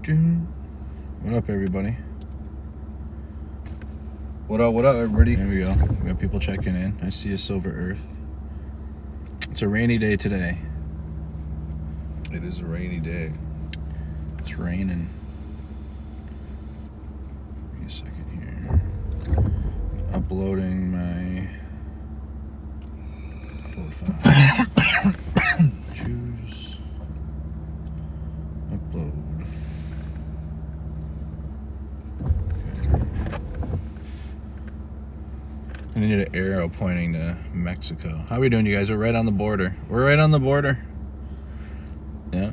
What up, everybody? What up, everybody? There we go. We got people checking in. I see a silver earth. It's a rainy day today. It is a rainy day. It's raining. Give me a second here. Uploading my upload file. Choose. Upload. I need an arrow pointing to Mexico. How are we doing, you guys? We're right on the border. We're right on the border. Yeah.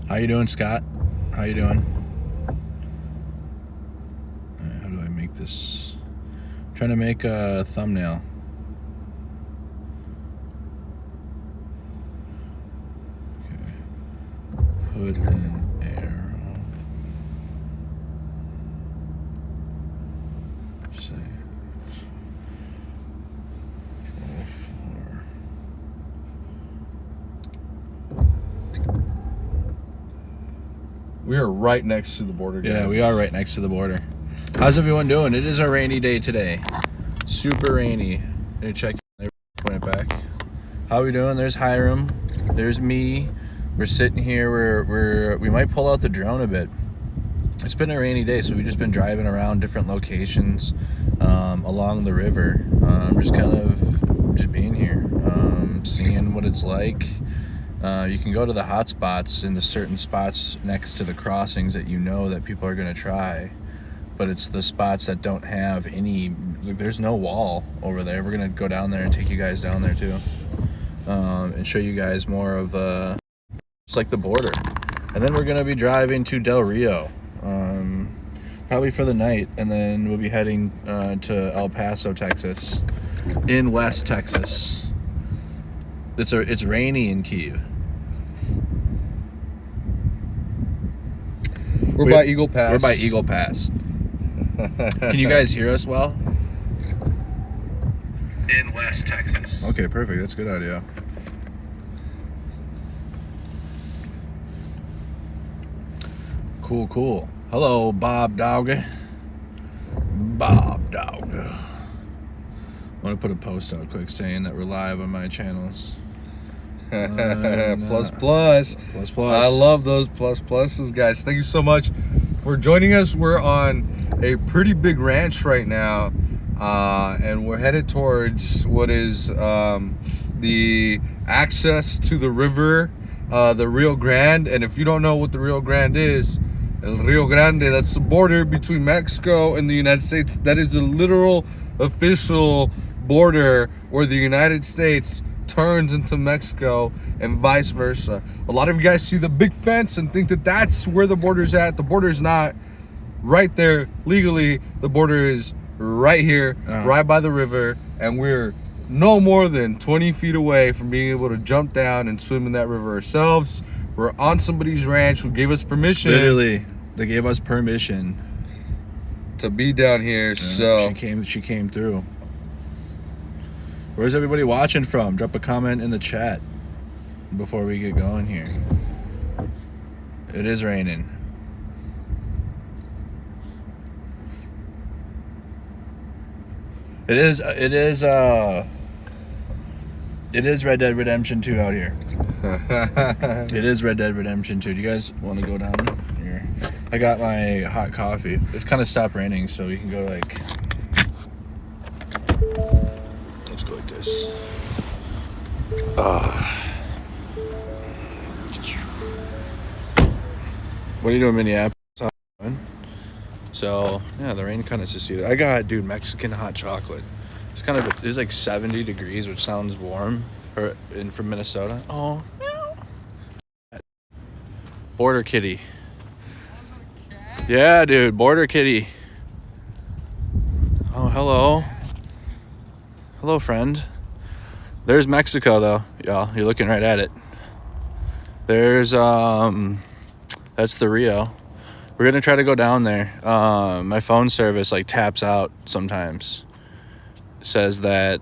How you doing, Scott? How you doing? All right, how do I make this? I'm trying to make a thumbnail. Okay. Put an arrow. Say. 4. We are right next to the border, guys. Yeah, we are right next to the border. How's everyone doing? It is a rainy day today. Super rainy. Let me check. Point it back. How are we doing? There's Hiram. There's me. We're sitting here. We might pull out the drone a bit. It's been a rainy day, so we've just been driving around different locations along the river. Just kind of just being here, seeing what it's like. You can go to the hot spots in the certain spots next to the crossings that you know that people are going to try, but it's the spots that don't have any, there's no wall over there. We're going to go down there and take you guys down there too, and show you guys more of it's like the border. And then we're going to be driving to Del Rio, probably for the night, and then we'll be heading to El Paso, Texas, in West Texas. It's rainy in Kiev. We're by Eagle Pass. We're by Eagle Pass. Can you guys hear us well? In West Texas. Okay, perfect. That's a good idea. Cool. Hello, Bob Dog. I want to put a post out quick saying that we're live on my channels. Plus. I love those pluses, guys. Thank you so much for joining us. We're on a pretty big ranch right now, and we're headed towards what is the access to the river, the Rio Grande. And if you don't know what the Rio Grande is, El Rio Grande, that's the border between Mexico and the United States. That is the literal official border where the United States turns into Mexico and vice versa. A lot of you guys see the big fence and think that that's where the border's at. The border is not right there legally. The border is right here, right by the river, and we're no more than 20 feet away from being able to jump down and swim in that river ourselves. We're on somebody's ranch who gave us permission. Literally, they gave us permission to be down here. So she came through. Where's everybody watching from? Drop a comment in the chat before we get going here. It is raining. It is Red Dead Redemption 2 out here. It is Red Dead Redemption 2. Do you guys want to go down here? I got my hot coffee. It's kind of stopped raining, so we can go like... Let's go like this. What are you doing, Minneapolis? So, yeah, the rain kind of seceded. I got, dude, Mexican hot chocolate. It's like 70 degrees, which sounds warm from Minnesota. Oh, no. Border kitty. Yeah, dude, border kitty. Oh, hello. Hello, friend. There's Mexico, though, y'all. You're looking right at it. There's, that's the Rio. We're going to try to go down there. My phone service, taps out sometimes. It says that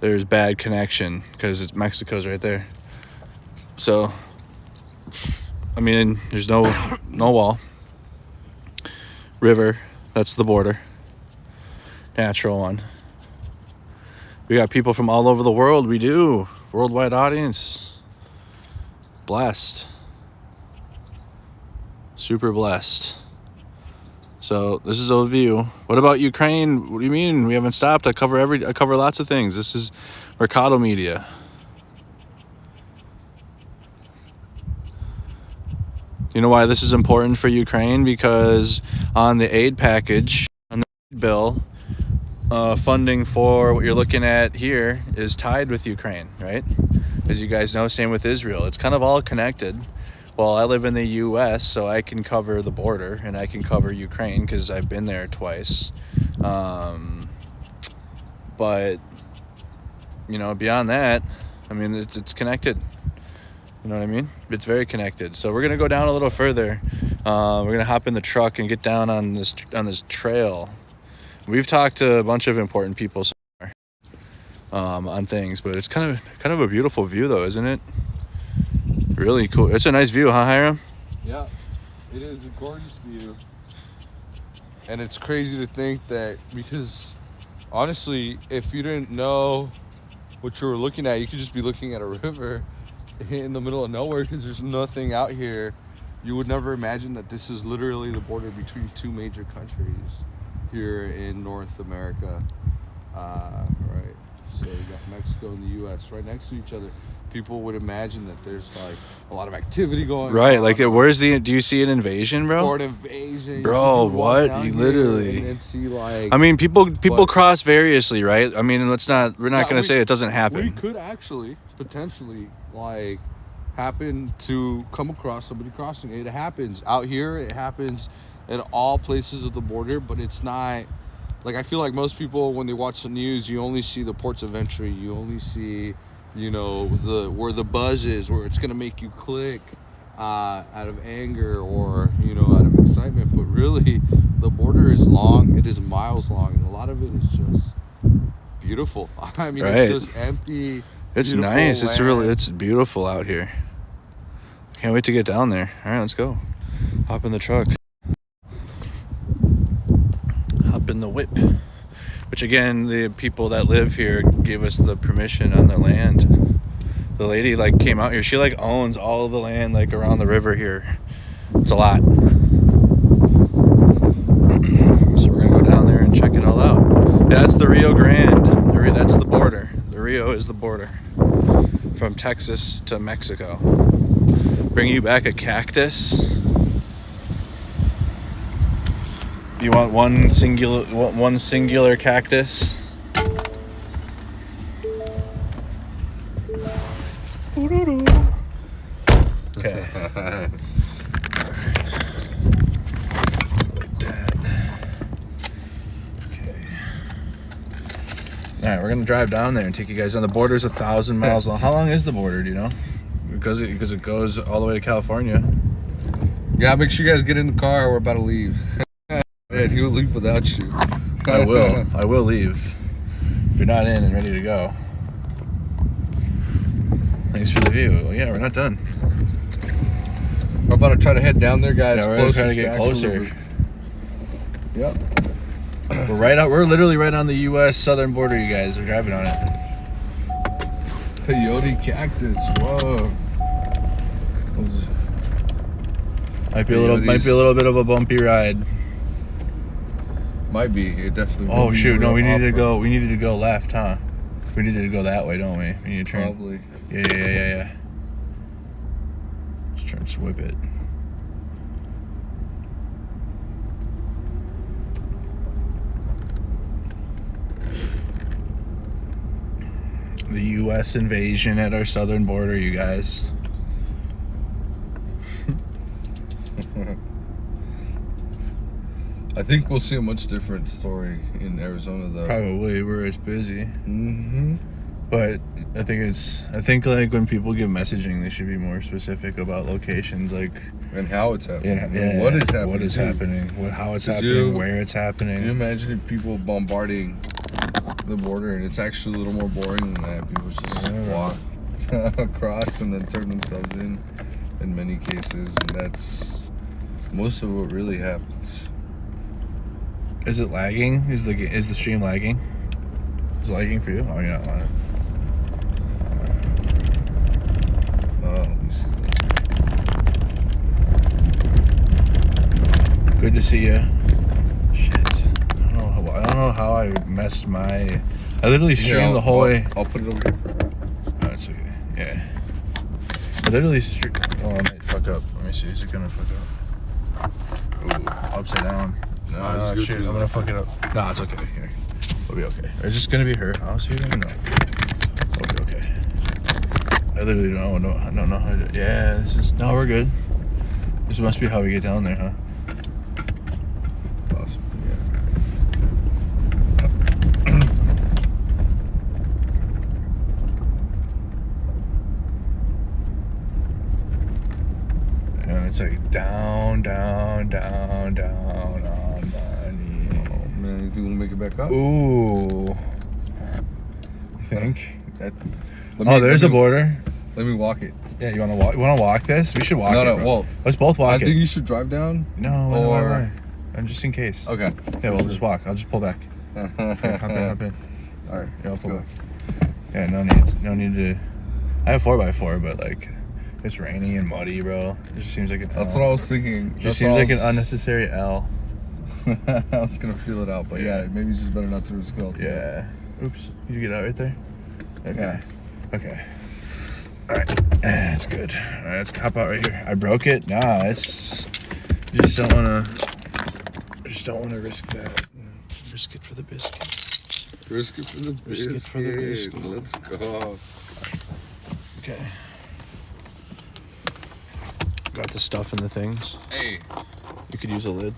there's bad connection because Mexico's right there. So, I mean, there's no wall. River, that's the border. Natural one. We got people from all over the world. We do. Worldwide audience. Blessed. Super blessed. So this is a view. What about Ukraine? What do you mean? We haven't stopped. I cover lots of things. This is Mercado Media. You know why this is important for Ukraine? Because on the aid package, on the aid bill, funding for what you're looking at here is tied with Ukraine, right? As you guys know, same with Israel. It's kind of all connected. Well, I live in the U.S., so I can cover the border, and I can cover Ukraine because I've been there twice. But, you know, beyond that, I mean, it's connected. You know what I mean? It's very connected. So we're gonna go down a little further. We're gonna hop in the truck and get down on this trail. We've talked to a bunch of important people so far, on things, but it's kind of a beautiful view, though, isn't it? Really cool. It's a nice view, huh, Hiram? Yeah, it is a gorgeous view. And it's crazy to think that, because honestly, if you didn't know what you were looking at, you could just be looking at a river in the middle of nowhere because there's nothing out here. You would never imagine that this is literally the border between two major countries here in North America. Right. So you got Mexico and the U.S. right next to each other. People would imagine that there's like a lot of activity going on. Right, like where's the? Do you see an invasion, bro? Or an invasion, bro. What? You literally. And see, like, I mean, people cross variously, right? I mean, we're not gonna say it doesn't happen. We could actually potentially like happen to come across somebody crossing. It happens out here. It happens in all places of the border, but it's not. Like, I feel like most people, when they watch the news, you only see the ports of entry. You only see, you know, where the buzz is, where it's gonna make you click out of anger or, you know, out of excitement. But really, the border is long. It is miles long, and a lot of it is just beautiful. I mean, right. It's just empty. It's nice. Land. It's beautiful out here. Can't wait to get down there. All right, let's go. Hop in the truck. Hop in the whip. Which, again, the people that live here gave us the permission on the land. The lady, like, came out here. She, like, owns all of the land, like, around the river here. It's a lot. So we're going to go down there and check it all out. Yeah, that's the Rio Grande. That's the border. The Rio is the border. From Texas to Mexico. Bring you back a cactus. You want one singular cactus? Okay. Like that. Okay. All right, we're gonna drive down there and take you guys on. The border's 1,000 miles long. How long is the border? Do you know? Because it goes all the way to California. Yeah, make sure you guys get in the car. We're about to leave. Man, he'll leave without you. I will leave if you're not in and ready to go. Thanks for the view. Well, yeah, we're not done. We're about to try to head down there, guys. Yeah, we're trying to get closer. Yep. We're literally right on the U.S. southern border, you guys. We're driving on it. Peyote cactus. Whoa. Might be a little bit of a bumpy ride. Might be. It definitely. Oh shoot! No, we needed to go left, huh? We needed to go that way, don't we? We need to turn. Probably. Yeah. Let's try and whip it. The U.S. invasion at our southern border, you guys. I think we'll see a much different story in Arizona, though. Probably, where it's busy. Mm-hmm. But I think like when people give messaging, they should be more specific about locations, like and how it's happening. Yeah, what is happening? What is happening? How it's happening? Where it's happening? Can you imagine people bombarding the border, and it's actually a little more boring than that. People just walk across and then turn themselves in. in many cases, and that's most of what really happens. Is it lagging? Is the stream lagging? Is it lagging for you? Oh, you're not lying. Let me see. Good to see you. Shit. I don't know how I messed my. I literally streamed the whole way. I'll put it over here. Oh, it's okay. Yeah. I literally streamed. Oh, I might fuck up. Let me see. Is it gonna fuck up? Ooh, upside down. No, shoot. I'm gonna fuck it up. Nah, it's okay. Here. We'll be okay. Is this gonna be her house here? No. We'll be okay. I literally don't know how to do it. Yeah, this is. No, we're good. This must be how we get down there, huh? It's like down on money. Oh man, you think we'll make it back up? Ooh. You think? There's a border. Let me walk it. Yeah, you wanna walk? You wanna walk this? We should walk it. No, well, let's both walk it. I think you should drive down. No, or I'm just in case. Okay. Yeah, we'll just walk. I'll just pull back. Hop in. All right. Yeah, let's go. Yeah, no need to. I have 4x4, but like. It's rainy and muddy, bro. It just seems like an L. That's what I was thinking. It just seems like an unnecessary L. I was gonna feel it out, but yeah, maybe it's just better not to risk it all. Yeah. Oops. You get out right there? Okay. Yeah. Okay. Alright. It's good. Alright, let's hop out right here. I broke it? Nah, it's. You just don't wanna risk that. Risk it for the biscuit. Risk it for the biscuit. Risk it for the biscuit. Let's go. Okay. Got the stuff in the things. Hey. You could use a lid.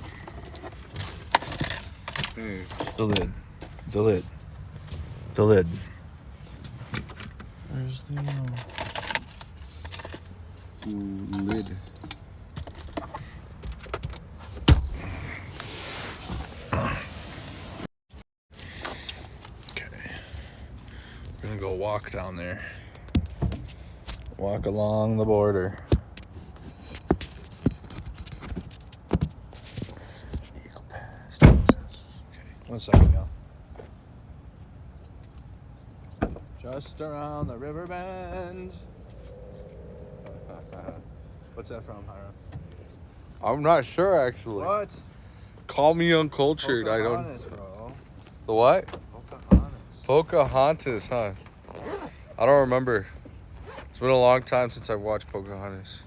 Hey. The lid. Where's the lid? Okay. We're gonna go walk down there. Walk along the border. 1 second, y'all. Just around the river bend. What's that from, Hiram? I'm not sure actually. What? Call me uncultured. Pocahontas, bro. The what? Pocahontas. Pocahontas, huh? I don't remember. It's been a long time since I've watched Pocahontas.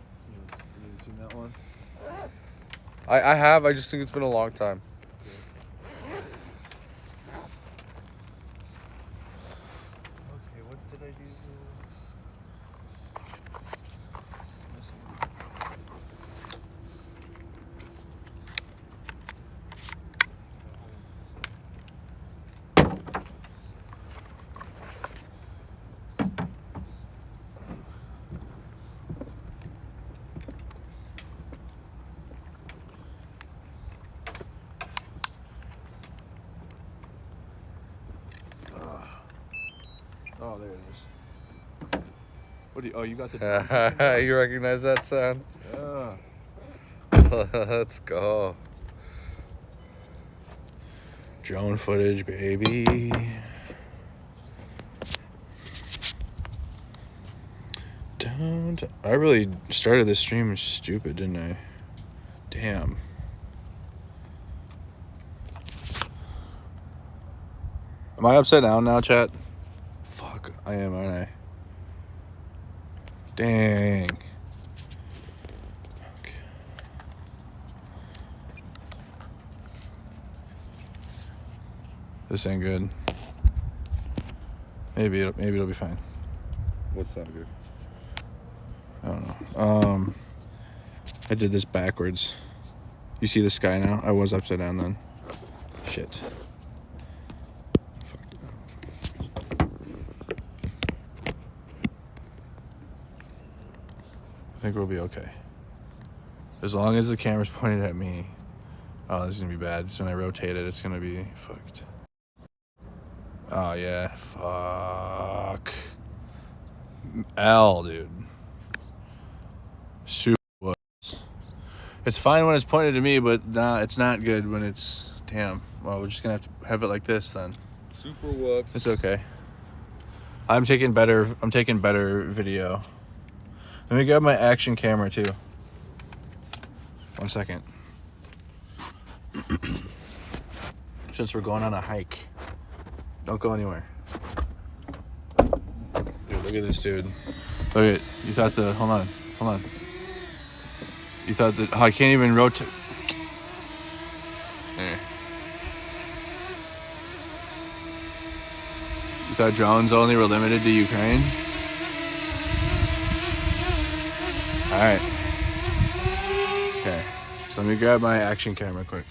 You seen that one? I have. I just think it's been a long time. Oh, there it is. What do you? Oh, you got the. You recognize that sound? Yeah. Let's go. Drone footage, baby. I really started this stream stupid, didn't I? Damn. Am I upside down now, chat? Fuck, I am, aren't I? Dang. Okay. This ain't good. Maybe it'll be fine. What's not good? I don't know. I did this backwards. You see the sky now? I was upside down then. Shit. I think we'll be okay. As long as the camera's pointed at me. Oh, this is gonna be bad. So when I rotate it, it's gonna be fucked. Oh yeah, fuck. L, dude. Super whoops. It's fine when it's pointed to me, but it's not good when it's... Damn. Well, we're just going to have it like this then. Super whoops. It's okay. I'm taking better video. Let me grab my action camera too. 1 second. Since we're going on a hike. Don't go anywhere. Dude, look at this dude. Look at, you thought hold on. You thought that, I can't even rotate. There. You thought drones only were limited to Ukraine? Alright. Okay. So let me grab my action camera quick.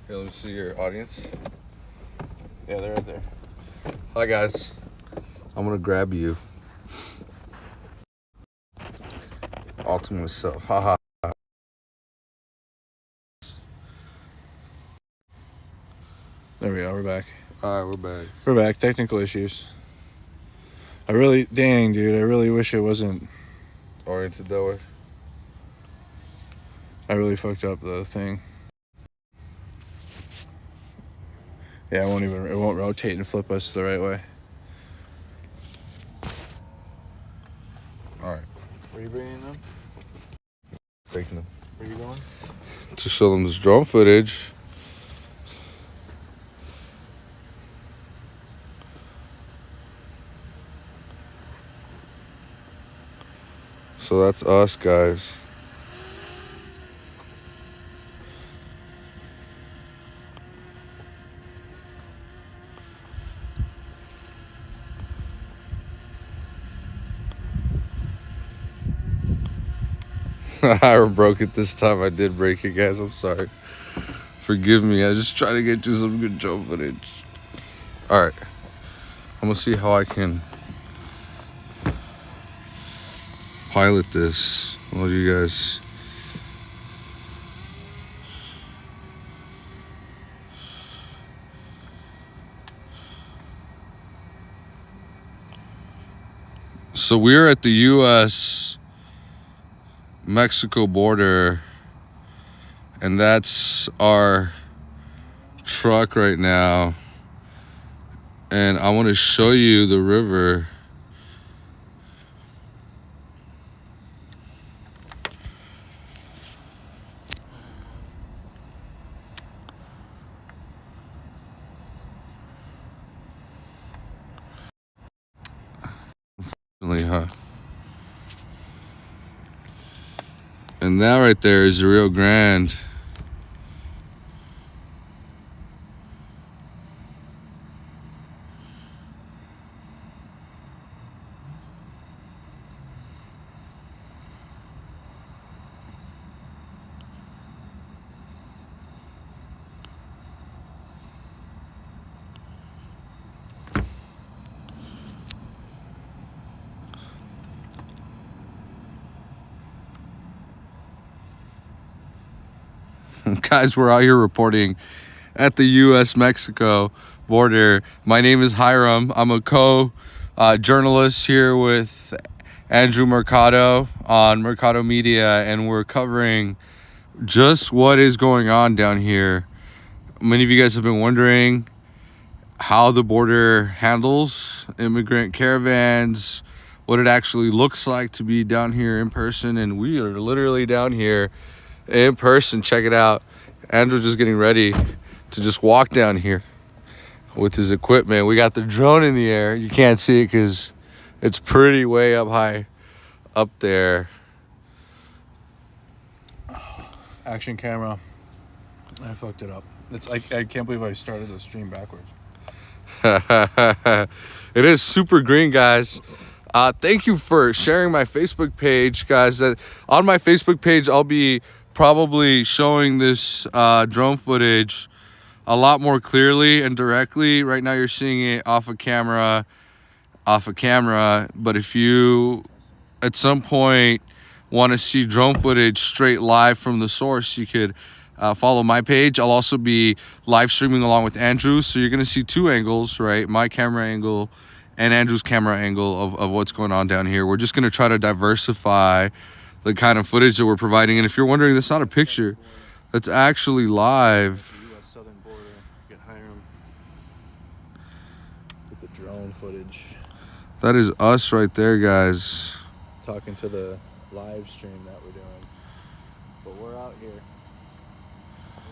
Here, let me see your audience. Yeah, they're right there. Hi guys. I'm gonna grab you. All to myself. Haha. There we go, we're back. Alright, we're back. We're back. Technical issues. Dang, dude, I really wish it wasn't. Oriented that way. I really fucked up the thing. Yeah, it won't rotate and flip us the right way. Alright. Where are you bringing them? Taking them. Where are you going? To show them this drone footage. So that's us, guys. I broke it this time. I did break it, guys. I'm sorry. Forgive me. I just try to get you some good drone footage. All right. I'm going to see how I can pilot this. Well, you guys. So we're at the U.S. Mexico border, and that's our truck right now, and I want to show you the river. Huh? And that right there is the Rio Grande. Guys, we're out here reporting at the U.S.-Mexico border. My name is Hiram. I'm a co-journalist here with Andrew Mercado on Mercado Media, and we're covering just what is going on down here. Many of you guys have been wondering how the border handles immigrant caravans, what it actually looks like to be down here in person, and we are literally down here in person. Check it out. Andrew just getting ready to just walk down here with his equipment. We got the drone in the air. You can't see it because it's pretty way up high up there. Action camera. I fucked it up. I can't believe I started the stream backwards. It is super green, guys. Thank you for sharing my Facebook page, guys. That on my Facebook page, I'll be probably showing this drone footage a lot more clearly and directly. Right now you're seeing it off a camera, but if you at some point want to see drone footage straight live from the source, you could follow my page. I'll also be live streaming along with Andrew. So you're going to see two angles, right? My camera angle and Andrew's camera angle of what's going on down here. We're just going to try to diversify the kind of footage that we're providing. And if you're wondering, that's not a picture. That's actually live. U.S. southern border. You can hire them with the drone footage. That is us right there, guys. Talking to the live stream that we're doing. But we're out here.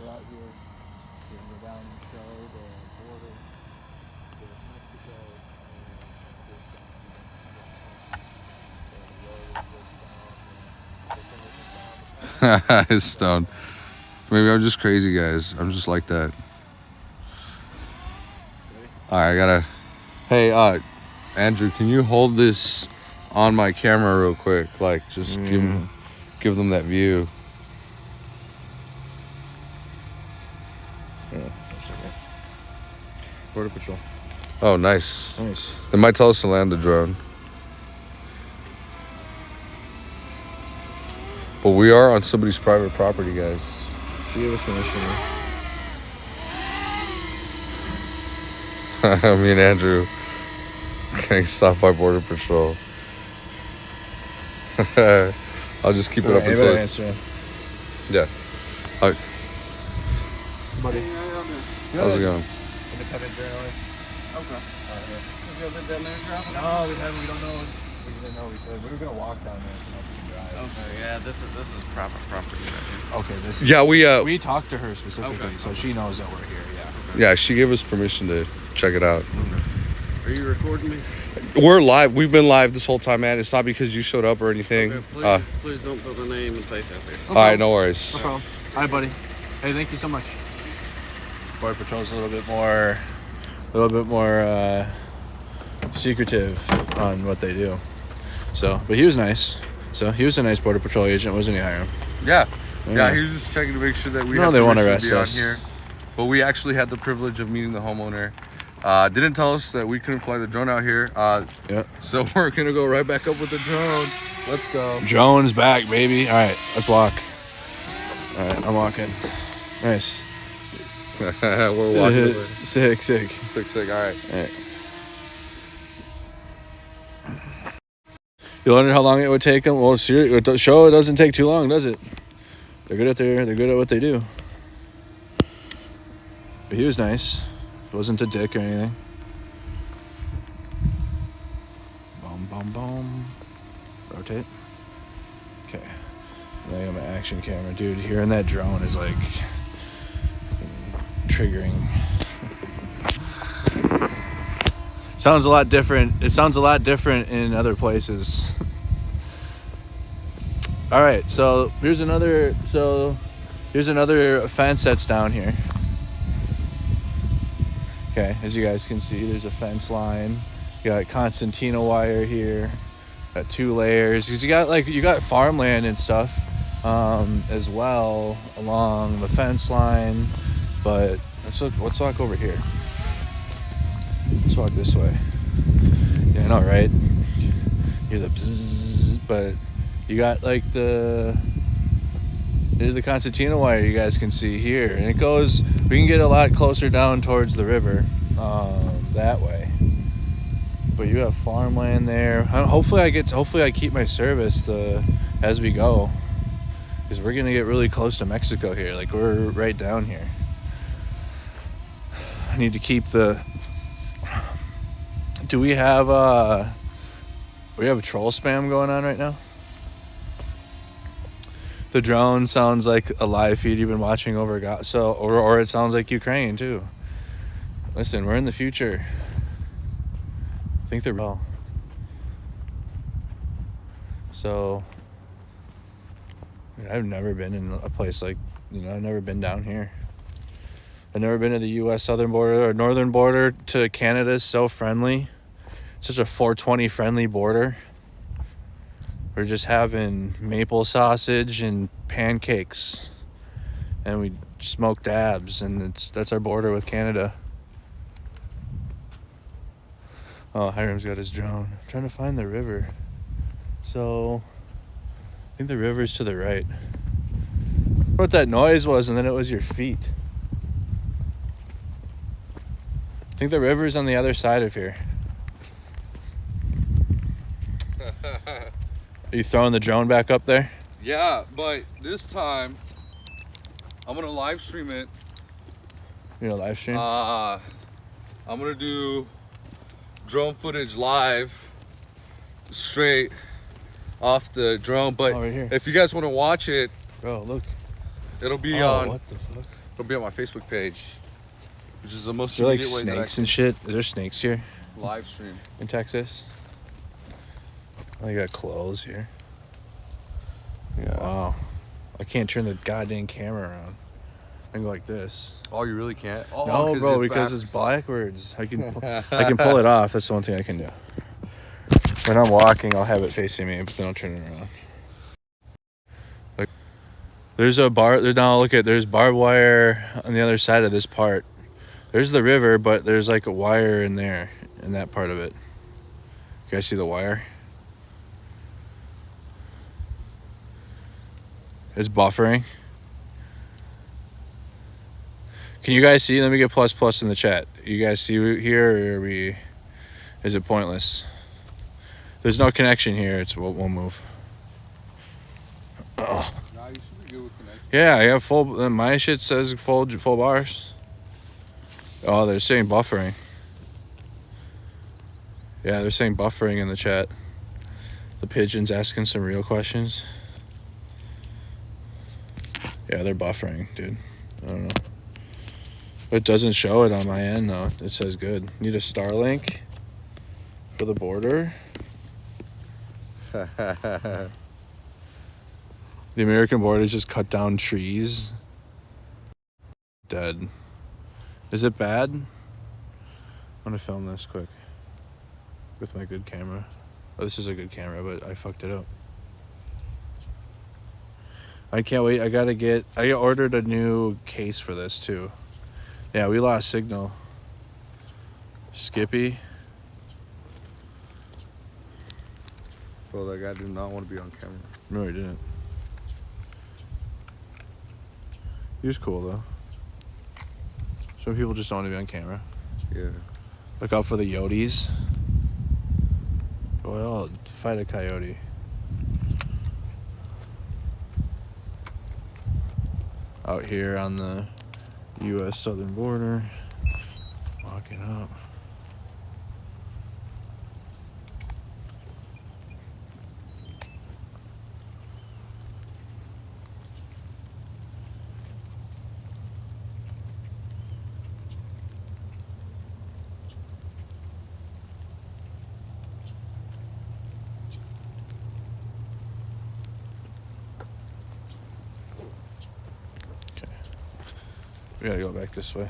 We're out here. We're going to go down and show the border with Mexico and It's stoned. Maybe I'm just crazy, guys. I'm just like that. All right, I gotta. Hey, Andrew, can you hold this on my camera real quick? Like, just give them that view. Yeah, Border Patrol. Oh, nice. Nice. They might tell us to land the drone. But we are on somebody's private property, guys. She gave us permission. Me and Andrew getting stopped by Border Patrol. I'll just keep it up until it's... Yeah. All right. Buddy. How's it going? Independent journalist. Okay. Have you ever been there, Travis? No, we don't know. We didn't know we could. We were gonna walk down there, so now we can drive. Okay, yeah, this is private property right here. Okay, this. Yeah, we talked to her specifically, Okay. so she knows that we're here. Yeah. Okay. Yeah, she gave us permission to check it out. Are you recording me? We're live. We've been live this whole time, man. It's not because you showed up or anything. Okay, please don't put the name and face out there. All right, no worries. No problem. Hi, buddy. Hey, thank you so much. Border Patrol's a little bit more secretive on what they do. So, but he was nice. So he was a nice Border Patrol agent, wasn't he, Hiram? Yeah, he was just checking to make sure that we had they want to permission arrest to be on us. here. But we actually had the privilege of meeting the homeowner. Didn't tell us that we couldn't fly the drone out here. Yeah. So we're gonna go right back up with the drone. Let's go. Drone's back, baby. All right, let's walk. All right, I'm walking. Nice. We're walking over. Sick. Sick. All right. All right. You wonder how long it would take them? Well, it doesn't take too long, does it? They're good at what they do. But he was nice. He wasn't a dick or anything. Boom. Rotate. Okay. Now I got my action camera. Dude, hearing that drone is like triggering. Sounds a lot different. It sounds a lot different in other places. All right, so here's another fence that's down here. Okay, as you guys can see, there's a fence line. You got concertina wire here. Got 2 layers because you got farmland and stuff as well along the fence line. But let's walk over here. Let's walk this way. Yeah, I know, right? Hear the bzzz, but you got like there's the concertina wire you guys can see here, and it goes. We can get a lot closer down towards the river that way. But you have farmland there. Hopefully I keep my service as we go, because we're gonna get really close to Mexico here. Like, we're right down here. I need to keep the. Do we have troll spam going on right now? The drone sounds like a live feed you've been watching over or it sounds like Ukraine too. Listen, we're in the future. I think they're well. So I've never been in a place like, I've never been down here. I've never been to the U.S. southern border or northern border to Canada. Is so friendly. Such a 420 friendly border. We're just having maple sausage and pancakes, and we smoke dabs, and that's our border with Canada. Oh, Hiram's got his drone. I'm trying to find the river. So I think the river's to the right. What that noise was, and then it was your feet. I think the river's on the other side of here. Are you throwing the drone back up there? Yeah, but this time I'm gonna live stream it. You gonna live stream? I'm gonna do drone footage live, straight off the drone. But Oh, right here. if you guys want to watch it, Bro, look. it'll be Oh, on. what the fuck? It'll be on my Facebook page, which is the most Is there like immediate way that I snakes can and shit? Is there snakes here live stream. in Texas? Oh, you got clothes here. Yeah. Wow. I can't turn the goddamn camera around. I can go like this. Oh, you really can't? Oh, No, bro, because it's backwards. I can pull it off. That's the one thing I can do. When I'm walking, I'll have it facing me, but then I'll turn it around. Like, there's a bar. Now look at. There's barbed wire on the other side of this part. There's the river, but there's like a wire in there, in that part of it. You guys see the wire? It's buffering. Can you guys see? Let me get plus in the chat. You guys see here, or are we? Is it pointless? There's no connection here. We'll move. Oh. Nah, you should be good with connection. Yeah, I have full. My shit says full bars. Oh, they're saying buffering. Yeah, they're saying buffering in the chat. The pigeon's asking some real questions. Yeah, they're buffering, dude. I don't know. It doesn't show it on my end, though. It says good. Need a Starlink for the border. The American border just cut down trees. Dead. Is it bad? I'm gonna film this quick with my good camera. Oh, this is a good camera, but I fucked it up. I can't wait. I ordered a new case for this too. Yeah, we lost signal. Skippy. Bro, that guy did not want to be on camera. No, he didn't. He was cool though. Some people just don't want to be on camera. Yeah. Look out for the Yotes. Well, fight a coyote. Out here on the U.S. southern border. Walking up. We gotta go back this way.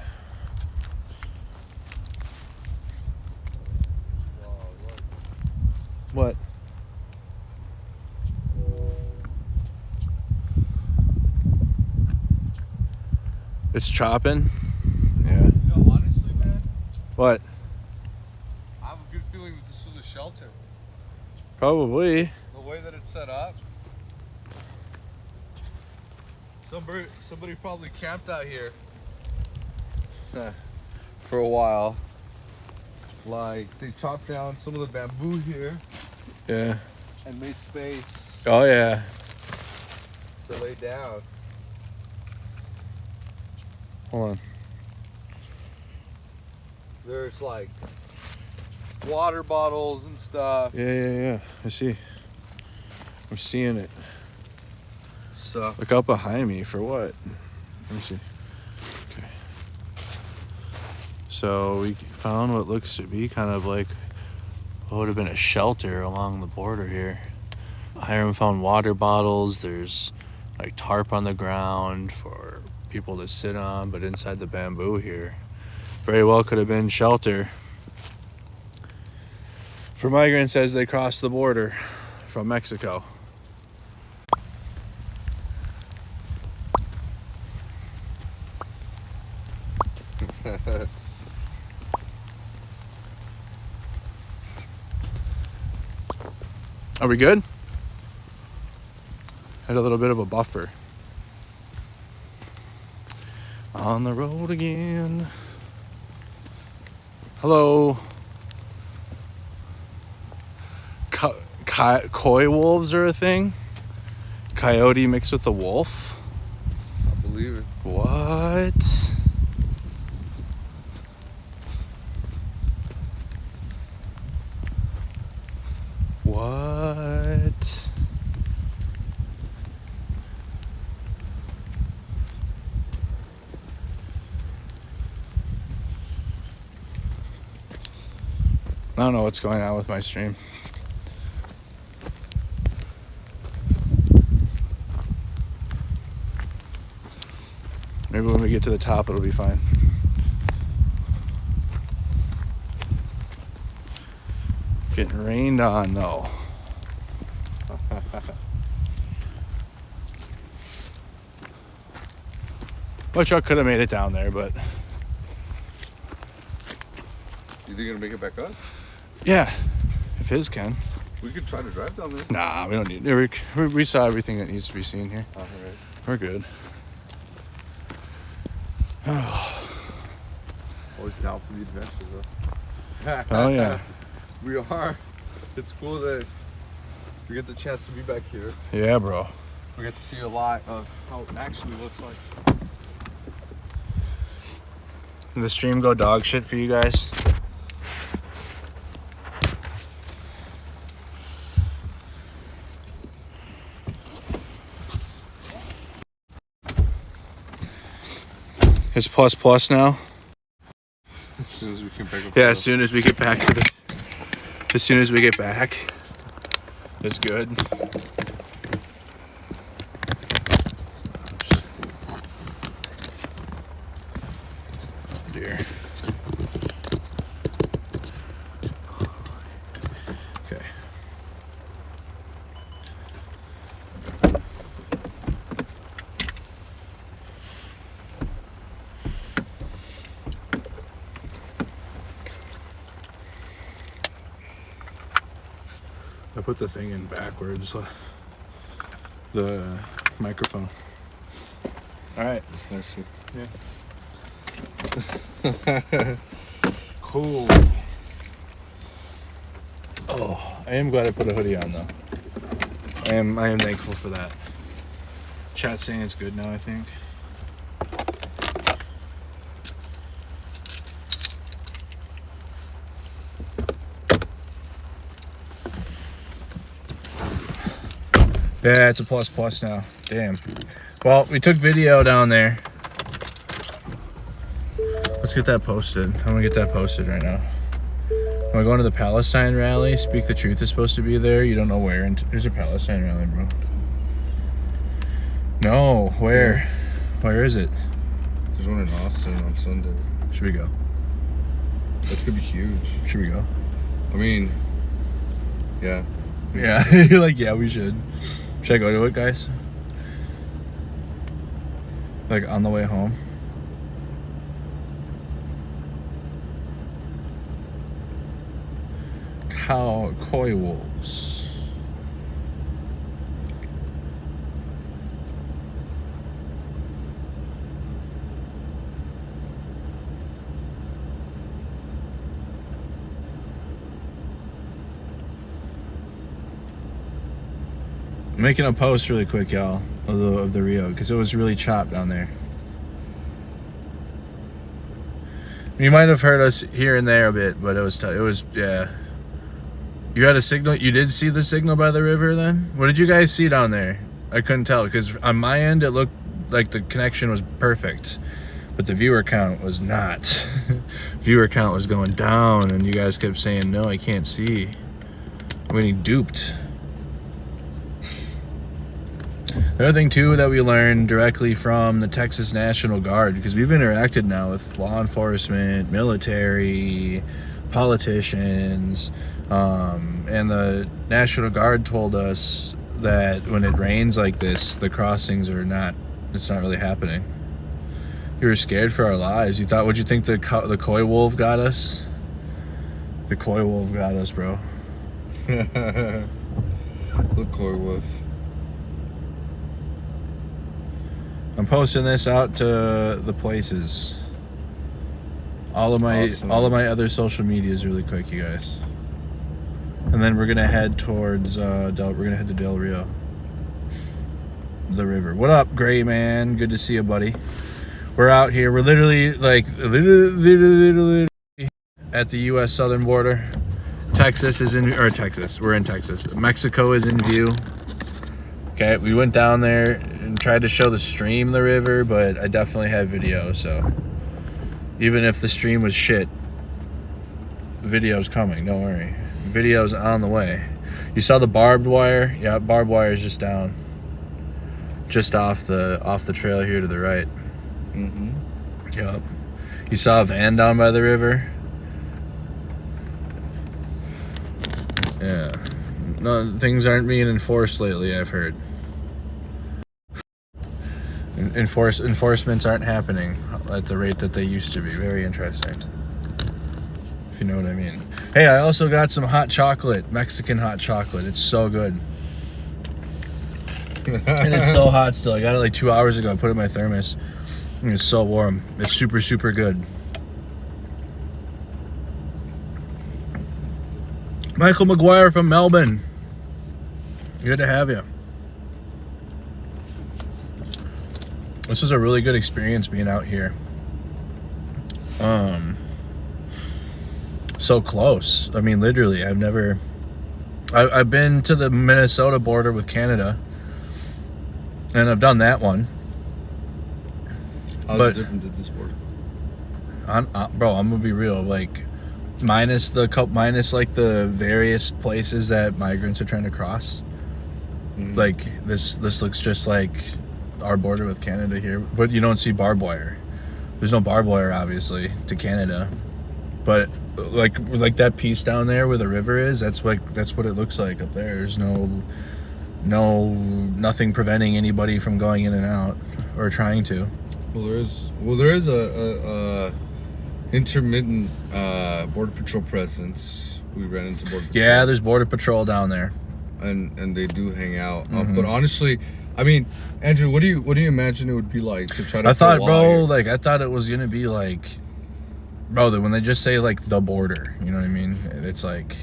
What? It's chopping? Yeah. You know, honestly, man, What? I have a good feeling that this was a shelter. Probably. The way that it's set up. Somebody probably camped out here for a while. Like, they chopped down some of the bamboo here Yeah. and made space Oh, yeah. to lay down. Hold on. There's like water bottles and stuff. Yeah. I see. I'm seeing it. So Look out behind me for what? Let me see. Okay. So we found what looks to be kind of like what would have been a shelter along the border here. Hiram found water bottles. There's like tarp on the ground for people to sit on, but inside the bamboo here, very well could have been shelter for migrants as they cross the border from Mexico. Are we good? Had a little bit of a buffer. On the road again. Hello. Coy wolves are a thing? Coyote mixed with a wolf? I believe it. What? What? I don't know what's going on with my stream. Maybe when we get to the top, it'll be fine. Getting rained on, though. My truck could have made it down there, but... You think it'll make it back up? Yeah, if his can. We could try to drive down there. Nah, we don't need... We saw everything that needs to be seen here. All right. We're good. Always down for the adventure, though. Oh, yeah. We are. It's cool that we get the chance to be back here. Yeah, bro. We get to see a lot of how it actually looks like. Did the stream go dog shit for you guys? It's plus now. As soon as we can pick up. Yeah, as soon as we get back to the... As soon as we get back, it's good. Oh dear. Okay. I put the thing in backwards, the microphone. All right. I see. Yeah. Cool. Oh, I am glad I put a hoodie on though. I am thankful for that. Chat saying it's good now, I think. Yeah, it's a plus now. Damn. Well, we took video down there. Let's get that posted. I'm gonna get that posted right now. Am I going to the Palestine rally? Speak the Truth is supposed to be there. You don't know where. And there's a Palestine rally, bro. No, where? Where is it? There's one in Austin on Sunday. Should we go? That's gonna be huge. Should we go? I mean, yeah. Yeah, you're like, yeah, we should. Should I go to it, guys? Like on the way home? Coy wolves. I'm making a post really quick, y'all, of the Rio, because it was really chopped down there. You might have heard us here and there a bit, but it was yeah. You had a signal. You did see the signal by the river then? What did you guys see down there? I couldn't tell because on my end it looked like the connection was perfect, but the viewer count was not. Viewer count was going down, and you guys kept saying, "No, I can't see." I'm getting duped. The other thing too that we learned directly from the Texas National Guard, because we've interacted now with law enforcement, military, politicians, and the National Guard told us that when it rains like this, the crossings are not, it's not really happening. You were scared for our lives. You thought, what'd you think the coy wolf got us? The coy wolf got us, bro. The coy wolf. I'm posting this out to the places. All of my other social medias really quick, you guys. And then we're gonna head towards we're gonna head to Del Rio. The river. What up, Gray Man? Good to see you, buddy. We're out here. We're literally at the U.S. southern border. Texas is in, or Texas. We're in Texas. Mexico is in view. Okay, we went down there and tried to show the stream, the river, but I definitely have video. So even if the stream was shit, video's coming. Don't worry. Video's on the way. You saw the barbed wire? Yeah, barbed wire is just down. Just off the trail here to the right. Mm-hmm. Yep. You saw a van down by the river? Yeah. No, things aren't being enforced lately, I've heard. Enforcements aren't happening at the rate that they used to be. Very interesting. If you know what I mean. Hey, I also got some hot chocolate, Mexican hot chocolate. It's so good. And it's so hot still. I got it like 2 hours ago. I put it in my thermos. And it's so warm. It's super, super good. Michael McGuire from Melbourne. Good to have you. This was a really good experience being out here. So close. I mean, literally, I've been to the Minnesota border with Canada. And I've done that one. How's it different than this border? Bro, I'm gonna be real. Like, minus like the various places that migrants are trying to cross. Mm-hmm. Like this looks just like our border with Canada here, but you don't see barbed wire. There's no barbed wire, obviously, to Canada. But like that piece down there where the river is, that's what it looks like up there. There's nothing preventing anybody from going in and out or trying to. Well, there is a intermittent border patrol presence. We ran into border patrol. Yeah, there's border patrol down there, and they do hang out. Mm-hmm. But honestly, I mean, Andrew, what do you imagine it would be like to try to? I thought it was gonna be like, bro, that when they just say like the border, you know what I mean? It's like,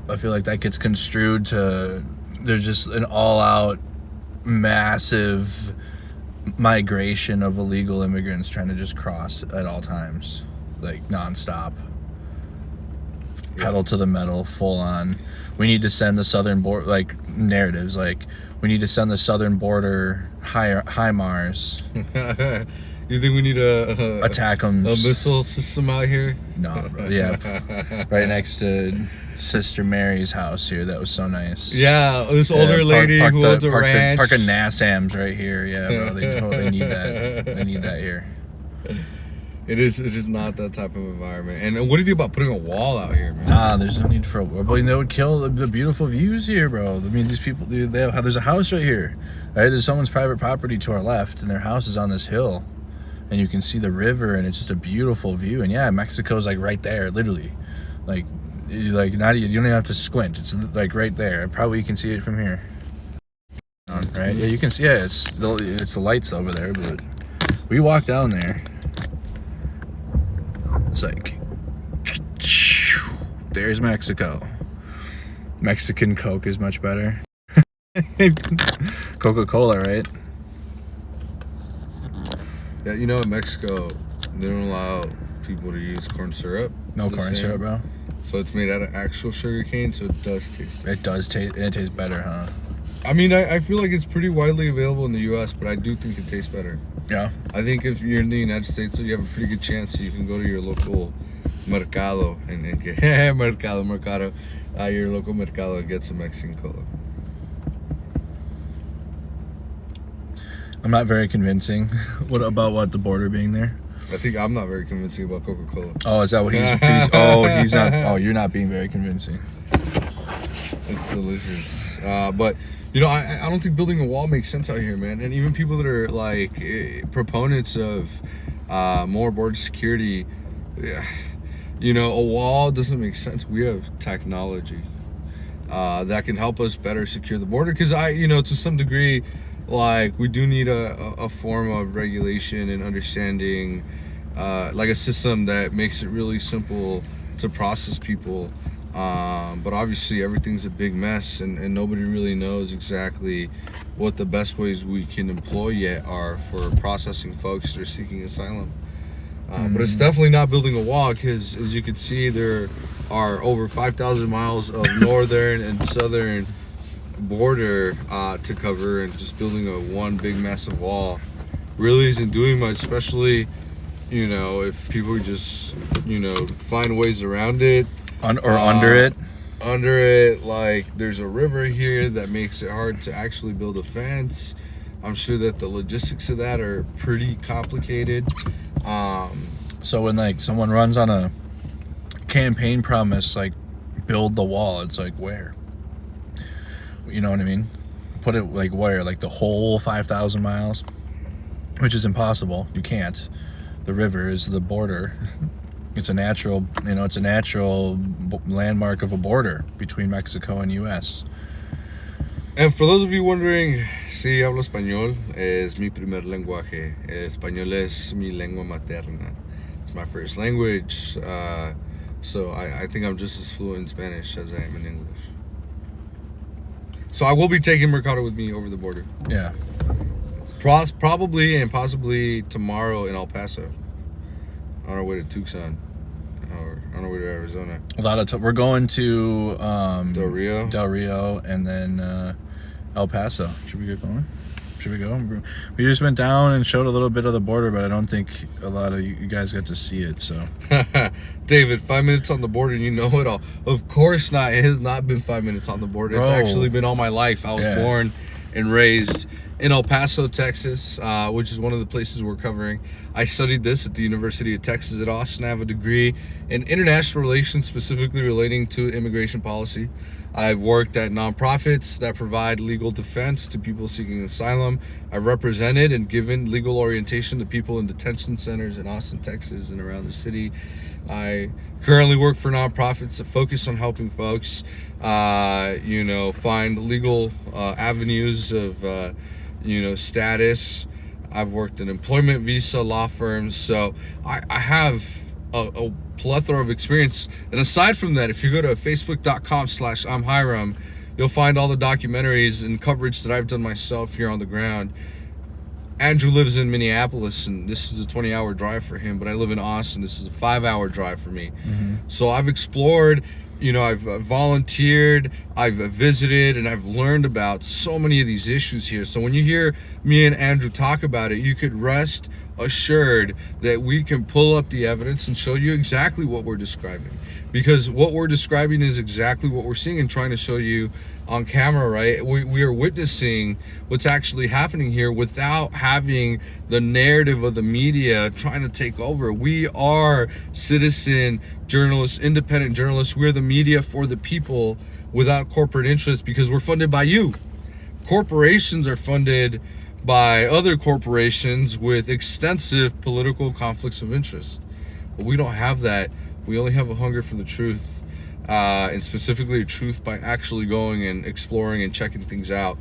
I feel like that gets construed to there's just an all-out massive migration of illegal immigrants trying to just cross at all times, like nonstop. Pedal to the metal, full on. We need to send the southern border, like narratives, like we need to send the southern border HIMARS. You think we need a attack them? A missile system out here? No, bro. Yeah, right next to Sister Mary's house here. That was so nice. Yeah, this older lady who owns a ranch. Park of NASAMs right here. Yeah, bro. They totally need that. They need that here. It's just not that type of environment. And what do you think about putting a wall out here, man? Nah, there's no need for a wall. But that would kill the beautiful views here, bro. I mean, these people, there's a house right here. Right? There's someone's private property to our left, and their house is on this hill. And you can see the river, and it's just a beautiful view. And yeah, Mexico's like right there, literally. Like not you don't even have to squint. It's like right there. Probably you can see it from here. Right? Yeah, you can see it. It's the lights over there, but we walk down there. It's like, there's Mexico. Mexican Coke is much better. Coca-Cola, right? Yeah, you know, in Mexico, they don't allow people to use corn syrup. No corn syrup, bro. So it's made out of actual sugar cane, so it does taste. It does taste. It tastes better, huh? I mean, I feel like it's pretty widely available in the U.S., but I do think it tastes better. Yeah. I think if you're in the United States, so you have a pretty good chance that you can go to your local Mercado and get Mercado, your local Mercado and get some Mexican cola. I'm not very convincing. What about the border being there? I think I'm not very convincing about Coca-Cola. Oh, is that what he's not. Oh, you're not being very convincing. It's delicious. But, you know, I don't think building a wall makes sense out here, man. And even people that are, like, proponents of more border security, you know, a wall doesn't make sense. We have technology that can help us better secure the border. Because to some degree, like we do need a form of regulation and understanding, like a system that makes it really simple to process people. But obviously everything's a big mess, and nobody really knows exactly what the best ways we can employ yet are for processing folks that are seeking asylum. But it's definitely not building a wall, because as you can see, there are over 5,000 miles of northern and southern border to cover, and just building one big massive wall really isn't doing much, especially, you know, if people just, you know, find ways around it. Under it. Under it, like there's a river here that makes it hard to actually build a fence. I'm sure that the logistics of that are pretty complicated. So when like someone runs on a campaign promise, like build the wall, it's like where? You know what I mean? Put it like where? Like the whole 5,000 miles? Which is impossible. You can't. The river is the border. It's a natural, you know, it's a natural landmark of a border between Mexico and U.S. And for those of you wondering, sí hablo español, es mi primer lenguaje. El español es mi lengua materna. It's my first language, so I think I'm just as fluent in Spanish as I am in English. So I will be taking Mercado with me over the border. Yeah. Probably and possibly tomorrow in El Paso, on our way to Tucson, or on our way to Arizona. A lot of we're going to Del Rio, and then El Paso. Should we get going? Should we go? We just went down and showed a little bit of the border, but I don't think a lot of you guys got to see it. So, David, 5 minutes on the border, and you know it all. Of course not. It has not been 5 minutes on the border. It's actually been all my life. I was born and raised in El Paso, Texas, which is one of the places we're covering. I studied this at the University of Texas at Austin. I have a degree in international relations, specifically relating to immigration policy. I've worked at nonprofits that provide legal defense to people seeking asylum. I've represented and given legal orientation to people in detention centers in Austin, Texas, and around the city. I currently work for nonprofits that focus on helping folks, you know, find legal avenues of, you know, status. I've worked in employment visa law firms, so I have a plethora of experience. And aside from that, if you go to facebook.com/I'mHiram, you'll find all the documentaries and coverage that I've done myself here on the ground. Andrew lives in Minneapolis, and this is a 20-hour drive for him, but I live in Austin. This is a 5-hour drive for me. So I've explored, you know, I've volunteered, I've visited, and I've learned about so many of these issues here. So when you hear me and Andrew talk about it, you could rest assured that we can pull up the evidence and show you exactly what we're describing. Because what we're describing is exactly what we're seeing and trying to show you on camera, right? We are witnessing what's actually happening here without having the narrative of the media trying to take over. We are citizen journalists, independent journalists. We're the media for the people without corporate interests, because we're funded by you. Corporations are funded by other corporations with extensive political conflicts of interest. But we don't have that. We only have a hunger for the truth, and specifically the truth by actually going and exploring and checking things out.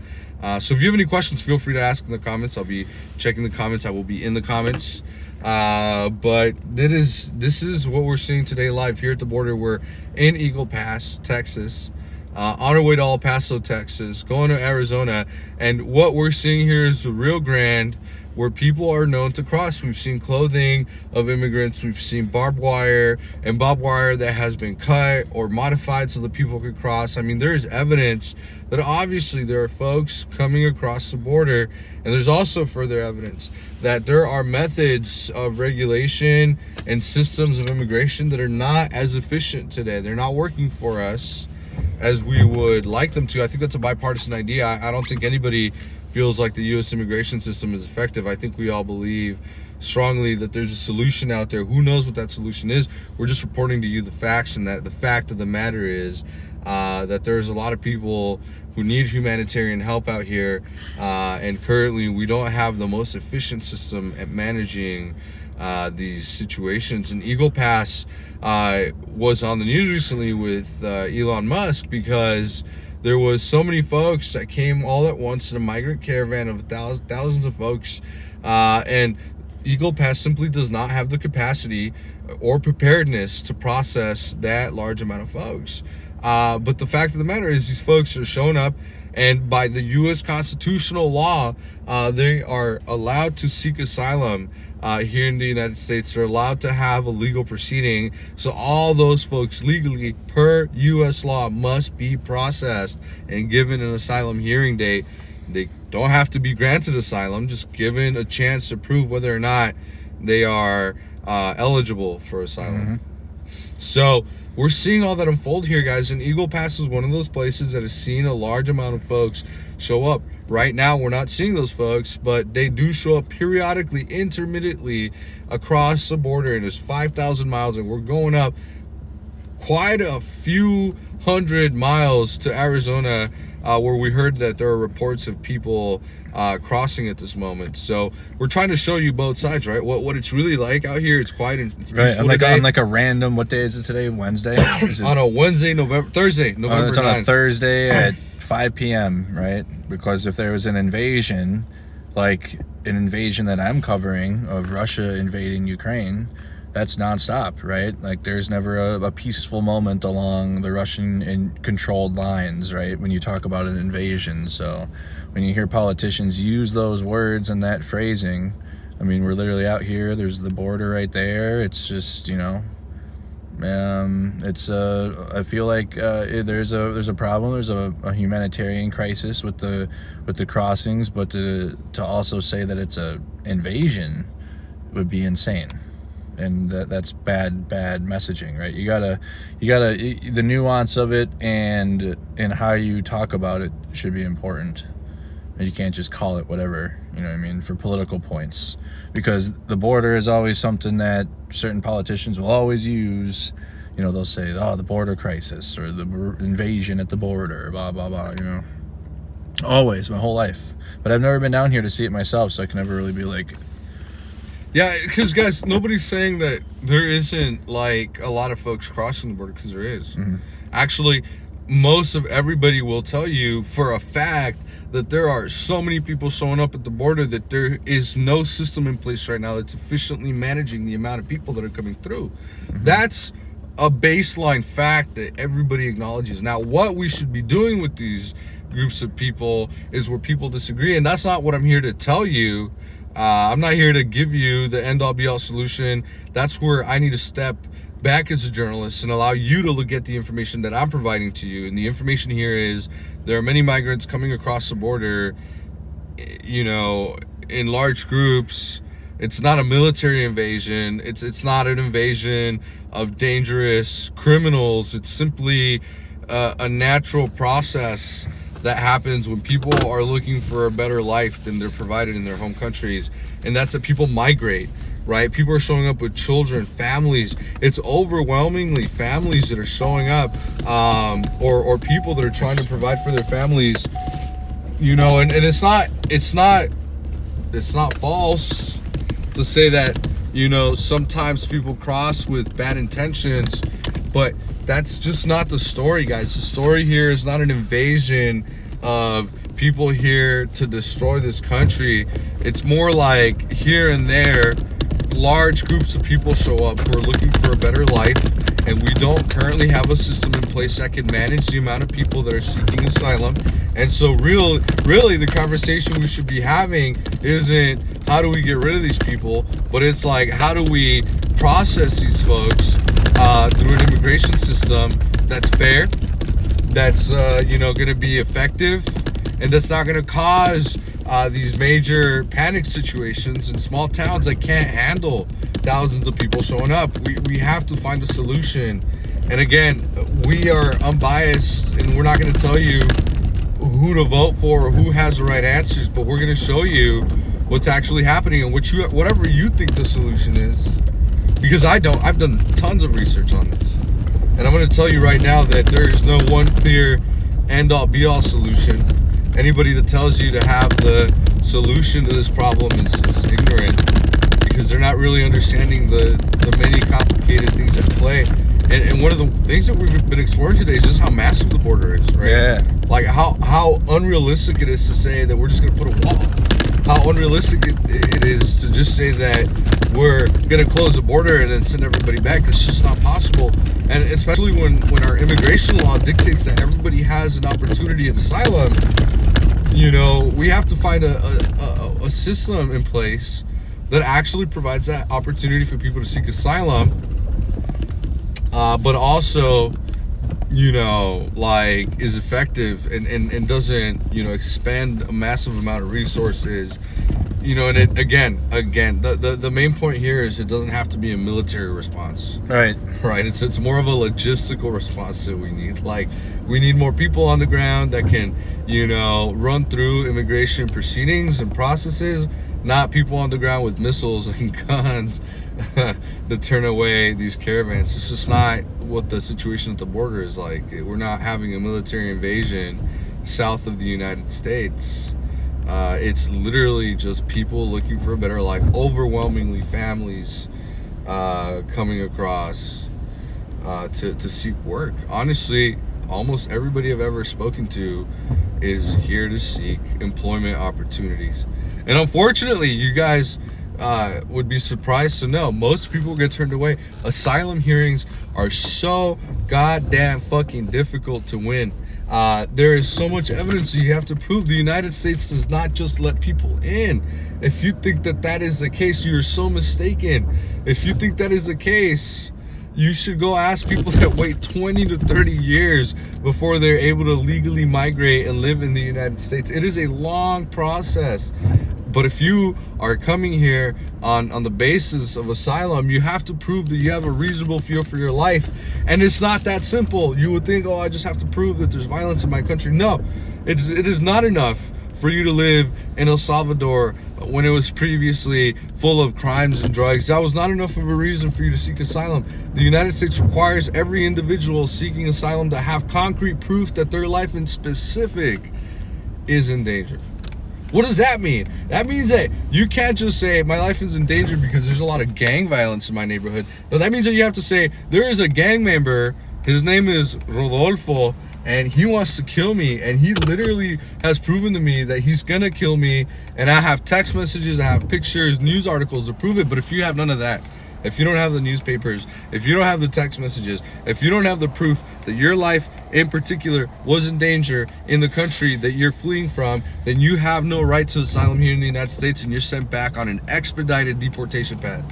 So if you have any questions, feel free to ask in the comments. I'll be checking the comments. I will be in the comments. But this is what we're seeing today live here at the border. We're in Eagle Pass, Texas, on our way to El Paso, Texas, going to Arizona. And what we're seeing here is the Rio Grande, where people are known to cross. We've seen clothing of immigrants. We've seen barbed wire that has been cut or modified so that people could cross. I mean, there's evidence that obviously there are folks coming across the border, and there's also further evidence that there are methods of regulation and systems of immigration that are not as efficient today. They're not working for us as we would like them to. I think that's a bipartisan idea. I don't think anybody feels like the U.S. immigration system is effective. I think we all believe strongly that there's a solution out there. Who knows what that solution is? We're just reporting to you the facts, and that the fact of the matter is that there's a lot of people who need humanitarian help out here, and currently we don't have the most efficient system at managing these situations. And Eagle Pass was on the news recently with Elon Musk, because there was so many folks that came all at once in a migrant caravan of thousands of folks, and Eagle Pass simply does not have the capacity or preparedness to process that large amount of folks. But the fact of the matter is these folks are showing up, and by the U.S. constitutional law, they are allowed to seek asylum here in the United States. They're allowed to have a legal proceeding. So all those folks legally, per U.S. law, must be processed and given an asylum hearing date. They don't have to be granted asylum, just given a chance to prove whether or not they are eligible for asylum. So we're seeing all that unfold here, guys, and Eagle Pass is one of those places that has seen a large amount of folks show up. Right now, we're not seeing those folks, but they do show up periodically, intermittently across the border, and it's 5,000 miles, and we're going up quite a few hundred miles to Arizona, where we heard that there are reports of people crossing at this moment. So we're trying to show you both sides, right? What it's really like out here. It's quiet and it's peaceful. Right, on like a random, what day is it today? Wednesday? Is it, on a Wednesday, Thursday, November 9th. It's on a Thursday at 5 p.m., right? Because if there was an invasion, like an invasion that I'm covering of Russia invading Ukraine, that's nonstop, right? Like there's never a peaceful moment along the Russian controlled lines, right? When you talk about an invasion. So when you hear politicians use those words and that phrasing, I mean, we're literally out here. There's the border right there. It's just, you know, I feel like there's a problem. There's a humanitarian crisis with the crossings, but to also say that it's a invasion would be insane. And that's bad messaging, right? You gotta the nuance of it and how you talk about it should be important. And you can't just call it whatever, you know what I mean, for political points, because the border is always something that certain politicians will always use. You know, they'll say, oh, the border crisis or the invasion at the border, blah blah blah, you know, always, my whole life. But I've never been down here to see it myself, so I can never really be like, yeah, because guys, nobody's saying that there isn't like a lot of folks crossing the border, because there is. Actually, most of everybody will tell you for a fact that there are so many people showing up at the border that there is no system in place right now that's efficiently managing the amount of people that are coming through. That's a baseline fact that everybody acknowledges. Now, what we should be doing with these groups of people is where people disagree, and that's not what I'm here to tell you. I'm not here to give you the end-all be-all solution. That's where I need to step back as a journalist and allow you to look at the information that I'm providing to you. And the information here is there are many migrants coming across the border, you know, in large groups. It's not a military invasion. It's not an invasion of dangerous criminals. It's simply a natural process that happens when people are looking for a better life than they're provided in their home countries. And that's that people migrate, right? People are showing up with children, families. It's overwhelmingly families that are showing up, or people that are trying to provide for their families, you know, and it's not false to say that, you know, sometimes people cross with bad intentions, but that's just not the story, guys. The story here is not an invasion of people here to destroy this country. It's more like here and there, large groups of people show up who are looking for a better life, and we don't currently have a system in place that can manage the amount of people that are seeking asylum. And so really the conversation we should be having isn't how do we get rid of these people, but it's like, how do we process these folks through an immigration system that's fair, that's going to be effective, and that's not going to cause these major panic situations in small towns that can't handle thousands of people showing up. We have to find a solution. And again, we are unbiased, and we're not going to tell you who to vote for or who has the right answers, but we're going to show you what's actually happening and whatever you think the solution is. Because I've done tons of research on this. And I'm going to tell you right now that there is no one clear end-all be-all solution. Anybody that tells you to have the solution to this problem is ignorant, because they're not really understanding the many complicated things at play. And one of the things that we've been exploring today is just how massive the border is, right? Yeah. Like how unrealistic it is to say that we're just going to put a wall. How unrealistic it is to just say that we're going to close the border and then send everybody back. That's just not possible. And especially when our immigration law dictates that everybody has an opportunity at asylum, you know, we have to find a system in place that actually provides that opportunity for people to seek asylum, but also, you know, like is effective and doesn't, you know, expend a massive amount of resources, you know. And it again the main point here is it doesn't have to be a military response, right? It's more of a logistical response that we need. Like, we need more people on the ground that can, you know, run through immigration proceedings and processes, not people on the ground with missiles and guns to turn away these caravans. It's just not what the situation at the border is like. We're not having a military invasion south of the United States. It's literally just people looking for a better life, overwhelmingly families coming across to seek work. Honestly, almost everybody I've ever spoken to is here to seek employment opportunities. And unfortunately, you guys would be surprised to know most people get turned away. Asylum hearings are so goddamn fucking difficult to win. There is so much evidence that you have to prove. The United States does not just let people in. If you think that that is the case, you're so mistaken. If you think that is the case, you should go ask people that wait 20 to 30 years before they're able to legally migrate and live in the United States. It is a long process. But if you are coming here on the basis of asylum, you have to prove that you have a reasonable fear for your life. And it's not that simple. You would think, oh, I just have to prove that there's violence in my country. No, it is not enough for you to live in El Salvador when it was previously full of crimes and drugs. That was not enough of a reason for you to seek asylum. The United States requires every individual seeking asylum to have concrete proof that their life in specific is in danger. What does that mean? That means that you can't just say my life is in danger because there's a lot of gang violence in my neighborhood. No, that means that you have to say there is a gang member, his name is Rodolfo, and he wants to kill me, and he literally has proven to me that he's gonna kill me, and I have text messages, I have pictures, news articles to prove it. But if you have none of that, if you don't have the newspapers, if you don't have the text messages, if you don't have the proof that your life in particular was in danger in the country that you're fleeing from, then you have no right to asylum here in the United States, and you're sent back on an expedited deportation path.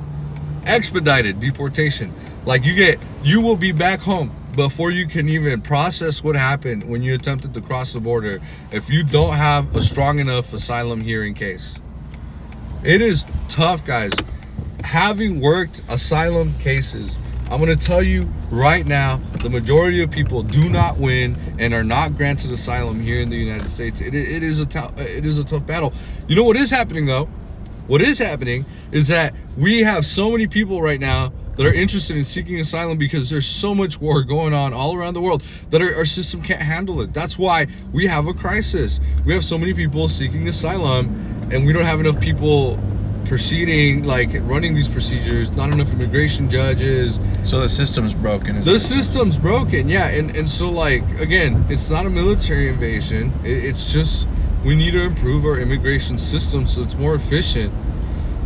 Expedited deportation. Like, you will be back home before you can even process what happened when you attempted to cross the border if you don't have a strong enough asylum hearing case. It is tough, guys. Having worked asylum cases, I'm going to tell you right now, the majority of people do not win and are not granted asylum here in the United States. It is a tough battle. You know what is happening, though? What is happening is that we have so many people right now that are interested in seeking asylum because there's so much war going on all around the world that our system can't handle it. That's why we have a crisis. We have so many people seeking asylum, and we don't have enough people proceeding, like running these procedures, not enough immigration judges. So the system's broken. The system's broken, yeah. And so, like, again, it's not a military invasion. It's just we need to improve our immigration system so it's more efficient,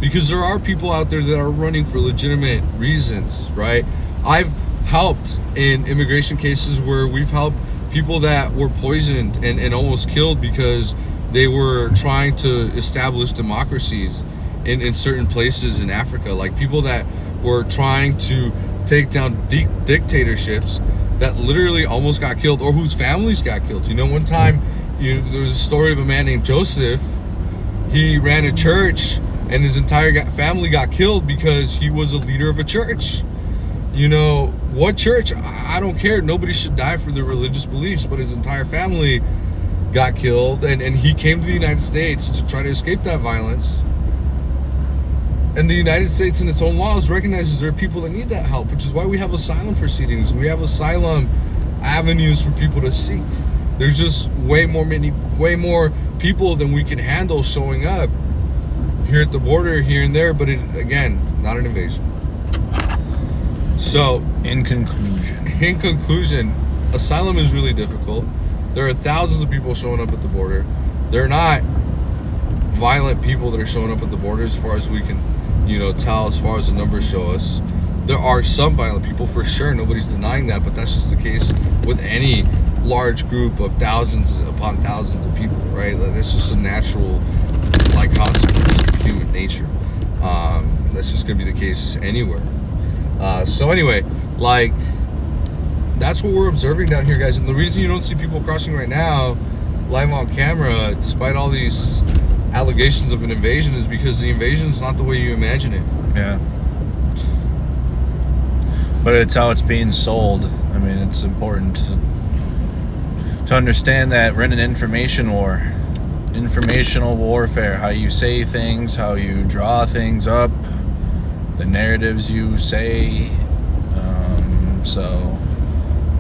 because there are people out there that are running for legitimate reasons, right? I've helped in immigration cases where we've helped people that were poisoned and almost killed because they were trying to establish democracies in certain places in Africa, like people that were trying to take down dictatorships that literally almost got killed, or whose families got killed. You know, one time, there was a story of a man named Joseph. He ran a church, and his entire family got killed because he was a leader of a church. You know, what church? I don't care. Nobody should die for their religious beliefs, but his entire family got killed, and he came to the United States to try to escape that violence. And the United States, in its own laws, recognizes there are people that need that help, which is why we have asylum proceedings. We have asylum avenues for people to seek. There's just way more people than we can handle showing up here at the border, here and there. But it, again, not an invasion. So, in conclusion, asylum is really difficult. There are thousands of people showing up at the border. They're not violent people that are showing up at the border as far as we can, tell, as far as the numbers show us. There are some violent people for sure. Nobody's denying that, but that's just the case with any large group of thousands upon thousands of people, right? Like, that's just a natural, consequence of human nature. That's just gonna be the case anywhere. So anyway, that's what we're observing down here, guys. And the reason you don't see people crossing right now, live on camera, despite all these allegations of an invasion, is because the invasion is not the way you imagine it. Yeah. But it's how it's being sold. I mean, it's important to understand that we're in an information war. Informational warfare. How you say things, how you draw things up, the narratives you say. So,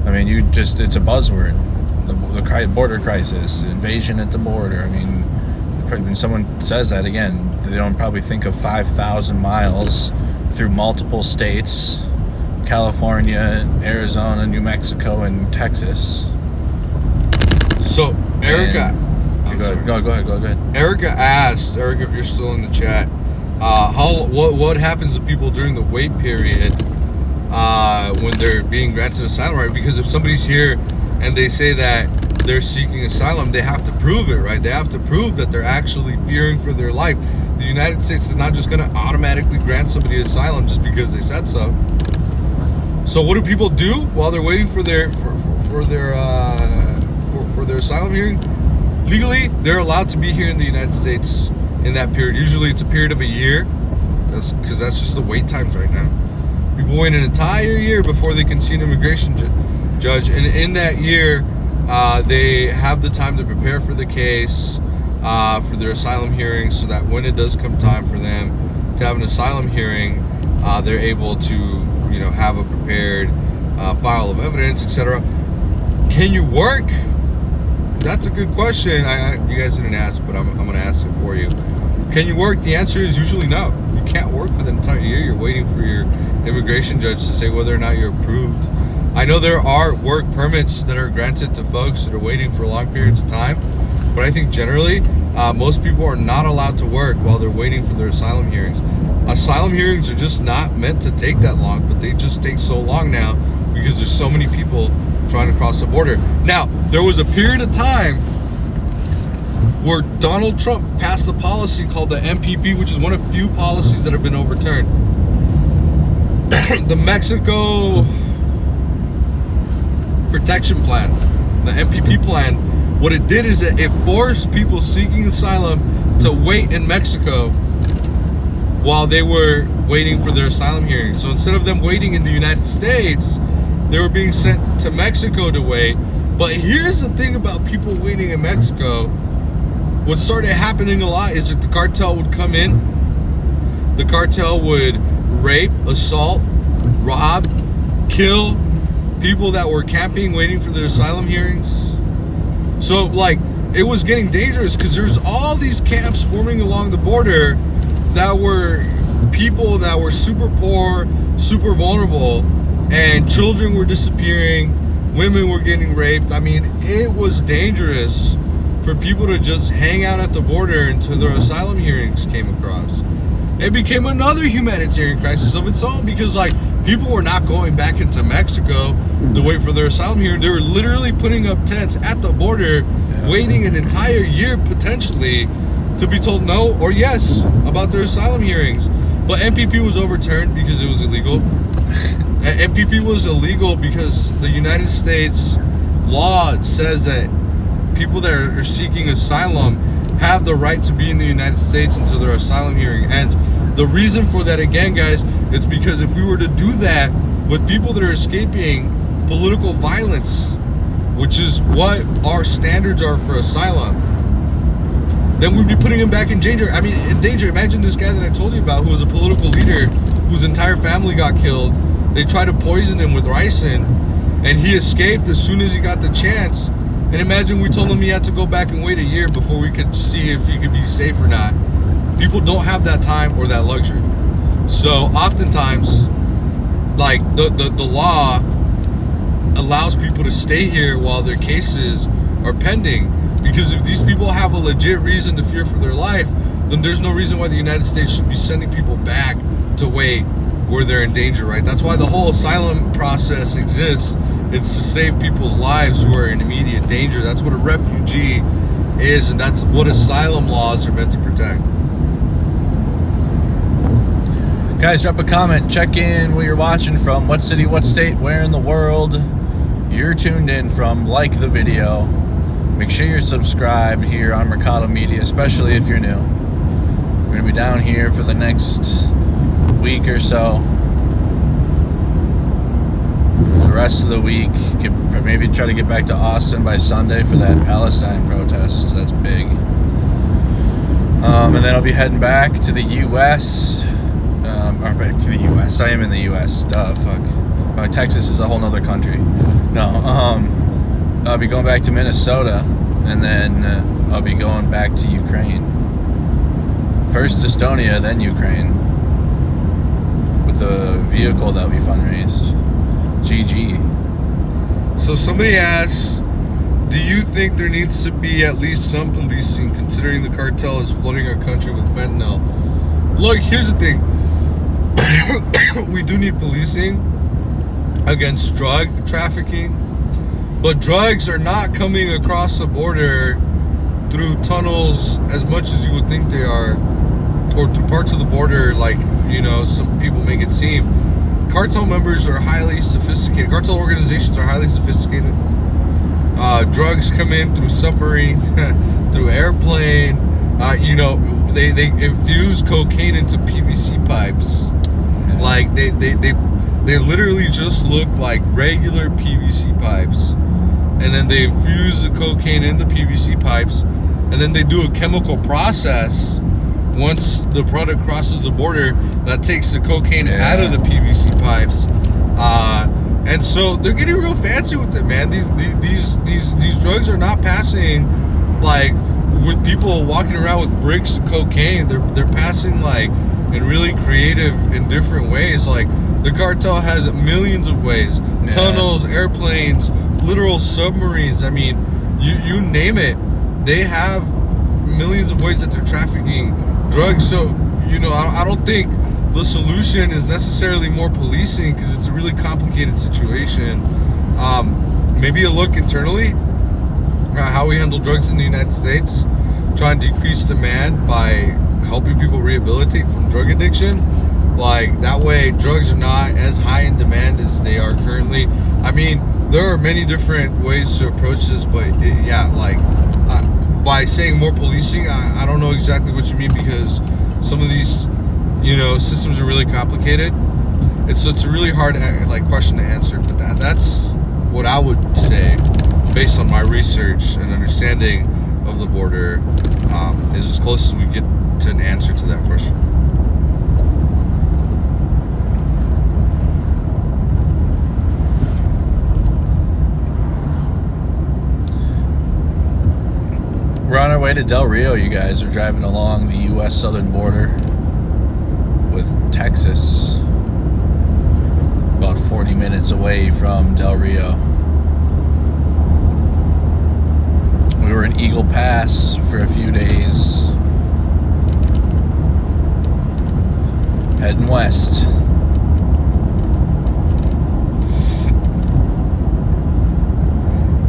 I mean, it's a buzzword. The border crisis, invasion at the border. I mean, when someone says that, again, they don't probably think of 5,000 miles through multiple states, California, Arizona, New Mexico, and Texas. So, Erica, go ahead. Erica asked, if you're still in the chat, what happens to people during the wait period when they're being granted asylum, right? Because if somebody's here and they say that they're seeking asylum, they have to prove it, right? They have to prove that they're actually fearing for their life. The United States is not just going to automatically grant somebody asylum just because they said so. So what do people do while they're waiting for their asylum hearing? Legally, they're allowed to be here in the United States in that period. Usually it's a period of a year. That's because that's just the wait times right now. People wait an entire year before they can see an immigration judge. And in that year, they have the time to prepare for the case, for their asylum hearing, so that when it does come time for them to have an asylum hearing, they're able to, have a prepared file of evidence, etc. Can you work? That's a good question. You guys didn't ask, but I'm going to ask it for you. Can you work? The answer is usually no. You can't work for the entire year. You're waiting for your immigration judge to say whether or not you're approved. I know there are work permits that are granted to folks that are waiting for long periods of time, but I think generally most people are not allowed to work while they're waiting for their asylum hearings. Asylum hearings are just not meant to take that long, but they just take so long now because there's so many people trying to cross the border. Now, there was a period of time where Donald Trump passed a policy called the MPP, which is one of few policies that have been overturned. The Mexico Protection Plan, the MPP plan, what it did is that it forced people seeking asylum to wait in Mexico while they were waiting for their asylum hearing. So instead of them waiting in the United States, they were being sent to Mexico to wait. But here's the thing about people waiting in Mexico. What started happening a lot is that the cartel would come in. The cartel would rape, assault, rob, kill people that were camping waiting for their asylum hearings. So it was getting dangerous because there's all these camps forming along the border that were people that were super poor, super vulnerable, and children were disappearing, women were getting raped. I mean, it was dangerous for people to just hang out at the border until their asylum hearings came across. It became another humanitarian crisis of its own because people were not going back into Mexico to wait for their asylum hearing. They were literally putting up tents at the border, waiting an entire year potentially to be told no or yes about their asylum hearings. But MPP was overturned because it was illegal. MPP was illegal because the United States law says that people that are seeking asylum have the right to be in the United States until their asylum hearing ends. The reason for that, again, guys, it's because if we were to do that with people that are escaping political violence, which is what our standards are for asylum, then we'd be putting him back in danger. I mean, in danger. Imagine this guy that I told you about who was a political leader whose entire family got killed. They tried to poison him with ricin, and he escaped as soon as he got the chance. And imagine we told him he had to go back and wait a year before we could see if he could be safe or not. People don't have that time or that luxury. So oftentimes, like the law allows people to stay here while their cases are pending. Because if these people have a legit reason to fear for their life, then there's no reason why the United States should be sending people back to wait where they're in danger, right? That's why the whole asylum process exists. It's to save people's lives who are in immediate danger. That's what a refugee is, and that's what asylum laws are meant to protect. Guys, drop a comment. Check in where you're watching from. What city, what state, where in the world you're tuned in from. Like the video. Make sure you're subscribed here on Mercado Media, especially if you're new. We're going to be down here for the next week or so. The rest of the week, maybe try to get back to Austin by Sunday for that Palestine protest. That's big. And then I'll be heading back to the U.S. Or back to the U.S. I am in the U.S. Duh, fuck. Texas is a whole nother country. No, I'll be going back to Minnesota, and then I'll be going back to Ukraine. First Estonia, then Ukraine. With a vehicle that we fundraised. GG. So somebody asks, do you think there needs to be at least some policing considering the cartel is flooding our country with fentanyl? Look, here's the thing. We do need policing against drug trafficking, but drugs are not coming across the border through tunnels as much as you would think they are, or through parts of the border like, some people make it seem. Cartel members are highly sophisticated. Cartel organizations are highly sophisticated. Drugs come in through submarine, through airplane. They infuse cocaine into PVC pipes. Like they literally just look like regular PVC pipes, and then they infuse the cocaine in the PVC pipes, and then they do a chemical process. Once the product crosses the border, that takes the cocaine out of the PVC pipes, and so they're getting real fancy with it, man. These drugs are not passing like with people walking around with bricks of cocaine. They're passing like in really creative and different ways. Like the cartel has millions of ways: tunnels, airplanes, literal submarines. I mean, you name it. They have millions of ways that they're trafficking drugs. So I don't think the solution is necessarily more policing, because it's a really complicated situation. Maybe a look internally at how we handle drugs in the United States, try and decrease demand by helping people rehabilitate from drug addiction. Like that way drugs are not as high in demand as they are currently. I mean, there are many different ways to approach this, but by saying more policing, I don't know exactly what you mean, because some of these systems are really complicated. It's a really hard question to answer, but that's what I would say based on my research and understanding of the border, is as close as we get to an answer to that question. We're on our way to Del Rio, you guys. We're driving along the U.S. southern border with Texas, about 40 minutes away from Del Rio. We were in Eagle Pass for a few days, heading west.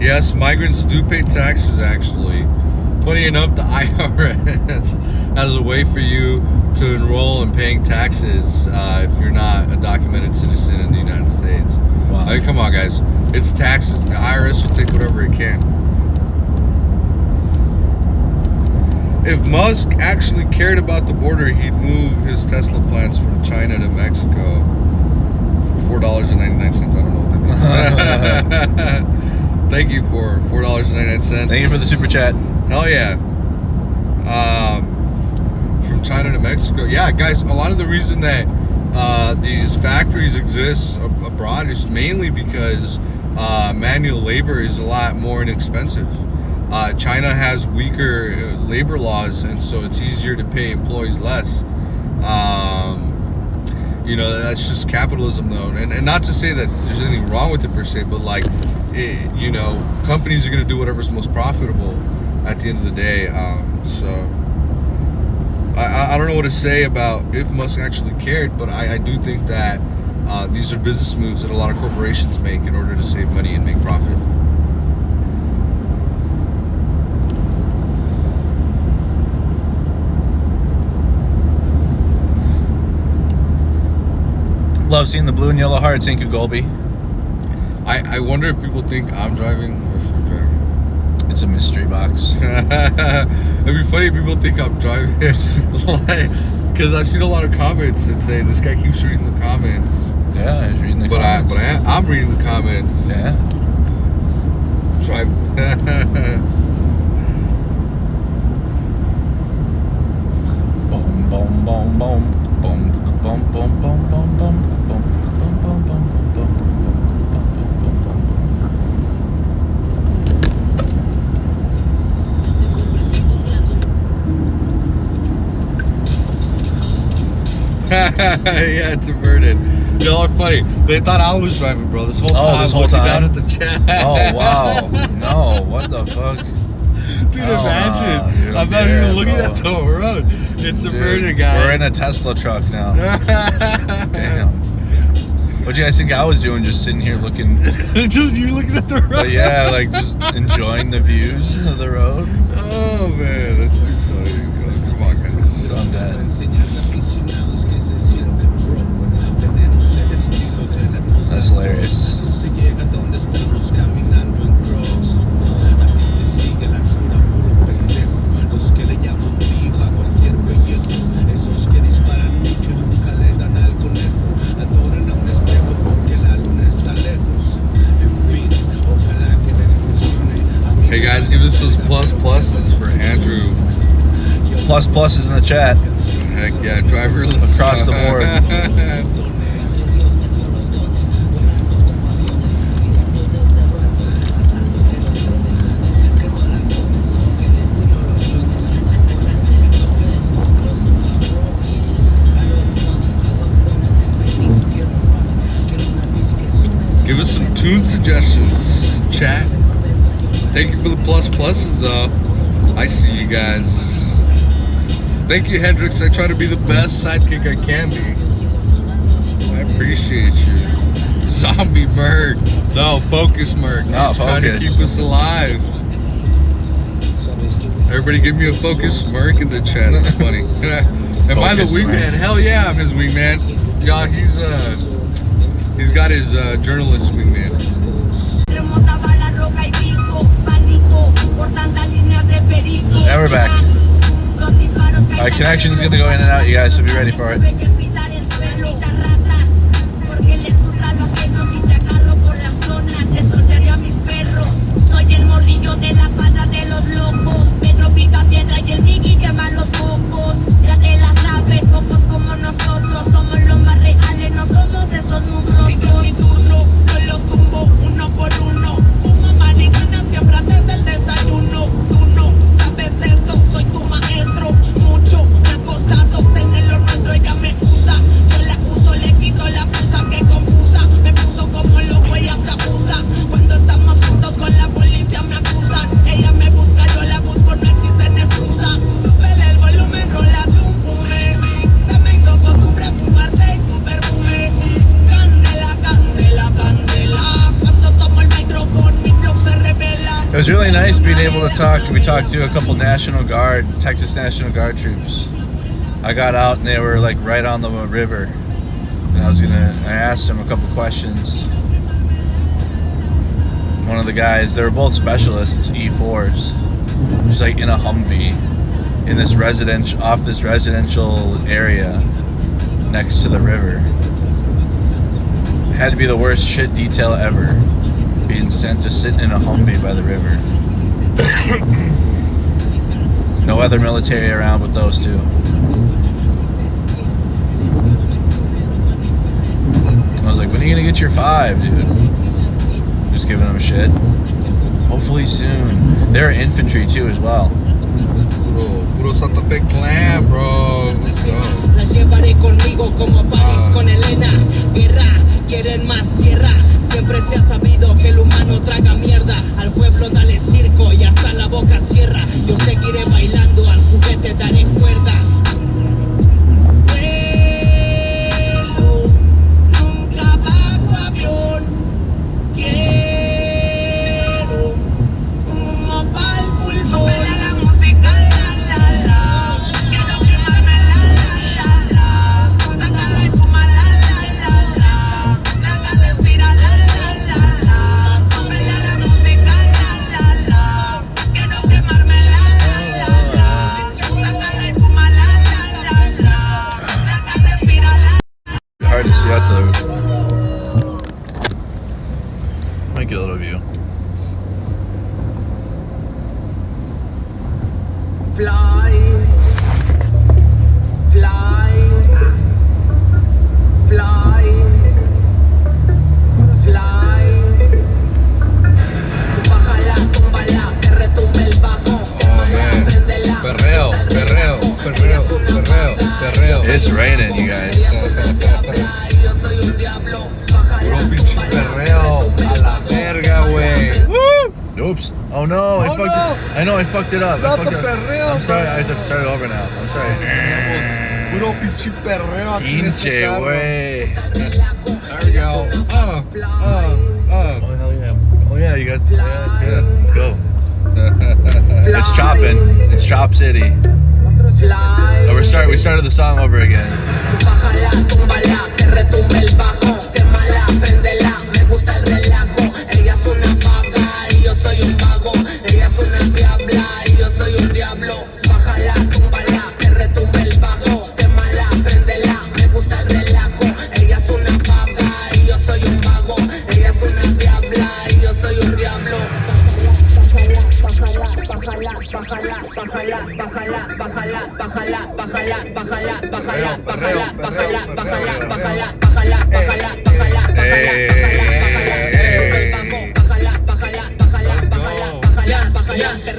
Yes, migrants do pay taxes, actually. Funny enough, the IRS has a way for you to enroll in paying taxes if you're not a documented citizen in the United States. Wow. I mean, come on, guys. It's taxes. The IRS will take whatever it can. If Musk actually cared about the border, he'd move his Tesla plants from China to Mexico for $4.99. I don't know what that means. Thank you for $4.99. Thank you for the super chat. Hell yeah. From China to Mexico. Yeah, guys, a lot of the reason that these factories exist abroad is mainly because manual labor is a lot more inexpensive. China has weaker labor laws, and so it's easier to pay employees less. You know, that's just capitalism, though. And not to say that there's anything wrong with it per se, but like, you know, companies are going to do whatever's most profitable at the end of the day. So I don't know what to say about if Musk actually cared, but I do think that these are business moves that a lot of corporations make in order to save money and make profit. Love seeing the blue and yellow hearts. Thank you, Golby. I wonder if people think I'm driving or if you're driving. It's a mystery box. It'd be funny if people think I'm driving. Because I've seen a lot of comments that say this guy keeps reading the comments. Yeah, he's reading the comments. I'm reading the comments. Yeah. Drive. Boom, boom, boom, boom. Boom, boom, boom, boom, boom, boom. Yeah, it's inverted. Y'all are funny. They thought I was driving, bro. This whole time. This whole looking time? down at the chat. Oh, wow. No, what the fuck? Dude, imagine. Dude, I'm not even looking at the road. It's inverted, guys. We're in a Tesla truck now. Damn. What'd you guys think I was doing? Just sitting here looking. Just you looking at the road. But yeah, like just enjoying the views of the road. Oh man, that's too funny. Come on, guys. I'm dead. That's hilarious. Hey guys, give us those pluses for Andrew. Pluses in the chat. Heck yeah, driverless across the board. Give us some tune suggestions, chat. Thank you for the pluses, though. I see you guys. Thank you, Hendrix. I try to be the best sidekick I can be. I appreciate you. Zombie Merc. No, Focus Merc. No, He's trying to keep us alive. Everybody give me a Focus Merc in the chat. That's funny. Am I the wingman? Hell yeah, I'm his wingman. Y'all, he's got his journalist wingman. Now we're back. Alright, connection's gonna go in and out, you guys, so be ready for it. It was really nice being able to talk. We talked to a couple Texas National Guard troops. I got out and they were like right on the river. And I asked them a couple questions. One of the guys, they were both specialists, E4s. Just like in a Humvee, in this off this residential area next to the river. It had to be the worst shit detail ever. Being sent to sit in a Humvee by the river. No other military around but those two. I was like, when are you gonna get your 5, dude? Just giving them shit. Hopefully soon. They're infantry too as well. Puro Santa Fe clan, bro. Let's go. se ha sabido que el humano traga mierda. Al pueblo dale circo y hasta la boca cierra. Yo seguiré bailando, al juguete daré cuerda. Vuelo, nunca bajo avión. Quiero humo pa'l pulmón. Hard to see out there. Might get a little view. Fly, fly, fly, fly. Bájala, túmbala, que retumbe el bajo. Préndela, Perreo, perreo, perreo, perreo, perreo. It's raining, you guys. Puro pinche perreo a la verga, güey. Oops. Oh no, I Oh, fucked no. it. I know I fucked it up. Not I fucked the it up. perreo, I'm sorry, bro. I have to start it over now. I'm sorry. Puro pinche perreo aquí en este Pinche, carro. güey. There we go. Oh hell yeah. Oh yeah, you got. Yeah, that's good. Let's go. It's chopping. It's Chop City. Oh, we started the song over again. Bájala, túmbala, que retumbe el bajo. Quémala, préndela, me gusta el relajo. Ella es una vaga y yo soy un vago. Ella es una diabla y yo soy un diablo. Bájala, túmbala, que retumbe el bajo. Quémala, préndela, me gusta el relajo. Ella es una vaga y yo soy un vago. Ella es una diabla y yo soy un diablo.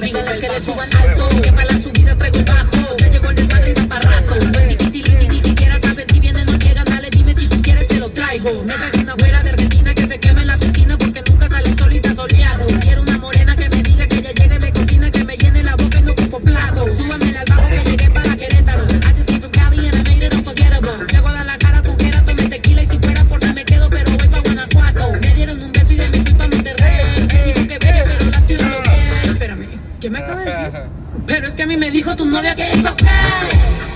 Díganles que le suban alto, que para la subida traigo bajo. Ya llegó el desmadre y va para rato. No es difícil y si ni siquiera saben si vienen o llegan, dale dime si tú quieres te lo traigo. Me traje una güera de Argentina que se queme en la piscina porque nunca sale solita soleado. Quiero una morena que me diga que ya llegue y me cocina, que me llene la boca y no ocupo plato. Súbame al bajo que llegué para Querétaro. I just came from Cali and I made it unforgettable. Fui a Guadalajara, Tujera, tomé tequila y si fuera por mí me quedo, pero voy pa' Guanajuato. Me dieron un beso y de mí fui pa' Monterrey. Me dijo que bella, pero la tiro lo que. Espérame, ¿qué me acaba de decir? Pero es que a mí me dijo tu novia que es ok.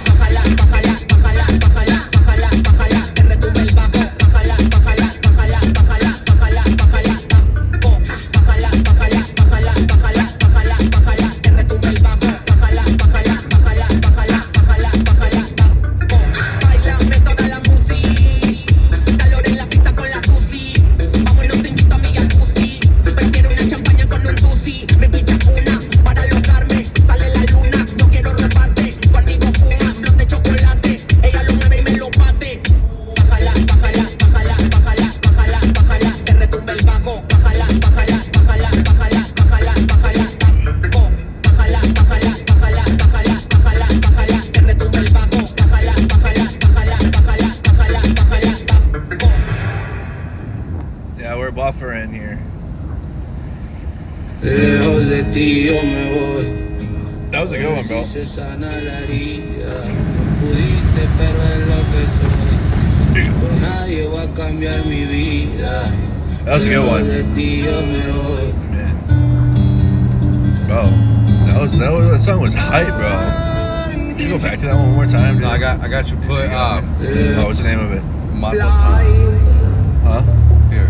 Bájala, bájala, bájala, bájala, bájala, bájala, que retumbe el bajo. Bájala, bájala, bájala, bájala, bájala, bájala, bájala, bájala, bájala, bájala, bájala, bájala, que retumbe el bajo. Bájala, bájala, bájala, bájala, bájala, bájala, bailame toda la música, calor en la pista con la Susi. Vámonos, te invito a mi jacuzzi. Prefiero una champaña con un tusi. Me picha una para alocarme. Sale la luna, no quiero robarte. Conmigo fuma, blon de chocolate. Ella lo mueve y me lo bate. Bájala, bájala, bájala, bájala, bájala, bájala, que retumbe el bajo. Bájala, bájala, bájala, bájala, bájala, bájala, bájala, bájala, bájala, bájala, bájala, bájala, que retumbe el bajo. Bájala, bájala, bájala, bájala, bájala, bájala, Yeah, we're buffering here. Lejos de ti yo me voy. That was a good one, bro. Si se sana la herida, no pudiste, pero es lo que soy. Por nadie va a cambiar mi vida. That was a good one. Lejos de ti yo me voy. Bro, that song was hype, bro. Can you go back to that one more time, dude? No, I got you put Oh, what's the name of it? Matata. Huh? Here.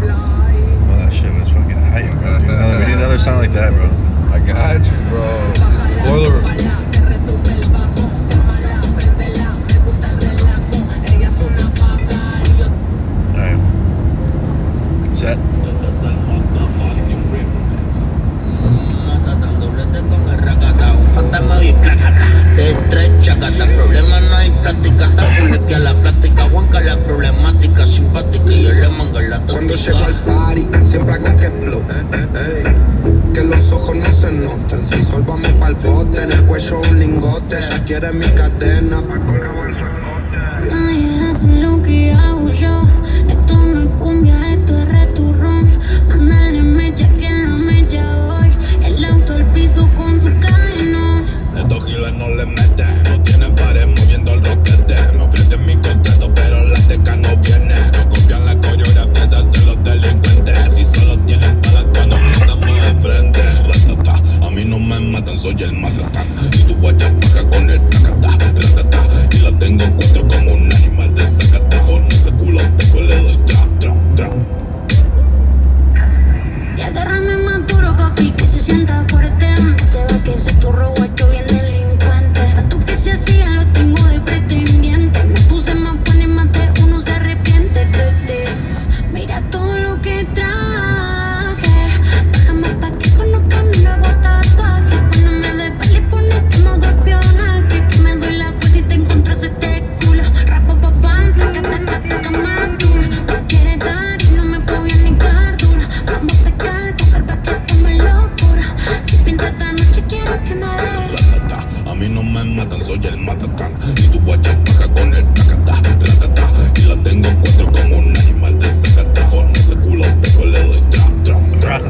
Well, that shit was fucking hype, bro. Dude. We need another song like that, bro. I got you, bro. Spoiler. Alright. Set. Con el racata, un fantasma y placata. De tres chacata, problema no hay plática. Está que la plática, Juanca la problemática, simpática y yo le manga la táctica. Cuando llego al party, siempre hago que explote, que los ojos no se noten. Si sol vamos pa'l bote, en el cuello un lingote. Ella quiere mi cadena. Nadie hace lo que hago yo. cumbia, esto es returrón. Mándale mecha que en la mecha hoy. El auto al piso con su cadenón. Estos giles no le meten, no tienen pares moviendo el roquete. Me ofrecen mi contrato, pero la teca no viene. No copian la coreografía, se hacen los delincuentes. Si solo tienen balas cuando estamos enfrente. Ratata, a mí no me matan, soy el matatán. Y tu guacha baja con el tacata, ratata. Y la tengo en cuatro como un animal de zacata. Con ese culo teco le doy trap, trap, trap. Y agárrame más duro, papi, que se sienta fuerte. Se va que ese turro guacho bien delincuente. Tanto que se hacía lo tengo de pretendiente. Me puse más buena y más de uno se arrepiente. Mira todo lo que traje. Déjame pa' que conozca mi nuevo tatuaje. Póneme de pali, ponete modo espionaje. Que me doy la vuelta y te encuentro ese culo. Rapo papá, taca, taca, taca más duro. No quieres dar y no me puedo ni cardura. Vamos a pecar, coger pa' que tome locura. Si pinta esta noche quiero que me dé. Ratata, a mí no me matan, soy el matatán. Y tu guacha baja con el tacata, ratata. Y la tengo en cuatro como un animal de zacata. Con ese culo teco le doy trap, trap, trap.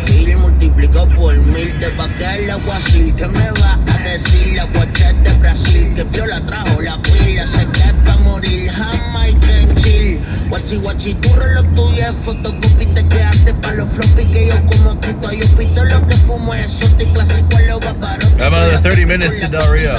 Y multiplico por 1000 de pa' que el aguacil. ¿Qué me va a decir la guacha de Brasil? Que viola trajo la pila, sé que es pa' morir. Jamaica en chill. Guachi guachi, turro lo tuyo es fotocopy. Te quedaste pa' los floppy. Que yo como Tito, yo pito lo que fumo es sote clásico a lo paparotti. I'm another 30 minutes to Del Rio.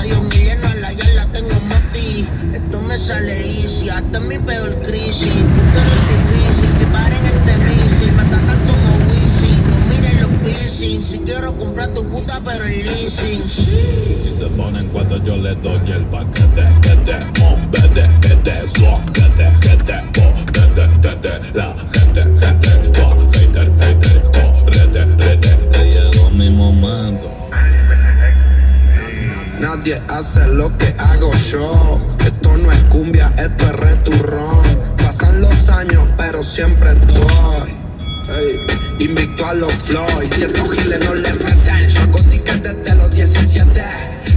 Esto me sale easy, hasta mi peor crisis. Puta no es difícil, que paren este misil. Me atacan como Wisin, no miren los piercing. Si quiero comprar tu puta pero en leasing. Y si se ponen cuatro yo le doy el paquete. Vete, vete, vete, suájate, vete, vete, vete. La gente, hater, hater, correte, rete. Ya llegó mi momento. Nadie hace lo que hago yo. Esto no es cumbia, esto es returrón. Pasan los años, pero siempre estoy invicto a los Floyd. Si estos giles no le meten, yo hago tickets desde los 17.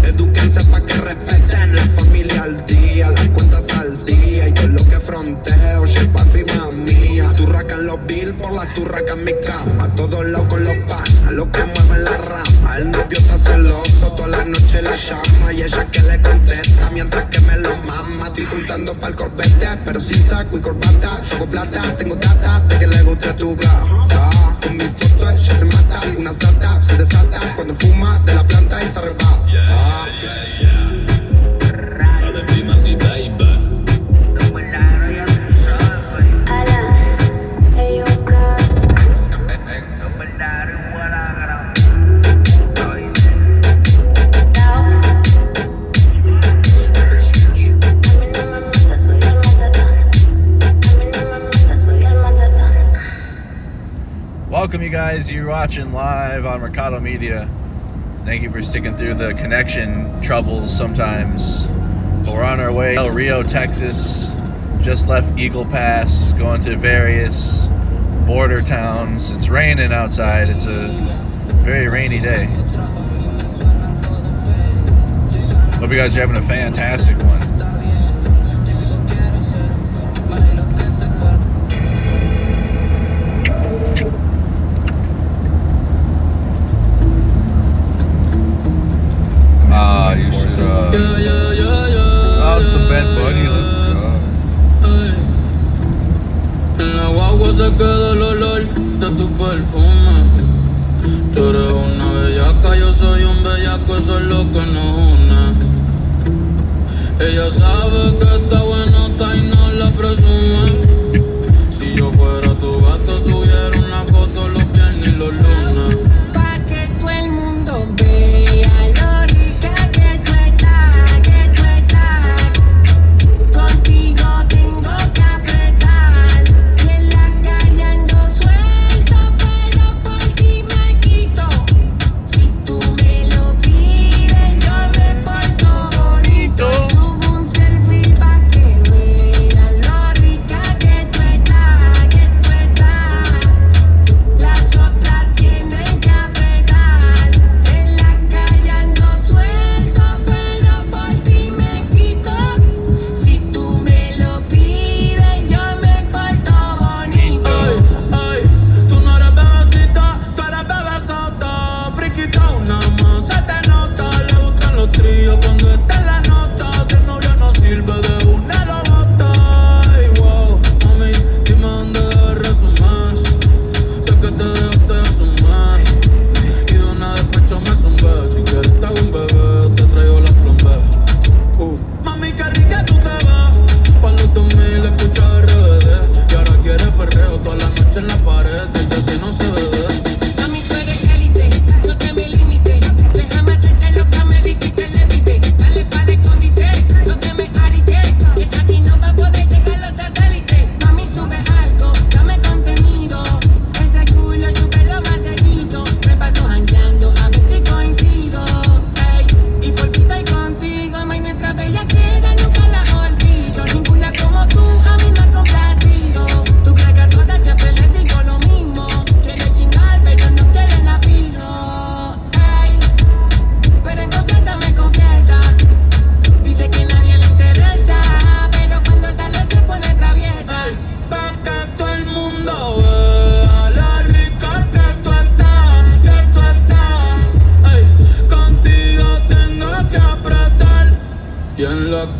Edúquense pa' que respeten la familia al día, las cuentas al día. Y todo lo que fronteo, lleva firma mía. Turraca en los bills por las turracas en mi cama. Todos lados con los panas, los que mueven la rama. El novio está celoso, toda la noche la llama. Y ella que le contesta mientras que me lo mama. Estoy juntando pa'l corbete, pero sin saco y corbata. Soco plata, tengo data de que le guste tu gata. Con mi foto ella se mata, una sata se desata cuando fuma de la planta y se arrebata. Dale, prima, sí, baby. Welcome, you guys. You're watching live on Mercado Media. Thank you for sticking through the connection troubles sometimes. But we're on our way to Rio, Texas. Just left Eagle Pass, going to various border towns. It's raining outside. It's a very rainy day. Hope you guys are having a fantastic one. You should, some Bad Bunny, let's go. En la guagua se queda el olor de tu perfume. Tú eres una bellaca, yo soy un bellaco, eso es lo que nos une. Ella sabe que está buenota y no la presume. Si yo fuera tu gato, subiera una foto los viernes y los lunes. Pa' que todo el mundo vea lo rica que tú estás, que tú estás. Contigo tengo que apretar. Y en la calle ando suelto, pero por ti me quito. Si tú me lo pides, yo me porto bonito. Subo un selfie pa' que vean lo rica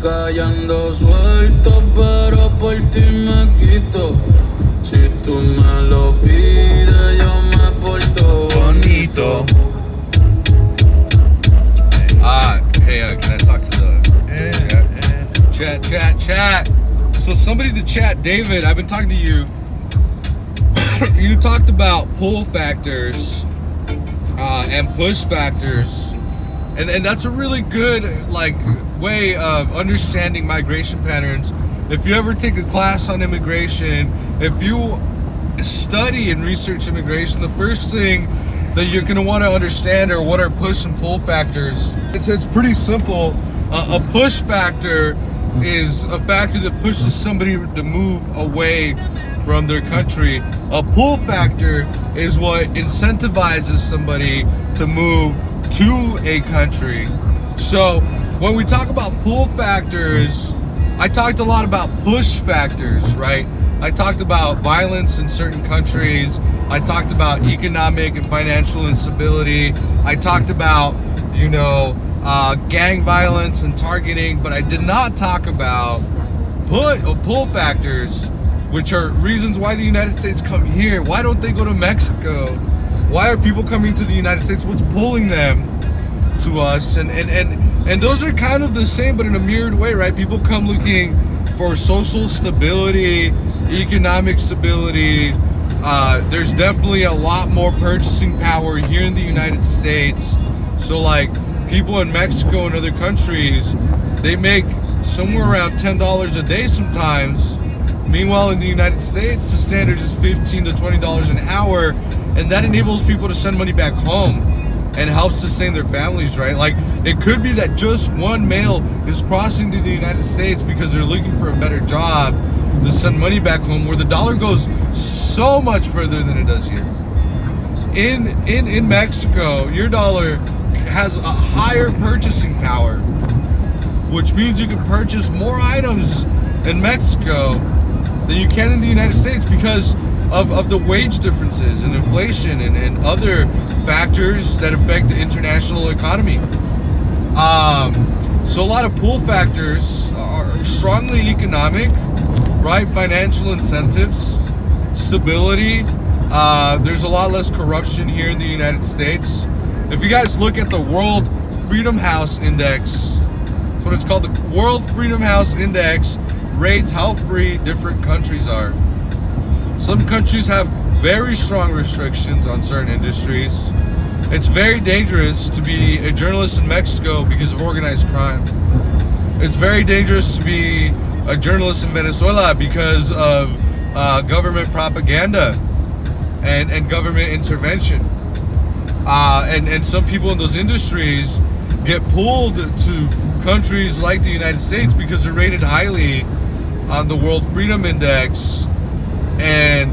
calle ando suelto, pero por ti me quito. Si tú me lo pides, yo me porto bonito. Hey, can I talk to the chat? So somebody in the chat, David, I've been talking to you. You talked about pull factors and push factors, and that's a really good way of understanding migration patterns. If you ever take a class on immigration, if you study and research immigration, the first thing that you're going to want to understand are what are push and pull factors. It's pretty simple. A push factor is a factor that pushes somebody to move away from their country. A pull factor is what incentivizes somebody to move to a country. So when we talk about pull factors, I talked a lot about push factors, right? I talked about violence in certain countries. I talked about economic and financial instability. I talked about, gang violence and targeting, but I did not talk about pull factors, which are reasons why the United States come here. Why don't they go to Mexico? Why are people coming to the United States? What's pulling them to us? And those are kind of the same, but in a mirrored way, right? People come looking for social stability, economic stability. There's definitely a lot more purchasing power here in the United States. So people in Mexico and other countries, they make somewhere around $10 a day sometimes. Meanwhile, in the United States, the standard is $15 to $20 an hour, and that enables people to send money back home and help sustain their families, right? It could be that just one male is crossing to the United States because they're looking for a better job to send money back home, where the dollar goes so much further than it does here. In Mexico, your dollar has a higher purchasing power, which means you can purchase more items in Mexico than you can in the United States because of the wage differences and inflation and other factors that affect the international economy. So a lot of pull factors are strongly economic, right? Financial incentives, stability. There's a lot less corruption here in the United States. If you guys look at the World Freedom House Index, that's what it's called. The World Freedom House Index rates how free different countries are. Some countries have very strong restrictions on certain industries. It's very dangerous to be a journalist in Mexico because of organized crime. It's very dangerous to be a journalist in Venezuela because of government propaganda and government intervention. And some people in those industries get pulled to countries like the United States because they're rated highly on the World Freedom Index. And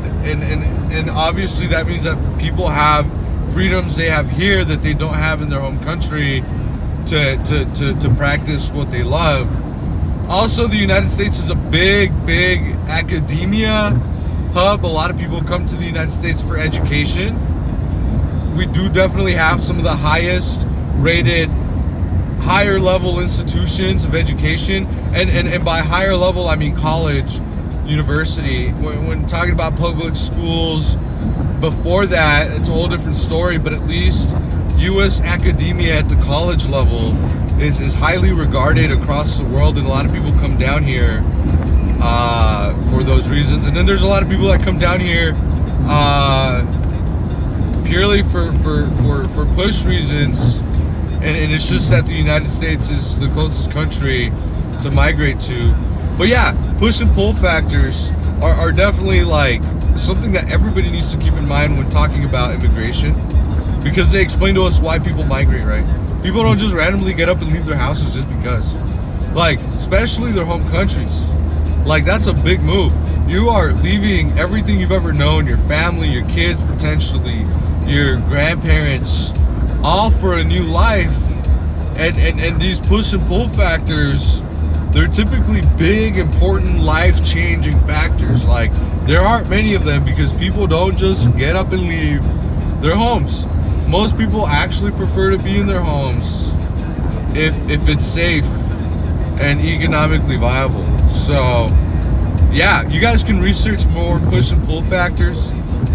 obviously that means that people have freedoms they have here that they don't have in their home country to practice what they love. Also, the United States is a big academia hub. A lot of people come to the United States for education. We do definitely have some of the highest rated higher level institutions of education, and by higher level I mean college, university. When talking about public schools before that, it's a whole different story, but at least U.S. academia at the college level is highly regarded across the world, and a lot of people come down here for those reasons. And then there's a lot of people that come down here purely for push reasons, and it's just that the United States is the closest country to migrate to. But yeah, push and pull factors are definitely something that everybody needs to keep in mind when talking about immigration, because they explain to us why people migrate, right? People don't just randomly get up and leave their houses just because. Especially their home countries. That's a big move. You are leaving everything you've ever known, your family, your kids potentially, your grandparents, all for a new life. And these push and pull factors, they're typically big, important, life-changing factors. There aren't many of them because people don't just get up and leave their homes. Most people actually prefer to be in their homes if it's safe and economically viable. So yeah, you guys can research more push and pull factors,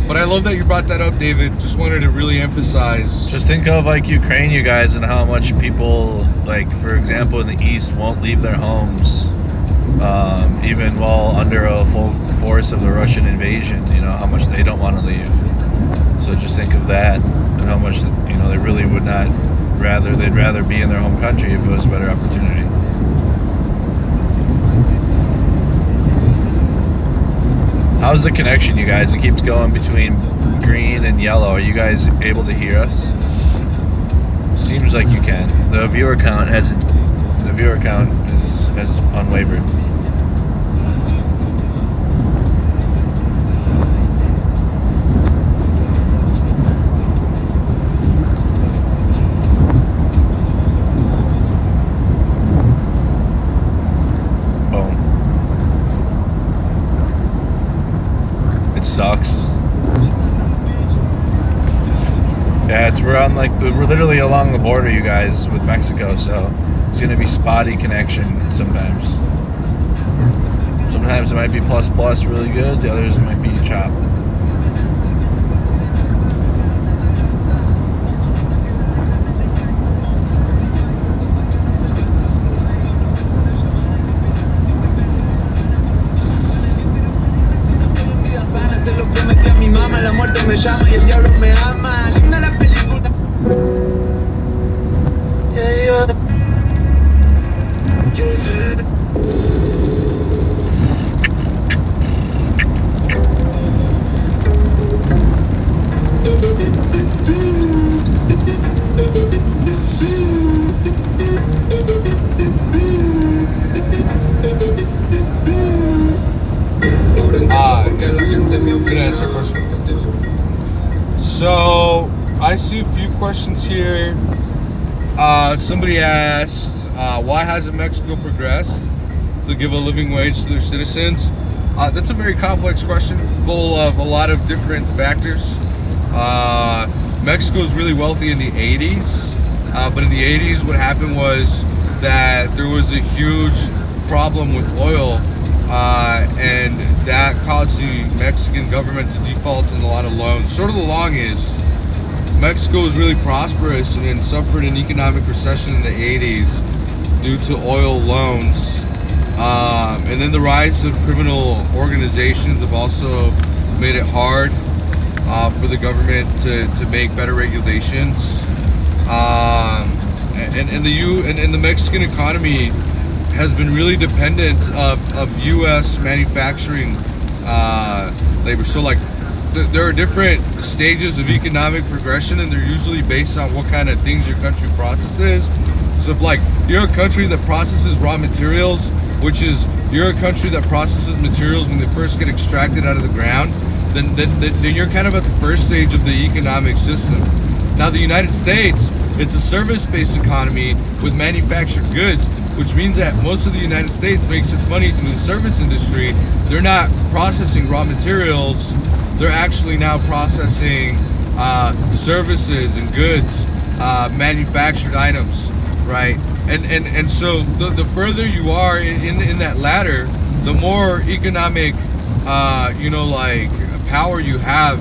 but I love that you brought that up, David. Just wanted to really emphasize. Just think of like Ukraine, you guys, and how much people, like for example in the east, won't leave their homes even while under a full force of the Russian invasion. You know how much they don't want to leave. So just think of that, and how much, you know, they really would not they'd rather be in their home country if it was a better opportunity. How's the connection, you guys? It keeps going between green and yellow. Are you guys able to hear us? Seems like you can. The viewer count has unwavered. Sucks. Yeah, we're literally along the border, you guys, with Mexico, so it's gonna be spotty connection sometimes. Sometimes it might be plus really good, the others might be chop. Me llama y el diablo me ama. Linda la película. So I see a few questions here. Somebody asked, why hasn't Mexico progressed to give a living wage to their citizens? That's a very complex question, full of a lot of different factors. Mexico was really wealthy in the 80s, but in the 80s what happened was that there was a huge problem with oil, and that caused the Mexican government to default in a lot of loans. Sort of the long is, Mexico was really prosperous and suffered an economic recession in the 80s due to oil loans. And then the rise of criminal organizations have also made it hard for the government to make better regulations. And the Mexican economy has been really dependent of U.S. manufacturing labor. So like there are different stages of economic progression, and they're usually based on what kind of things your country processes. So if like you're a country that processes raw materials, which is you're a country that processes materials when they first get extracted out of the ground, then you're kind of at the first stage of the economic system. Now the United States, it's a service-based economy with manufactured goods, which means that most of the United States makes its money through the service industry. They're not processing raw materials, they're actually now processing services and goods, manufactured items, right? And so the further you are in that ladder, the more economic power you have.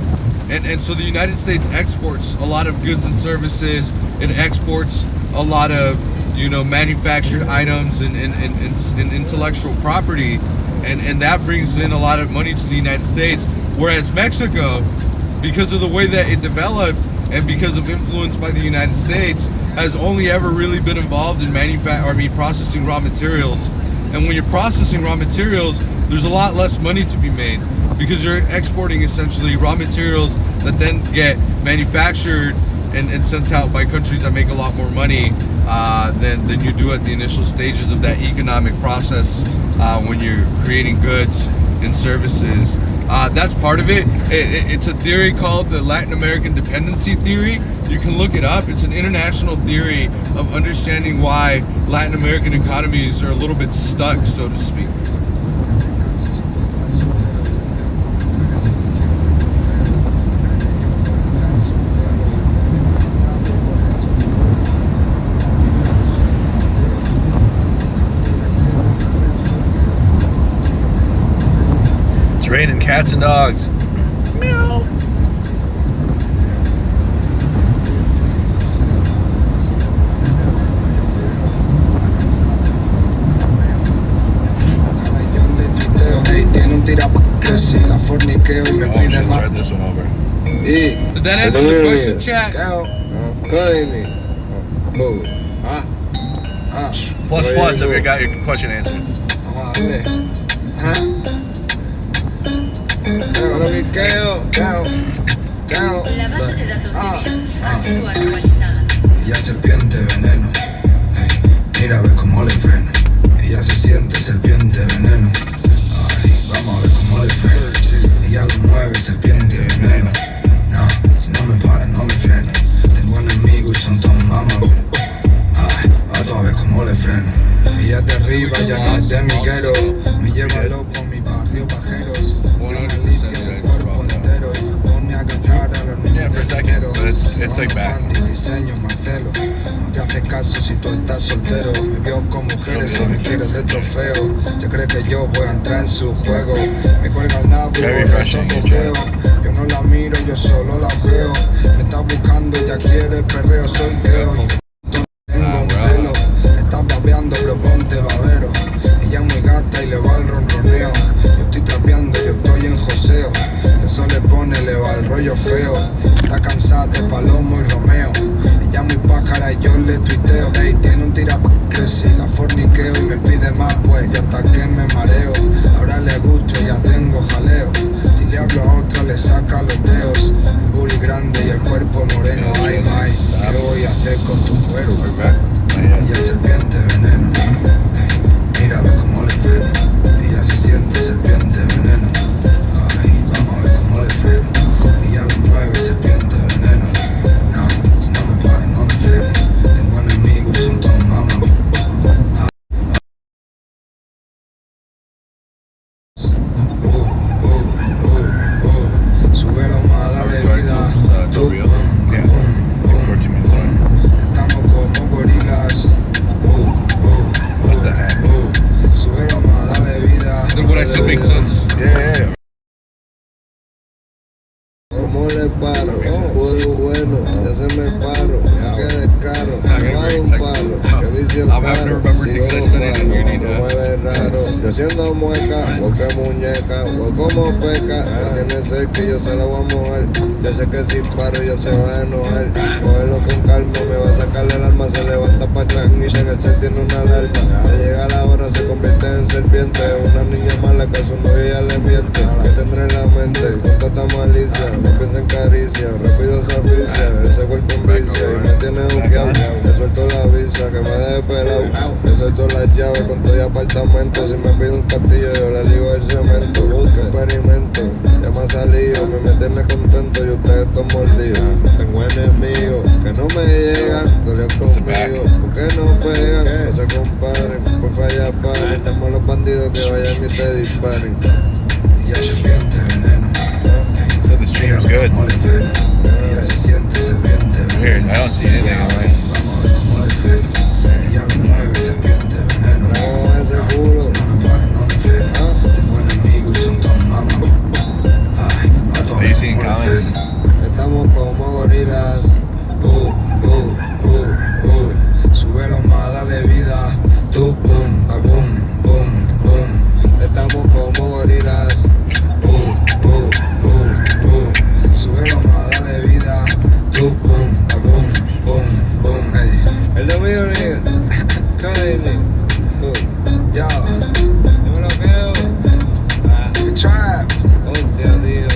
And so the United States exports a lot of goods and services. It exports a lot of manufactured items and intellectual property, and that brings in a lot of money to the United States. Whereas Mexico, because of the way that it developed and because of influence by the United States, has only ever really been involved in processing raw materials. And when you're processing raw materials, there's a lot less money to be made because you're exporting essentially raw materials that then get manufactured and sent out by countries that make a lot more money than you do at the initial stages of that economic process when you're creating goods and services. That's part of it. It's a theory called the Latin American dependency theory. You can look it up. It's an international theory of understanding why Latin American economies are a little bit stuck, so to speak. raining cats and dogs. Meow. Forniqueo y me pide más. Start this one over. Did that answer the question, chat? Plus if you got your question answered. Vamos a darle. La base de datos de Bios ha sido actualizada. Ella serpiente veneno. Mira a ver cómo le freno. Ella se siente serpiente veneno. Ay, vamos a ver cómo le freno. Ella lo mueve serpiente veneno. No, si no me para no le freno. Tengo enemigos y son todos mamas. Ay, vamos a ver cómo le freno. Ella de arriba ya no es de miguero. Me lleva loco a mi barrio bajeros. Una limpia del cuerpo entero y pone a cantar a los niños de dinero. It's like back. Diseño Marcelo, no te hace caso si tú estás soltero. Me vio con mujeres y me quiere de trofeo. Se cree que yo voy a entrar en su juego. Me cuelga el nabo y por eso cojeo. Yo no la miro, yo solo la ojeo. Me está buscando, ella quiere perreo, soy geo. Tengo un pelo, está babeando, pero ponte babero. Ella es muy gata y le va el ronroneo. Yo estoy trapeando, yo estoy en joseo. Eso le pone, le va el rollo feo. Está cansada de Palomo y Romeo. Ella es muy pájara y yo le tuiteo. Ey, tiene un que si la forniqueo y me pide más, pues yo hasta que me mareo. Ahora le gusto y ya tengo jaleo. Si le hablo a otra le saca los dedos. El booty grande y el cuerpo moreno. Ay, my, ¿qué voy a hacer con tu cuero? Ella es serpiente veneno. Mira a ver cómo le freno. Ella se siente serpiente veneno. Ay, vamos a ver cómo le freno. Ella lo mueve serpiente veneno. No, si no me para no le freno. Tengo enemigos y son todos mamas. Súbelo más, dale vida. Estamos como gorilas. Súbelo más, dale vida. Look what I said makes sense. Yeah. ¿Cómo le paro? Bueno, ya se me paro. Ya que descaro. Me va un palo. Que vicio I'll have to remember things I said in the reading. No mueve raro. Yo siendo mueca, porque muñeca, o como peca. La tiene cerca y yo se la voy a mojar. Yo sé que si paro ella se va a enojar. Cógelo con calma, me va a sacarle el alma. Se levanta para atrás y en el set tiene una alarma. Al llegar la hora se convierte en serpiente. Una niña mala que a su novia le miente. Que tendré en la mente con tanta malicia. No piensa en caricia, rápido se aficia. Ese cuerpo en vicia y me tiene buqueado. Le suelto la visa que me deje pelado. Le suelto las llaves con todo y apartamento. Si me pide un castillo yo le ligo el cemento. Busca experimento, ya me ha salido. Me tiene contento y ustedes están mordidos. Tengo enemigos que no me llegan. Dolió conmigo, porque no pegan. No se comparen, por falla paren. Llamo a los bandidos que vayan y te disparen. Ya se siente veneno. So the stream was good. Ella se siente serpiente veneno. Weird. I don't see anything online. Vamos a ver cómo le freno. Ella me mueve serpiente veneno. No, ese culo. Si no me paren, no le freno. Tengo enemigos y son todos mamas. Ay, a todos Are you seeing cómo le comments? freno. Estamos como gorilas. Súbelo más, dale vida. Tú, pum, pa, pum, pum, pum. Estamos como gorilas. Súbelo más, dale vida. Tú, pum, pa, pum, pum, pum. Hey. El domingo, nigga. Kylie. Cool. Yo. Yo me lo quedo. The trap. Hostia, tío.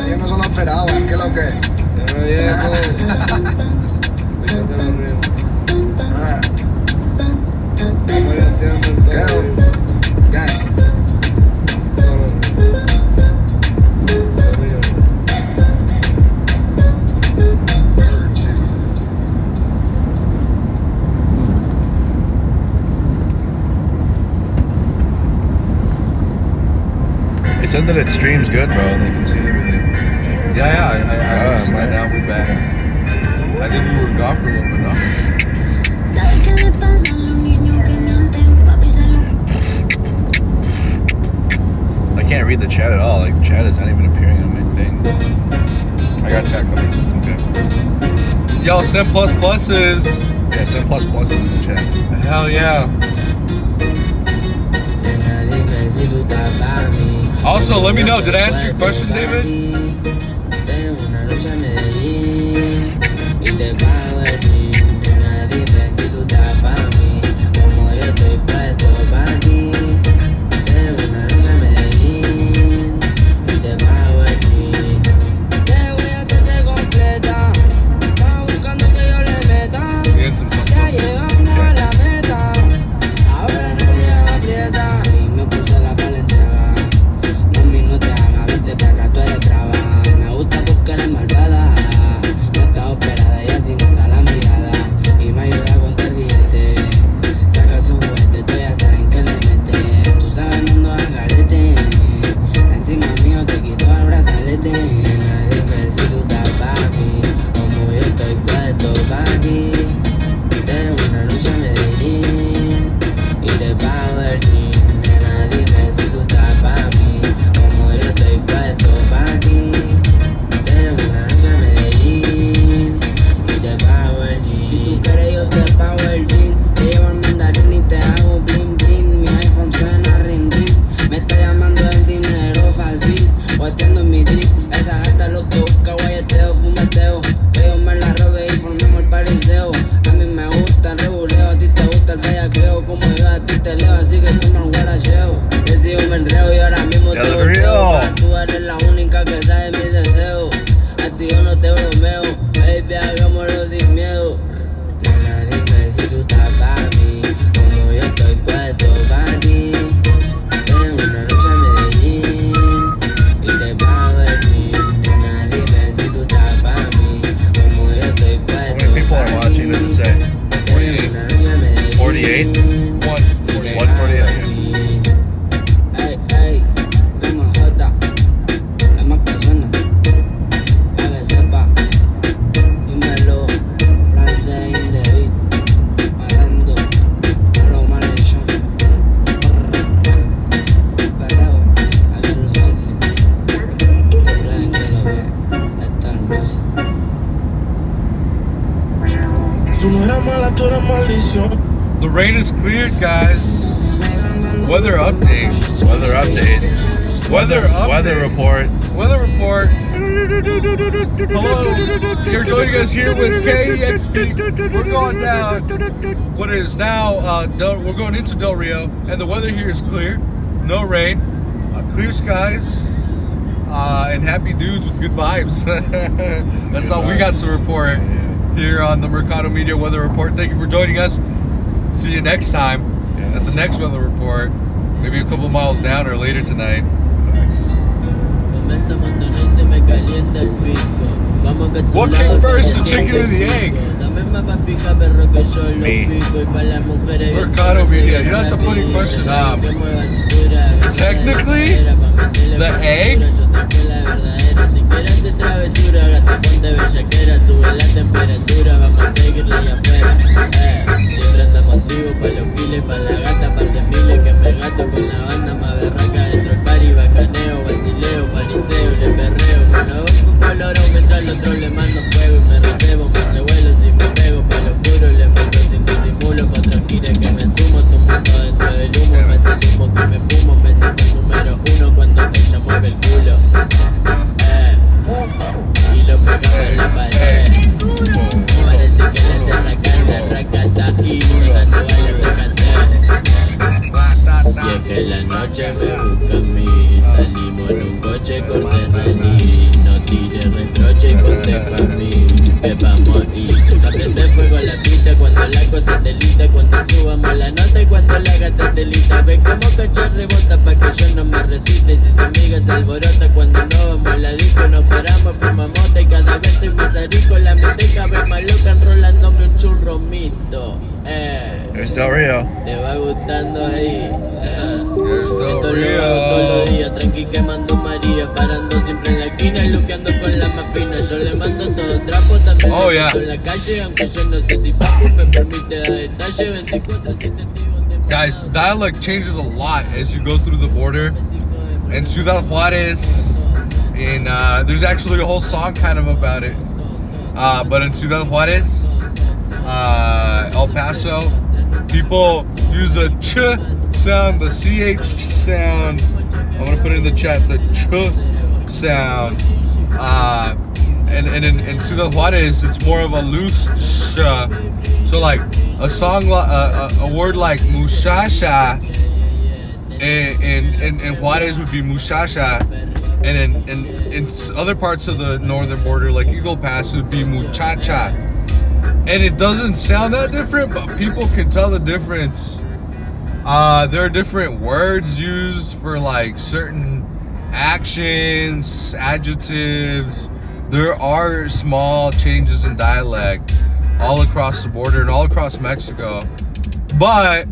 Ellos no se lo esperaban, ¿qué es lo que? Yo no llego. Fíjate lo río. Yo me lo entiendo en todo. Gang. Todo lo río. It said that it streams good, bro, and they can see everything. Yeah, I see man. that now. We're back. I think we were gone for a little bit, no? ¿Sabes qué le pasa a los niños que mienten? Papi se lo... read the chat at all. Like, chat is not even appearing on my thing. I got chat coming. Okay. Y'all send plus pluses. Yeah, send plus pluses in the chat. Hell yeah. Also, let me know, did I answer your question, David? The rain is cleared, guys. Weather update. Weather update. Weather update. Weather report. Weather report. Hello. You're joining us here with KEXP. We're going down what is now, we're going into Del Rio, and the weather here is clear. No rain. Clear skies. And happy dudes with good vibes. That's all we got to report here on the Mercado Media Weather Report. Thank you for joining us. See you next time at the next weather report. Maybe a couple miles down or later tonight. What came first, the chicken or the egg? Me. Mercado Media. You know, that's a funny question. Technically, the egg. There's Del Rio. Te va gustando ahí. There's Del Esto lo Rio. hago todos los días, tranqui quemando María, parando siempre en la esquina, luqueando con la más fina. Yo le mando todo trapo, también Oh, yeah. en la calle, aunque yo no sé si papo me permite dar detalle. 24/7 Guys, dialect changes a lot as you go through the border. in Ciudad Juarez, there's actually a whole song kind of about it. But in Ciudad Juarez, El Paso, people use the ch sound, the ch sound. I'm gonna put it in the chat, the ch sound. And in Ciudad Juarez, it's more of a loose sh. So like a song, a word like muchacha in Juarez would be muchacha, and in other parts of the northern border, like Eagle Pass, it would be muchacha. And it doesn't sound that different, but people can tell the difference. There are different words used for like certain actions, adjectives. There are small changes in dialect all across the border and all across Mexico, but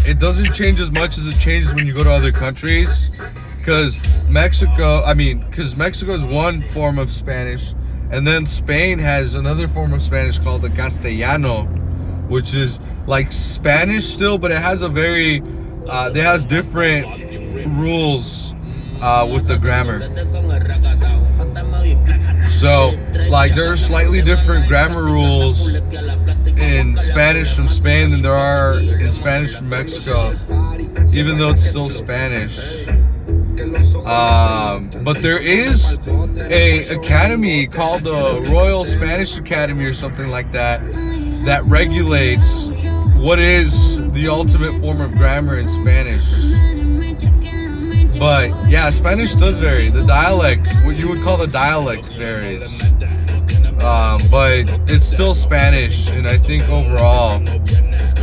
it doesn't change as much as it changes when you go to other countries, because Mexico is one form of Spanish, and then Spain has another form of Spanish called the Castellano, which is like Spanish still, but it has a very it has different rules with the grammar. So like there are slightly different grammar rules in Spanish from Spain than there are in Spanish from Mexico, even though it's still Spanish. But there is a academy called the Royal Spanish Academy or something like that that regulates what is the ultimate form of grammar in Spanish. But yeah, Spanish does vary. The dialect, what you would call the dialect, varies. But it's still Spanish, and I think overall,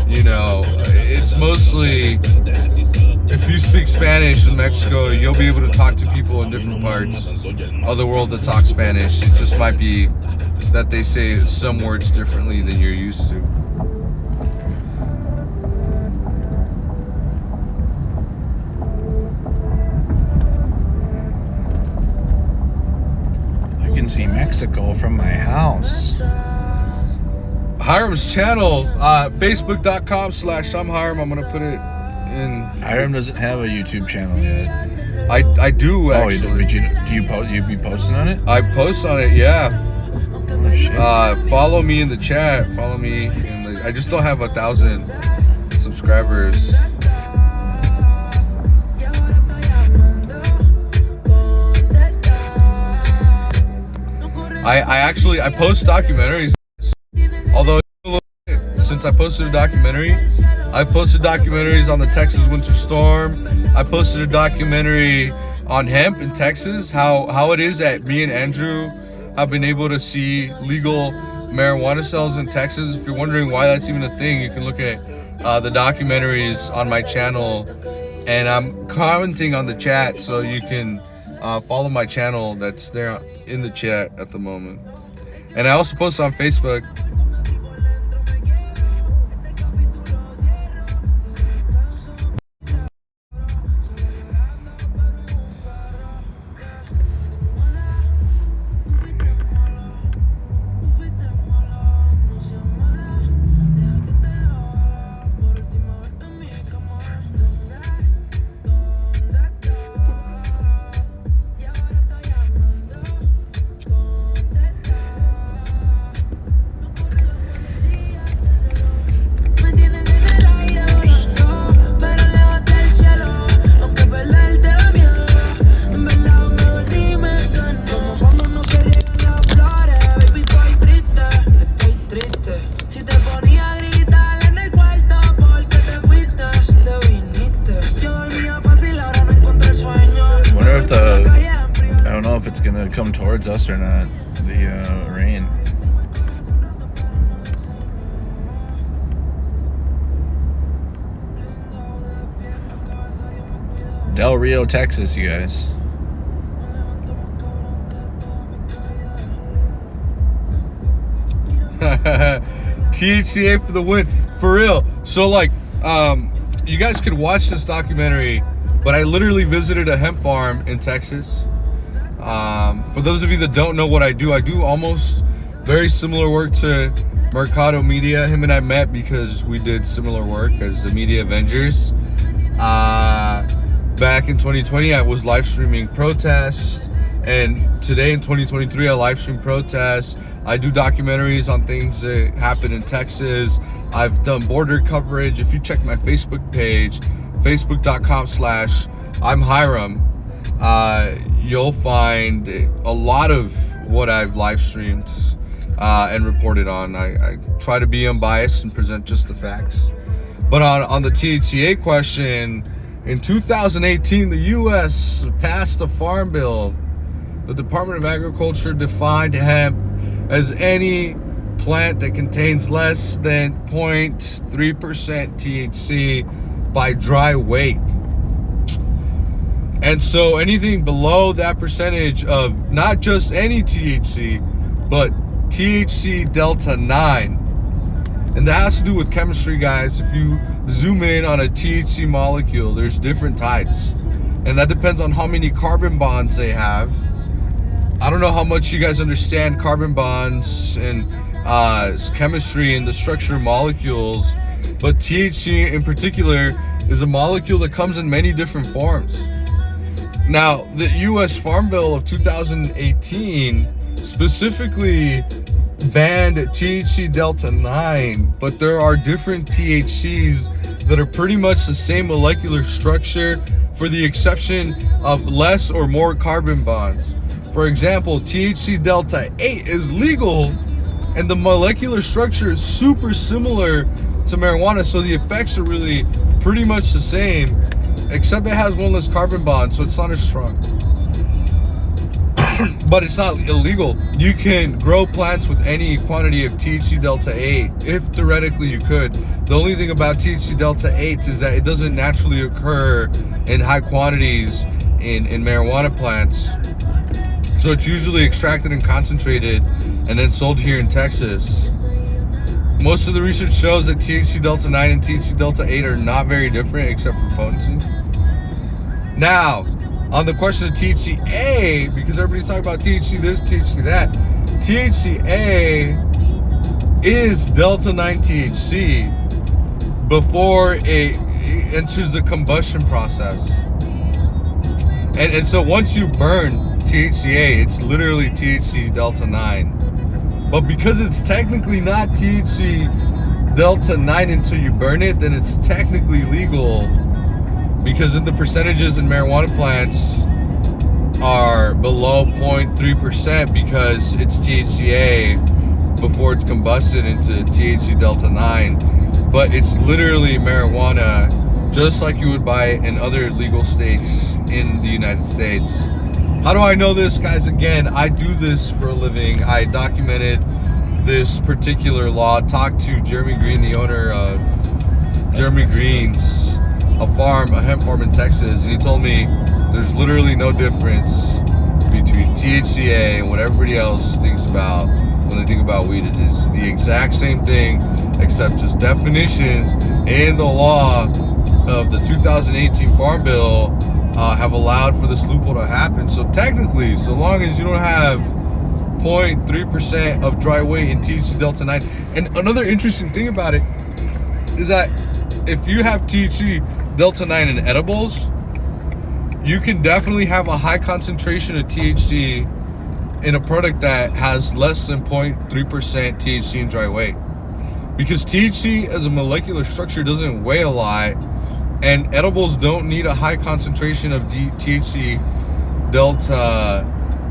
you know, it's mostly, if you speak Spanish in Mexico, you'll be able to talk to people in different parts of the world that talk Spanish. It just might be that they say some words differently than you're used to. See Mexico from my house. Hiram's channel, facebook.com/I'm Hiram. I'm gonna put it in. Hiram doesn't have a YouTube channel yet. I do actually. Oh, you be posting on it? I post on it, yeah. Oh, shit. Follow me in the chat. Follow me in the. I just don't have 1,000 subscribers. I post documentaries, although since I posted a documentary, I've posted documentaries on the Texas winter storm. I posted a documentary on hemp in Texas, how it is that me and Andrew have been able to see legal marijuana sales in Texas. If you're wondering why that's even a thing, you can look at the documentaries on my channel, and I'm commenting on the chat, so you can follow my channel that's there in the chat at the moment. And I also post on Facebook. Come towards us or not, the rain. Del Rio, Texas, you guys. THCA for the win, for real. So like, you guys could watch this documentary, but I literally visited a hemp farm in Texas. For those of you that don't know what I do almost very similar work to Mercado Media. Him and I met because we did similar work as the Media Avengers. Back in 2020, I was live streaming protests, and today in 2023, I live stream protests. I do documentaries on things that happen in Texas. I've done border coverage. If you check my Facebook page, facebook.com/I'm Hiram, you'll find a lot of what I've live streamed and reported on. I try to be unbiased and present just the facts. But on the THCA question, in 2018, the U.S. passed a farm bill. The Department of Agriculture defined hemp as any plant that contains less than 0.3% THC by dry weight. And so anything below that percentage of not just any THC, but THC Delta 9. And that has to do with chemistry, guys. If you zoom in on a THC molecule, there's different types. And that depends on how many carbon bonds they have. I don't know how much you guys understand carbon bonds and chemistry and the structure of molecules, but THC in particular is a molecule that comes in many different forms. Now, the U.S. Farm Bill of 2018 specifically banned THC Delta 9, but there are different THCs that are pretty much the same molecular structure for the exception of less or more carbon bonds. For example, THC Delta 8 is legal and the molecular structure is super similar to marijuana, so the effects are really pretty much the same, except it has one less carbon bond, so it's not as strong. But it's not illegal. You can grow plants with any quantity of THC Delta 8, if theoretically you could. The only thing about THC Delta 8 is that it doesn't naturally occur in high quantities in marijuana plants. So it's usually extracted and concentrated and then sold here in Texas. Most of the research shows that THC Delta 9 and THC Delta 8 are not very different except for potency. Now, on the question of THCA, because everybody's talking about THC this, THC that, THCA is Delta 9 THC before it enters the combustion process. And so once you burn THCA, it's literally THC Delta 9. But because it's technically not THC Delta 9 until you burn it, then it's technically legal, because the percentages in marijuana plants are below 0.3% because it's THCA before it's combusted into THC Delta 9. But it's literally marijuana, just like you would buy it in other legal states in the United States. How do I know this, guys? Again, I do this for a living. I documented this particular law, talked to Jeremy Green, the owner of Jeremy Green's a hemp farm in Texas, and he told me there's literally no difference between THCA and what everybody else thinks about when they think about weed. It is the exact same thing, except just definitions and the law of the 2018 Farm Bill have allowed for this loophole to happen. So technically, so long as you don't have 0.3% of dry weight in THC Delta 9, and another interesting thing about it is that if you have THC Delta 9 in edibles, you can definitely have a high concentration of THC in a product that has less than 0.3% THC in dry weight. Because THC as a molecular structure doesn't weigh a lot, and edibles don't need a high concentration of THC Delta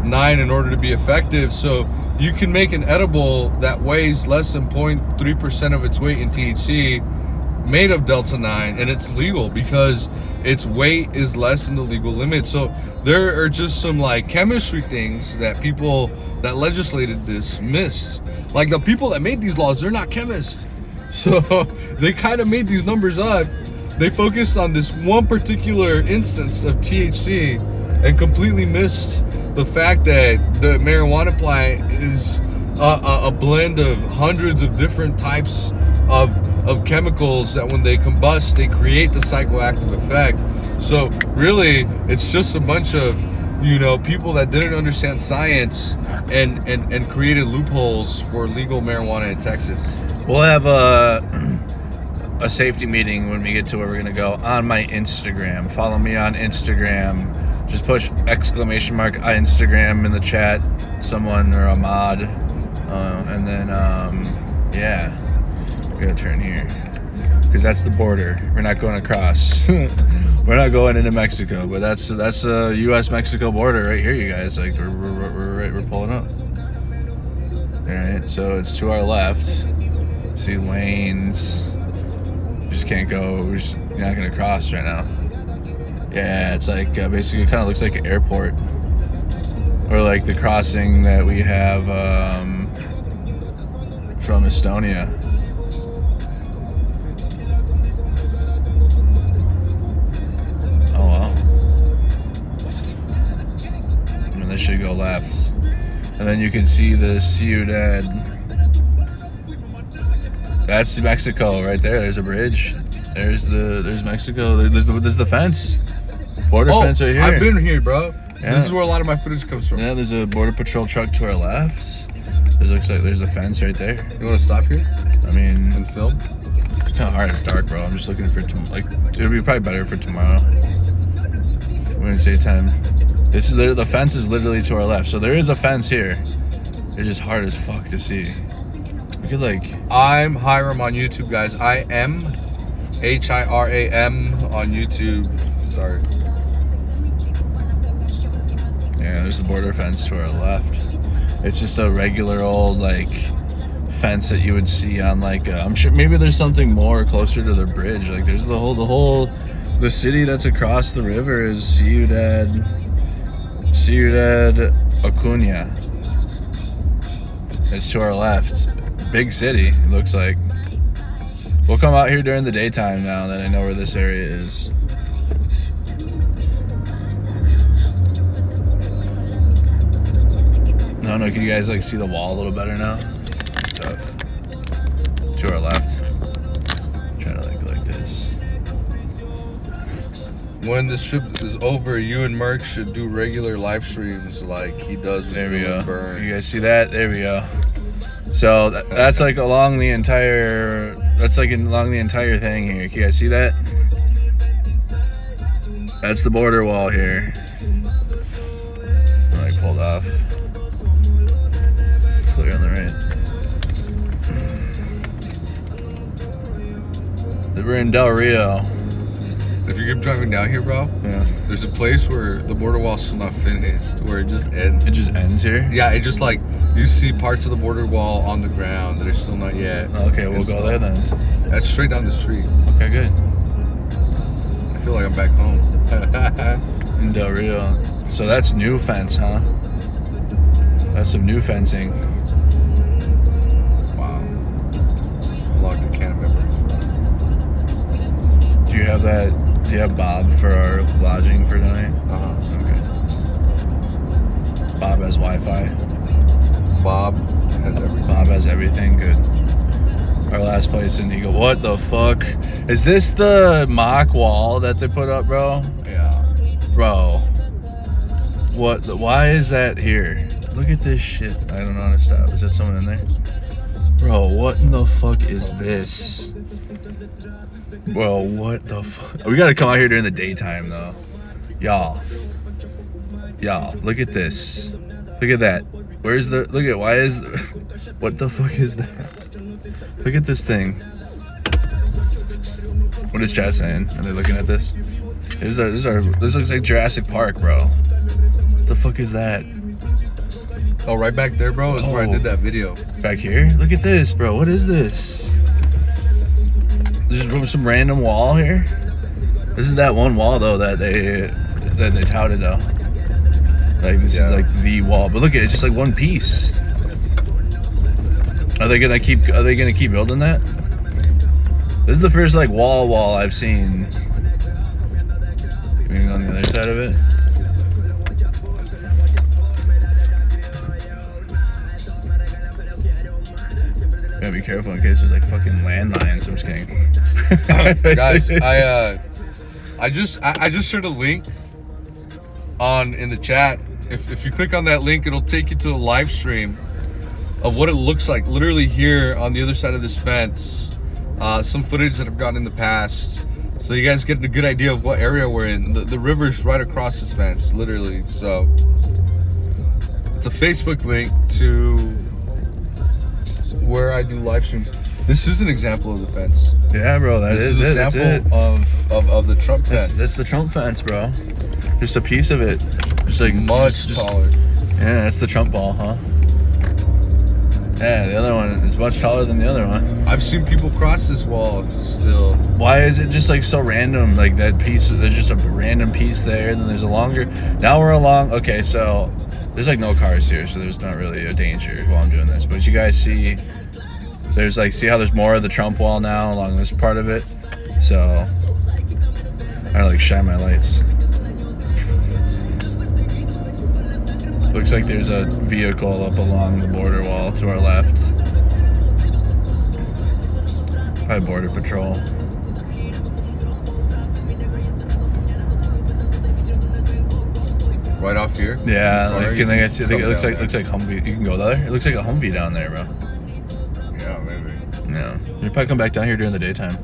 9 in order to be effective. So you can make an edible that weighs less than 0.3% of its weight in THC made of Delta 9, and it's legal because its weight is less than the legal limit. So there are just some like chemistry things that people that legislated this missed. Like the people that made these laws, they're not chemists. So they kind of made these numbers up. They focused on this one particular instance of THC and completely missed the fact that the marijuana plant is a blend of hundreds of different types of chemicals that when they combust, they create the psychoactive effect. So really, it's just a bunch of, people that didn't understand science and created loopholes for legal marijuana in Texas. We'll have a safety meeting when we get to where we're gonna go on my Instagram. Follow me on Instagram. Just push exclamation mark Instagram in the chat, someone or a mod, and then yeah, we're gonna turn here because that's the border. We're not going across. We're not going into Mexico, but that's a U.S.-Mexico border right here, you guys. Like we're pulling up. All right, so it's to our left. See lanes. You just can't go. You're not gonna cross right now. Yeah, it's like basically kind of looks like an airport, or like the crossing that we have from Estonia. Oh wow! And this should go left, and then you can see the Ciudad. That's Mexico right there. There's a bridge. There's Mexico. There's the fence. Border fence right here. I've been here, bro. Yeah. This is where a lot of my footage comes from. Yeah, there's a border patrol truck to our left. Looks like there's a fence right there. You want to stop here? I mean, and film? It's kind of hard. It's dark, bro. I'm just looking for it'll be probably better for tomorrow. We're gonna say time. This is the fence is literally to our left, so there is a fence here. It's just hard as fuck to see. Look at I'm Hiram on YouTube, guys. I am HIRAM on YouTube. Sorry. Yeah, there's a border fence to our left. It's just a regular old fence that you would see on I'm sure maybe there's something more closer to the bridge. Like there's the city that's across the river is Ciudad Acuña. It's to our left. Big city, it looks like. We'll come out here during the daytime now that I know where this area is. No, can you guys see the wall a little better now? Tough. To our left. Try to like this. When this trip is over, you and Merc should do regular live streams like he does with There we go. Burns. You guys see that? There we go. So that's along the entire. That's along the entire thing here. Can you guys see that? That's the border wall here. Pulled off. Clear on the right. We're in Del Rio. If you keep driving down here, bro, Yeah. there's a place where the border wall's still not finished, where it just ends. It just ends here? Yeah, it just you see parts of the border wall on the ground that are still not yet. Okay, we'll go there then. That's straight down the street. Okay, good. I feel like I'm back home. In Del Rio. So that's new fence, huh? That's some new fencing. Wow. Unlocked the can of memories. Do you have that? Do you have Bob for our lodging for tonight? Okay. Bob has Wi-Fi. Bob has everything. Bob has everything. Good. Our last place in Eagle. What the fuck? Is this the mock wall that they put up, bro? Yeah. Bro. What? Why is that here? Look at this shit. I don't know how to stop. Is that someone in there? Bro, what in the fuck is this? Bro, what the fuck? We gotta come out here during the daytime, though. Y'all, look at this. Look at that. Where's the... Look at... Why is... What the fuck is that? Look at this thing. What is chat saying? Are they looking at this? This looks like Jurassic Park, bro. What the fuck is that? Oh, right back there, bro, is where I did that video. Back here? Look at this, bro. What is this? There's some random wall here. This is that one wall though that they touted though. This is the wall. But look at it, it's just one piece. Are they gonna keep building that? This is the first wall I've seen. Maybe on the other side of it. Gotta be careful in case there's fucking landmines. I'm just kidding. Guys, I just shared a link in the chat. If you click on that link, it'll take you to a live stream of what it looks like literally here on the other side of this fence. some footage that I've gotten in the past, so you guys get a good idea of what area we're in. The river's right across this fence, literally. So it's a Facebook link to where I do live streams. This is an example of the fence. Yeah, bro, This is a sample of the Trump fence. That's the Trump fence, bro. Just a piece of it. Just like Much taller. Yeah, that's the Trump wall, huh? Yeah, the other one is much taller than the other one. I've seen people cross this wall still. Why is it just like so random? Like that piece, there's just a random piece there, and then there's a longer. Now we're along. Okay, so there's like no cars here, so there's not really a danger while I'm doing this. But you guys see, there's like, see how there's more of the Trump wall now along this part of it. So I gotta like shine my lights. Looks like there's a vehicle up along the border wall to our left. Probably Border Patrol. Right off here. Yeah, Or like, you I can see. I think it come looks down like Humvee. You can go there. It looks like a Humvee down there, bro. Yeah, maybe. Yeah, you probably come back down here during the daytime.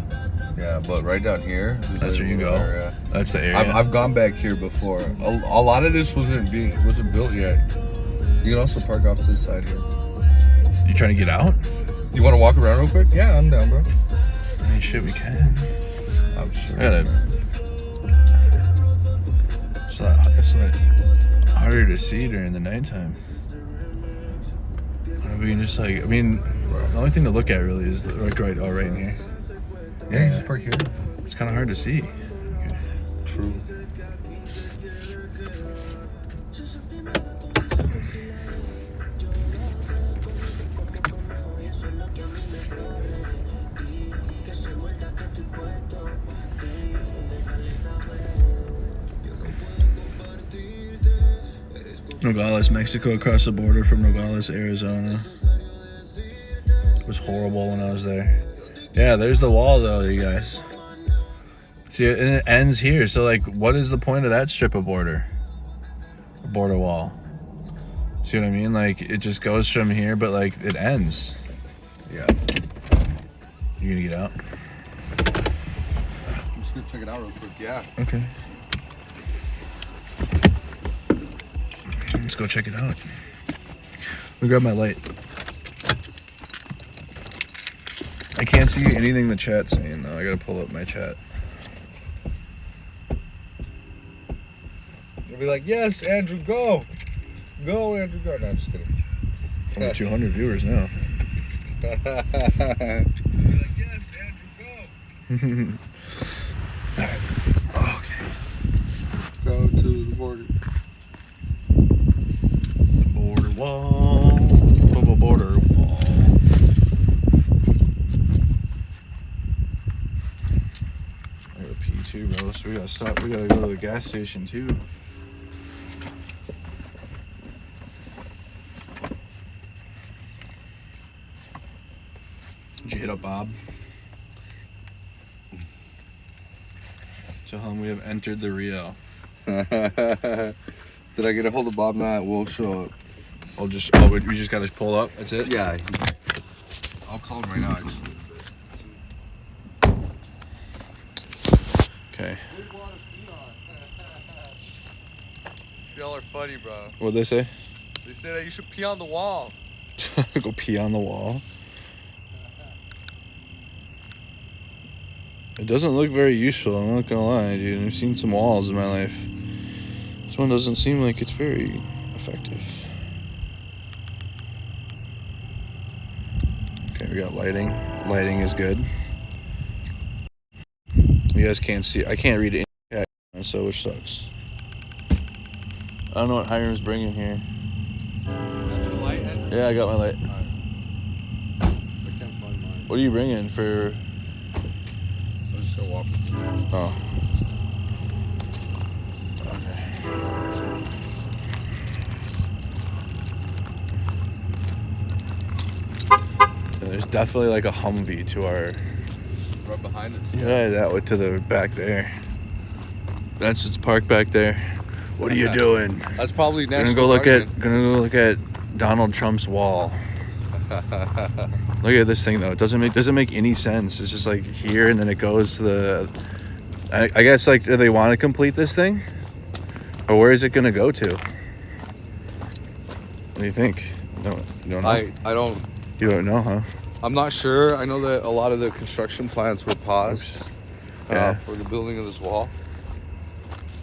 Yeah, but right down here. That's where you go. Area. That's the area. I've gone back here before. A lot of this wasn't built yet. You can also park off to the side here. You trying to get out? You want to walk around real quick? Yeah, I'm down, bro. I mean, shit, we can. I'm sure. It's like harder to see during the nighttime. I mean, just like, I mean, the only thing to look at really is the right in here. Yeah, you just park here. It's kind of hard to see. True. Nogales, Mexico, across the border from Nogales, Arizona. It was horrible when I was there. Yeah, there's the wall though, you guys. See, and it ends here. So like, what is the point of that strip of border? A border wall. See what I mean? Like, it just goes from here, but like, it ends. Yeah. You gonna get out? I'm just gonna check it out real quick. Yeah. Okay. Let's go check it out. Let me grab my light. I can't see anything the chat's saying though. I gotta pull up my chat. They'll be like, yes, Andrew, go. Go, Andrew, go. No, I'm just kidding. Over 200 viewers now. They'll be like, yes, Andrew, go. Alright. Okay. Go to the border. Border wall. Border wall. I gotta pee too, bro. So we gotta stop. We gotta go to the gas station too. Did you hit up Bob? Tell him we have entered the Rio. Did I get a hold of Bob? Nah, we'll show up. We just gotta pull up. That's it. Yeah. I'll call him right now, actually. Okay. Y'all are funny, bro. What'd they say? They say that you should pee on the wall. Go pee on the wall. It doesn't look very useful, I'm not gonna lie, dude. I've seen some walls in my life. This one doesn't seem like it's very effective. Okay, we got lighting. Lighting is good. You guys can't see. I can't read any chat, so which sucks. I don't know what Hiram's bringing here. Got your light, Andrew? Yeah, I got my light. Alright. I can't find mine. What are you bringing for? I'm just gonna walk. Oh. Okay. And there's definitely like a Humvee to our. Right behind us. Yeah, that way to the back there. That's its parked back there. What are you doing? That's probably Gonna national. go look at Donald Trump's wall. Look at this thing though. It doesn't make any sense. It's just like here and then it goes to the. I guess like, do they want to complete this thing, or where is it gonna go to? What do you think? No, you don't know. I don't. You don't know, huh? I'm not sure. I know that a lot of the construction plans were paused for the building of this wall,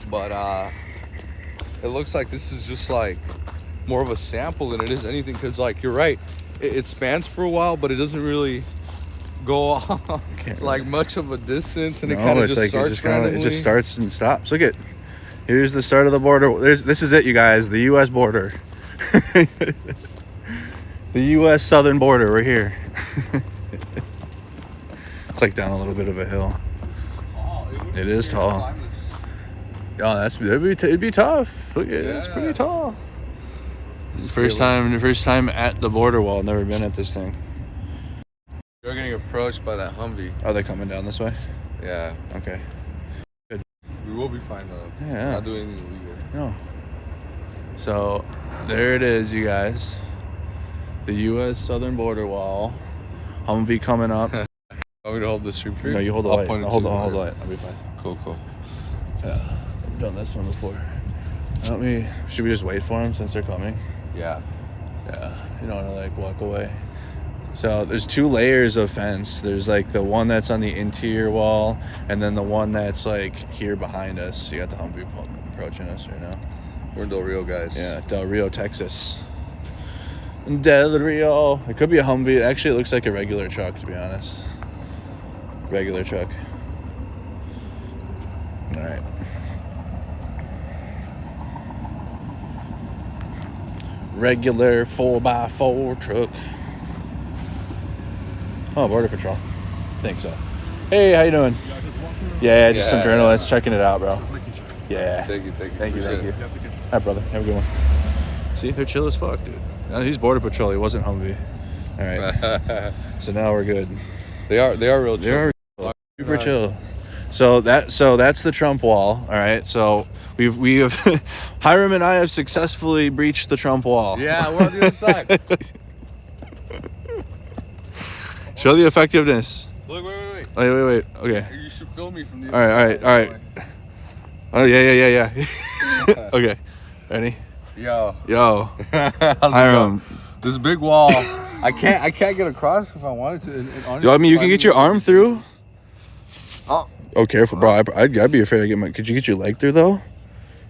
but it looks like this is just like more of a sample than it is anything. Because like you're right, it spans for a while, but it doesn't really go off like much of a distance, and it kind of just starts randomly. It just starts and stops. Look at, here's the start of the border. This is it, you guys. The U.S. border. The U.S. southern border. We're here. It's like down a little bit of a hill. It's tall. It is tall. Oh, it'd be tough. Look at it. It's pretty tall. First time at the border wall. Never been at this thing. You're getting approached by that Humvee. Are they coming down this way? Yeah. Okay. We will be fine though. Yeah. Not doing anything illegal. No. So, there it is, you guys. The U.S. southern border wall. Humvee coming up. Want me to hold the street for you? No, you hold the light. Hold the light. I'll be fine. Cool. Yeah, I've done this one before. Should we just wait for them since they're coming? Yeah. Yeah, you don't want to like walk away. So there's 2 layers of fence. There's like the one that's on the interior wall, and then the one that's like here behind us. You got the Humvee approaching us right now. We're in Del Rio, guys. Yeah, Del Rio, Texas. Del Rio. It could be a Humvee. Actually, it looks like a regular truck, to be honest. Regular truck. All right. Regular 4x4 truck. Oh, Border Patrol. Think so. Hey, how you doing? Yeah, just some journalists checking it out, bro. Yeah. Thank you. Thank you. All right, brother. Have a good one. See, they're chill as fuck, dude. No, he's Border Patrol. He wasn't Humvee. All right. So now we're good. They are real chill. They are super chill. So that's the Trump wall. All right. So we have Hiram and I have successfully breached the Trump wall. Yeah, we're on the other side. Show the effectiveness. Look, wait. Wait. Okay. You should film me from the All right. Oh yeah. Okay. Ready? Yo. Hiram. This big wall. I can't get across if I wanted to. Honestly, I mean, you can get your arm through. Oh, careful, bro. I'd be afraid to get my. Could you get your leg through though?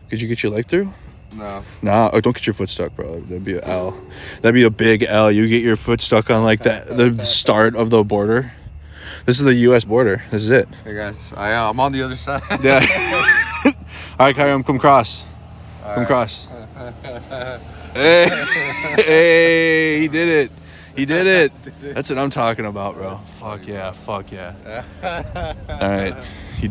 Could you get your leg through? No. Nah. Oh, don't get your foot stuck, bro. That'd be an L. That'd be a big L. You get your foot stuck on like the start of the border. This is the U.S. border. This is it. Hey guys, I'm on the other side. Yeah. All right, Kyrie, come cross. Come cross. Hey, he did it. That's what I'm talking about, bro. Fuck yeah. All right, he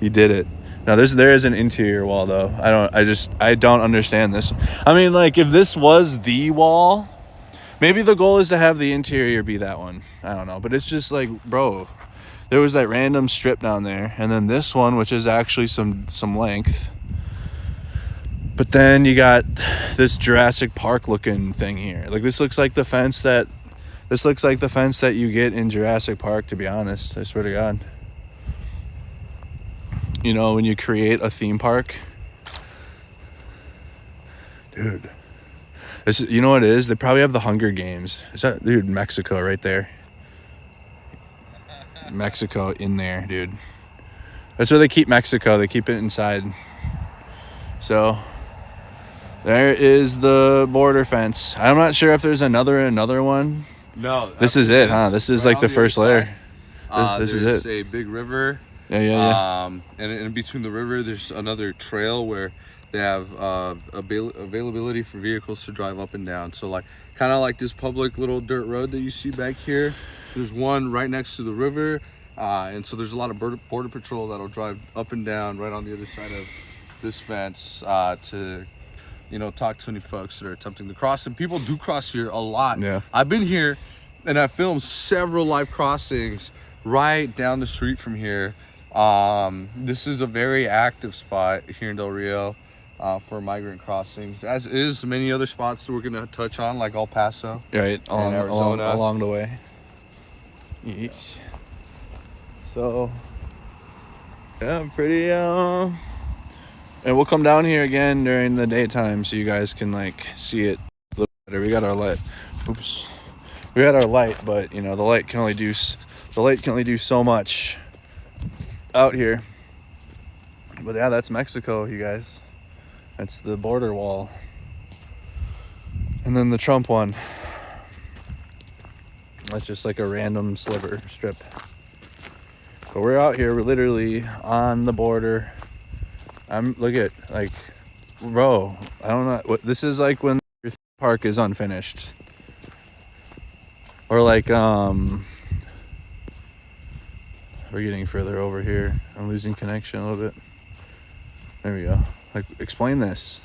did it. Now there is an interior wall though. I don't understand this. I mean, like if this was the wall, maybe the goal is to have the interior be that one. I don't know, but it's just like, bro, there was that random strip down there, and then this one, which is actually some length. But then you got this Jurassic Park looking thing here. Like this looks like the fence that you get in Jurassic Park, to be honest. I swear to God. You know, when you create a theme park. Dude. You know what it is? They probably have the Hunger Games. Is that, dude, Mexico right there. Mexico in there, dude. That's where they keep Mexico. They keep it inside. So there is the border fence. I'm not sure if there's another one. No. This is it, huh? This is like the first layer. This is it. There's a big river. Yeah. And in between the river, there's another trail where they have availability for vehicles to drive up and down. So like kind of like this public little dirt road that you see back here. There's one right next to the river. And so there's a lot of border patrol that'll drive up and down right on the other side of this fence to, talk to any folks that are attempting to cross. And people do cross here a lot. Yeah. I've been here and I filmed several live crossings right down the street from here. This is a very active spot here in Del Rio. for migrant crossings, as is many other spots that we're gonna touch on, like El Paso. Right, Arizona. along the way. Yeesh. So, yeah, pretty, and we'll come down here again during the daytime so you guys can, like, see it a little better. We got our light. Oops. We got our light, but, you know, the light can only do so much out here. But, yeah, that's Mexico, you guys. That's the border wall. And then the Trump one. That's just like a random sliver strip. But we're out here. We're literally on the border. Look at, like, bro, I don't know. This is like when your park is unfinished. Or like, we're getting further over here. I'm losing connection a little bit. There we go. Like, explain this.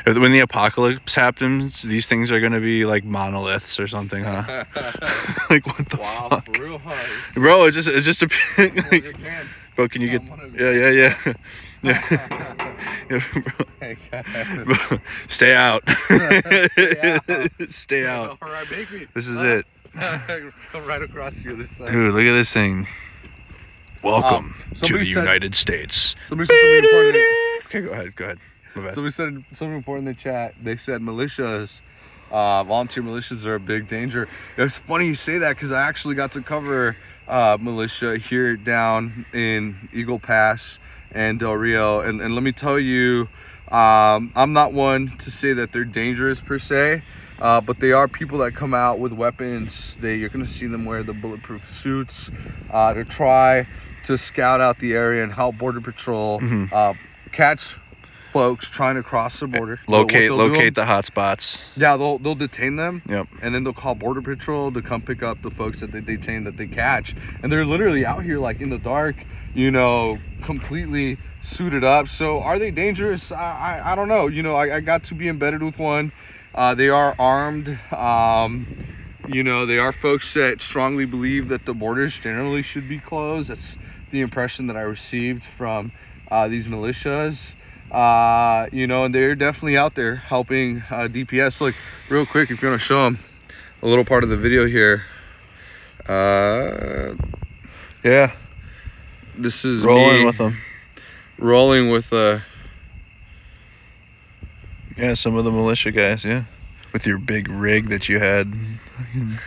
When the apocalypse happens, these things are gonna be like monoliths or something, huh? Like, what the fuck? For real, huh? Bro, it's just a like, bro, can you get yeah. Yeah, bro. Hey, guys. Bro, stay out. Stay out. All right, make me. This is it. Come right across the other side. Dude, look at this thing. Welcome to the somebody said- United States. Somebody said something important. Okay, go ahead. My bad. Somebody said something important in the chat. They said militias, volunteer militias are a big danger. It's funny you say that because I actually got to cover militia here down in Eagle Pass and Del Rio. And let me tell you, I'm not one to say that they're dangerous per se, but they are people that come out with weapons. You're going to see them wear the bulletproof suits to try to scout out the area and help Border Patrol catch folks trying to cross the border. Locate the hot spots. Yeah, they'll detain them. Yep. And then they'll call Border Patrol to come pick up the folks that they detain, that they catch. And they're literally out here like in the dark, you know, completely suited up. So are they dangerous? I don't know. You know, I got to be embedded with one. They are armed. You know, they are folks that strongly believe that the borders generally should be closed. That's the impression that I received from these militias. You know, and they're definitely out there helping DPS. Look, real quick, if you want to show them a little part of the video here. Yeah. This is rolling me with them. Rolling with yeah, some of the militia guys, yeah. With your big rig that you had.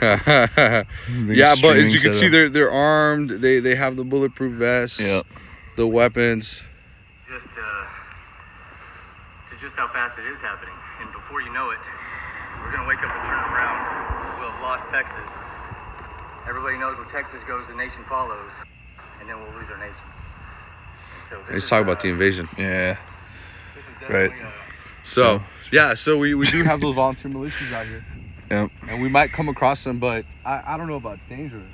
Yeah, but as you can see, they're armed. They have the bulletproof vests. Yeah. The weapons. Just how fast it is happening, and before you know it, we're gonna wake up and turn around. We'll have lost Texas. Everybody knows where Texas goes, the nation follows, and then we'll lose our nation. And so Let's talk about the invasion. Yeah. This is definitely So yeah, so we do have those volunteer militias out here. Yep. And we might come across them, but I don't know about dangerous.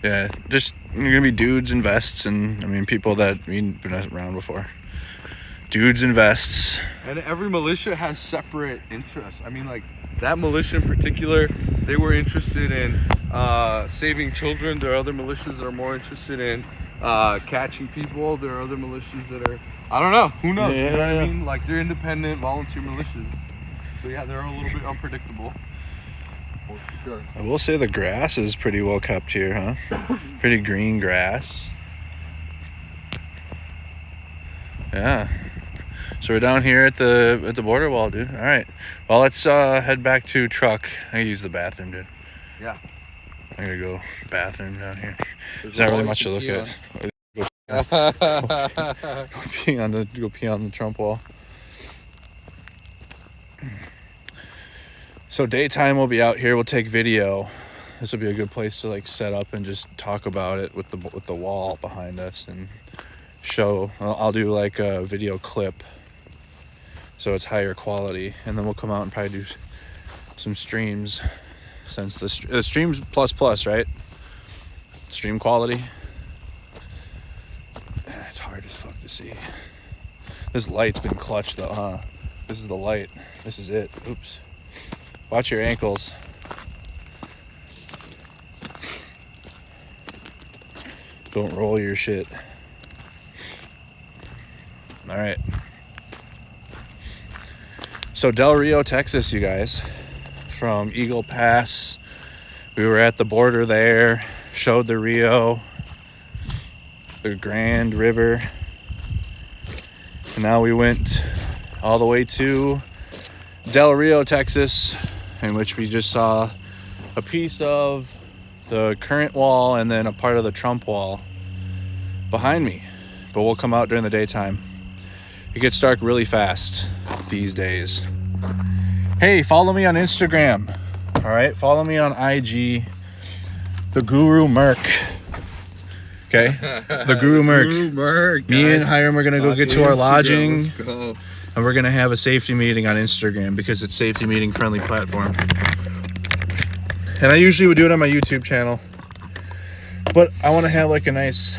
Yeah, just you're gonna be dudes in vests, and I mean people that been around before. Dudes in vests. And every militia has separate interests. I mean, like that militia in particular, they were interested in saving children. There are other militias that are more interested in catching people. There are other militias that are, I don't know, who knows? Yeah. You know what I mean? Like they're independent volunteer militias. So yeah, they're a little bit unpredictable. For sure. I will say the grass is pretty well kept here, huh? Pretty green grass. Yeah. So we're down here at the border wall, dude. All right. Well, let's head back to truck. I use the bathroom, dude. Yeah. I gotta go bathroom down here. There's not really much to look at. Go pee on the Trump wall. So daytime we'll be out here. We'll take video. This will be a good place to like set up and just talk about it with the wall behind us and show. I'll do like a video clip so it's higher quality, and then we'll come out and probably do some streams, since the stream's plus, right? Stream quality. It's hard as fuck to see. This light's been clutched though, huh? This is the light. This is it. Oops. Watch your ankles. Don't roll your shit. All right. So Del Rio, Texas, you guys. From Eagle Pass. We were at the border there. Showed the Rio. The Grand River. And now we went all the way to Del Rio, Texas, in which we just saw a piece of the current wall and then a part of the Trump wall behind me. But we'll come out during the daytime. It gets dark really fast these days. Hey, follow me on Instagram. All right, follow me on IG. The Guru Merc. Okay, the Guru Merc. Guru Merc. Me and Hiram are gonna go get to our lodging. Let's go. And we're gonna have a safety meeting on Instagram because it's safety meeting friendly platform. And I usually would do it on my YouTube channel, but I want to have like a nice,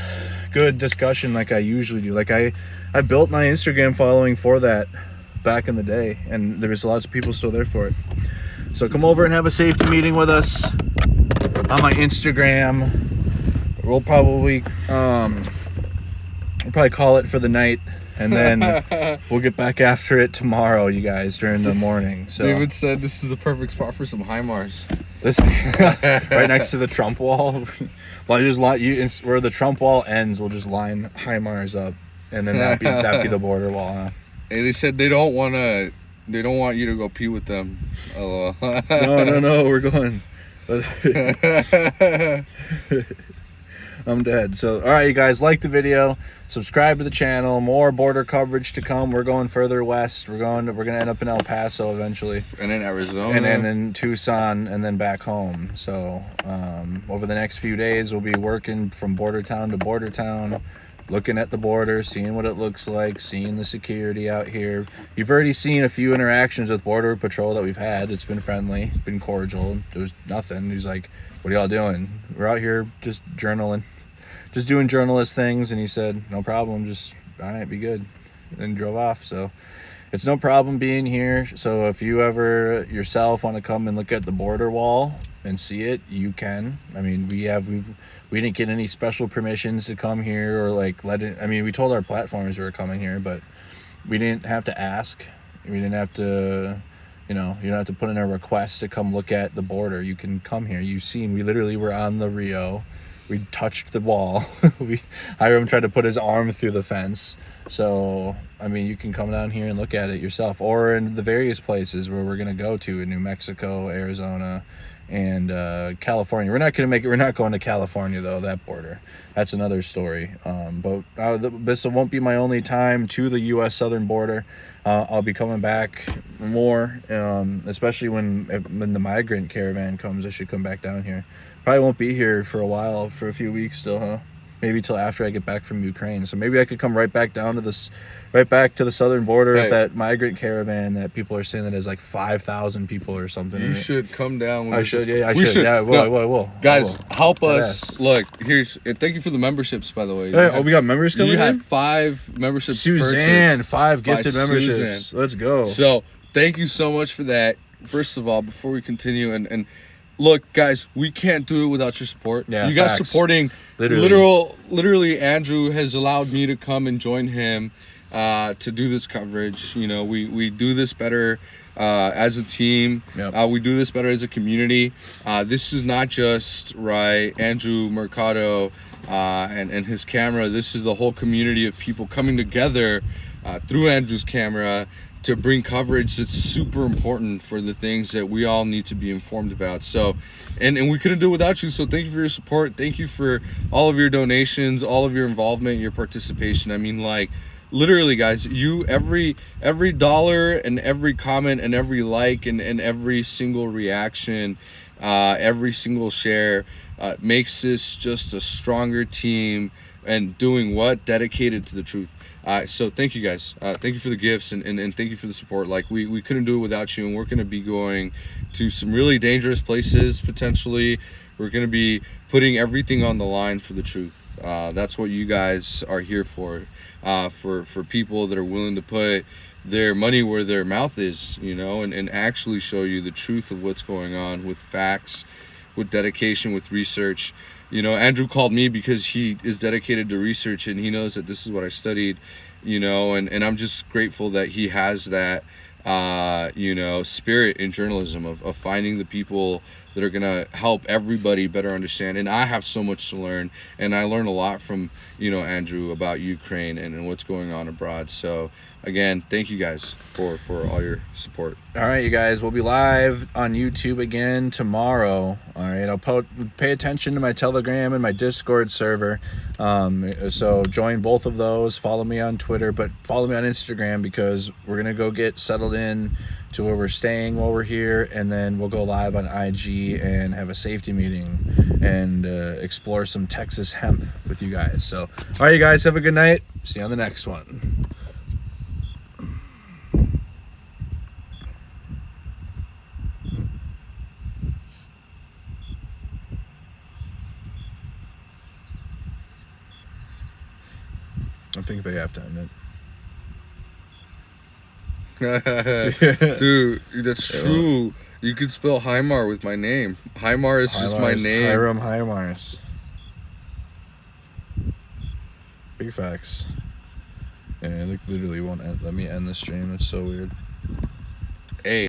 good discussion like I usually do. Like I built my Instagram following for that back in the day, and there's lots of people still there for it. So come over and have a safety meeting with us on my Instagram. We'll probably call it for the night. And then we'll get back after it tomorrow, you guys, during the morning. So David said this is the perfect spot for some HIMARS. This right next to the Trump wall. Well, where the Trump wall ends, we'll just line HIMARS up, and then that'd be the border wall. Huh? Hey, they said they don't want you to go pee with them. No, we're going. I'm dead. So, all right, you guys, like the video, subscribe to the channel. More border coverage to come. We're going further west. We're gonna end up in El Paso eventually, and in Arizona, and then in Tucson, and then back home. So, over the next few days, we'll be working from border town to border town, looking at the border, seeing what it looks like, seeing the security out here. You've already seen a few interactions with Border Patrol that we've had. It's been friendly, it's been cordial. There was nothing. He's like, "What are y'all doing?" "We're out here just journaling." Just doing journalist things, and he said, "No problem, just all right, be good," and drove off. So it's no problem being here. So if you ever yourself want to come and look at the border wall and see it, you can. I mean, we didn't get any special permissions to come here or like let it. I mean, we told our platforms we were coming here, but we didn't have to ask. We didn't have to. You don't have to put in a request to come look at the border. You can come here. You've seen we literally were on the Rio. We touched the wall. Hiram tried to put his arm through the fence. So, I mean, you can come down here and look at it yourself. Or in the various places where we're going to go to in New Mexico, Arizona, and California. We're not going to California, though, that border. That's another story. But this won't be my only time to the U.S. southern border. I'll be coming back more, especially when the migrant caravan comes. I should come back down here. Probably won't be here for a while, for a few weeks still, huh? Maybe till after I get back from Ukraine. So maybe I could come right back to the southern border with that migrant caravan that people are saying that has like 5,000 people or something. You should come down. I should. Yeah, I should. Yeah, I will. Guys, help us. Look, thank you for the memberships, by the way. Hey, we got members coming in? You had 5 memberships. Suzanne, 5 gifted memberships. Suzanne. Let's go. So thank you so much for that. First of all, before we continue, and look, guys, we can't do it without your support. Yeah, you guys facts. supporting. Literally, Andrew has allowed me to come and join him to do this coverage. We do this better as a team. Yep. We do this better as a community. This is not just Andrew Mercado and his camera. This is the whole community of people coming together through Andrew's camera to bring coverage that's super important for the things that we all need to be informed about. So, and we couldn't do it without you. So thank you for your support. Thank you for all of your donations, all of your involvement, your participation. I mean, like, literally, guys, every dollar and every comment and every like and every single reaction, every single share makes this just a stronger team and doing what? Dedicated to the truth. So thank you guys. Thank you for the gifts and thank you for the support. Like we couldn't do it without you, and we're going to be going to some really dangerous places potentially. We're going to be putting everything on the line for the truth. That's what you guys are here for people that are willing to put their money where their mouth is, and actually show you the truth of what's going on with facts, with dedication, with research. You know, Andrew called me because he is dedicated to research and he knows that this is what I studied, you know, and I'm just grateful that he has that, you know, spirit in journalism of finding the people that are going to help everybody better understand. And I have so much to learn, and I learn a lot from, you know, Andrew about Ukraine and what's going on abroad. So again, thank you guys for all your support. All right, you guys, we'll be live on YouTube again tomorrow. All right, I'll pay attention to my Telegram and my Discord server. So join both of those. Follow me on Twitter, but follow me on Instagram because we're going to go get settled in to where we're staying while we're here, and then we'll go live on IG and have a safety meeting and explore some Texas hemp with you guys. So, all right, you guys, have a good night. See you on the next one. I think they have to end it. Dude, that's true. You could spell Hymar with my name. Hymar is just my name. Hiram Hymars. Big facts. Yeah, it literally won't let me end the stream. It's so weird. Hey.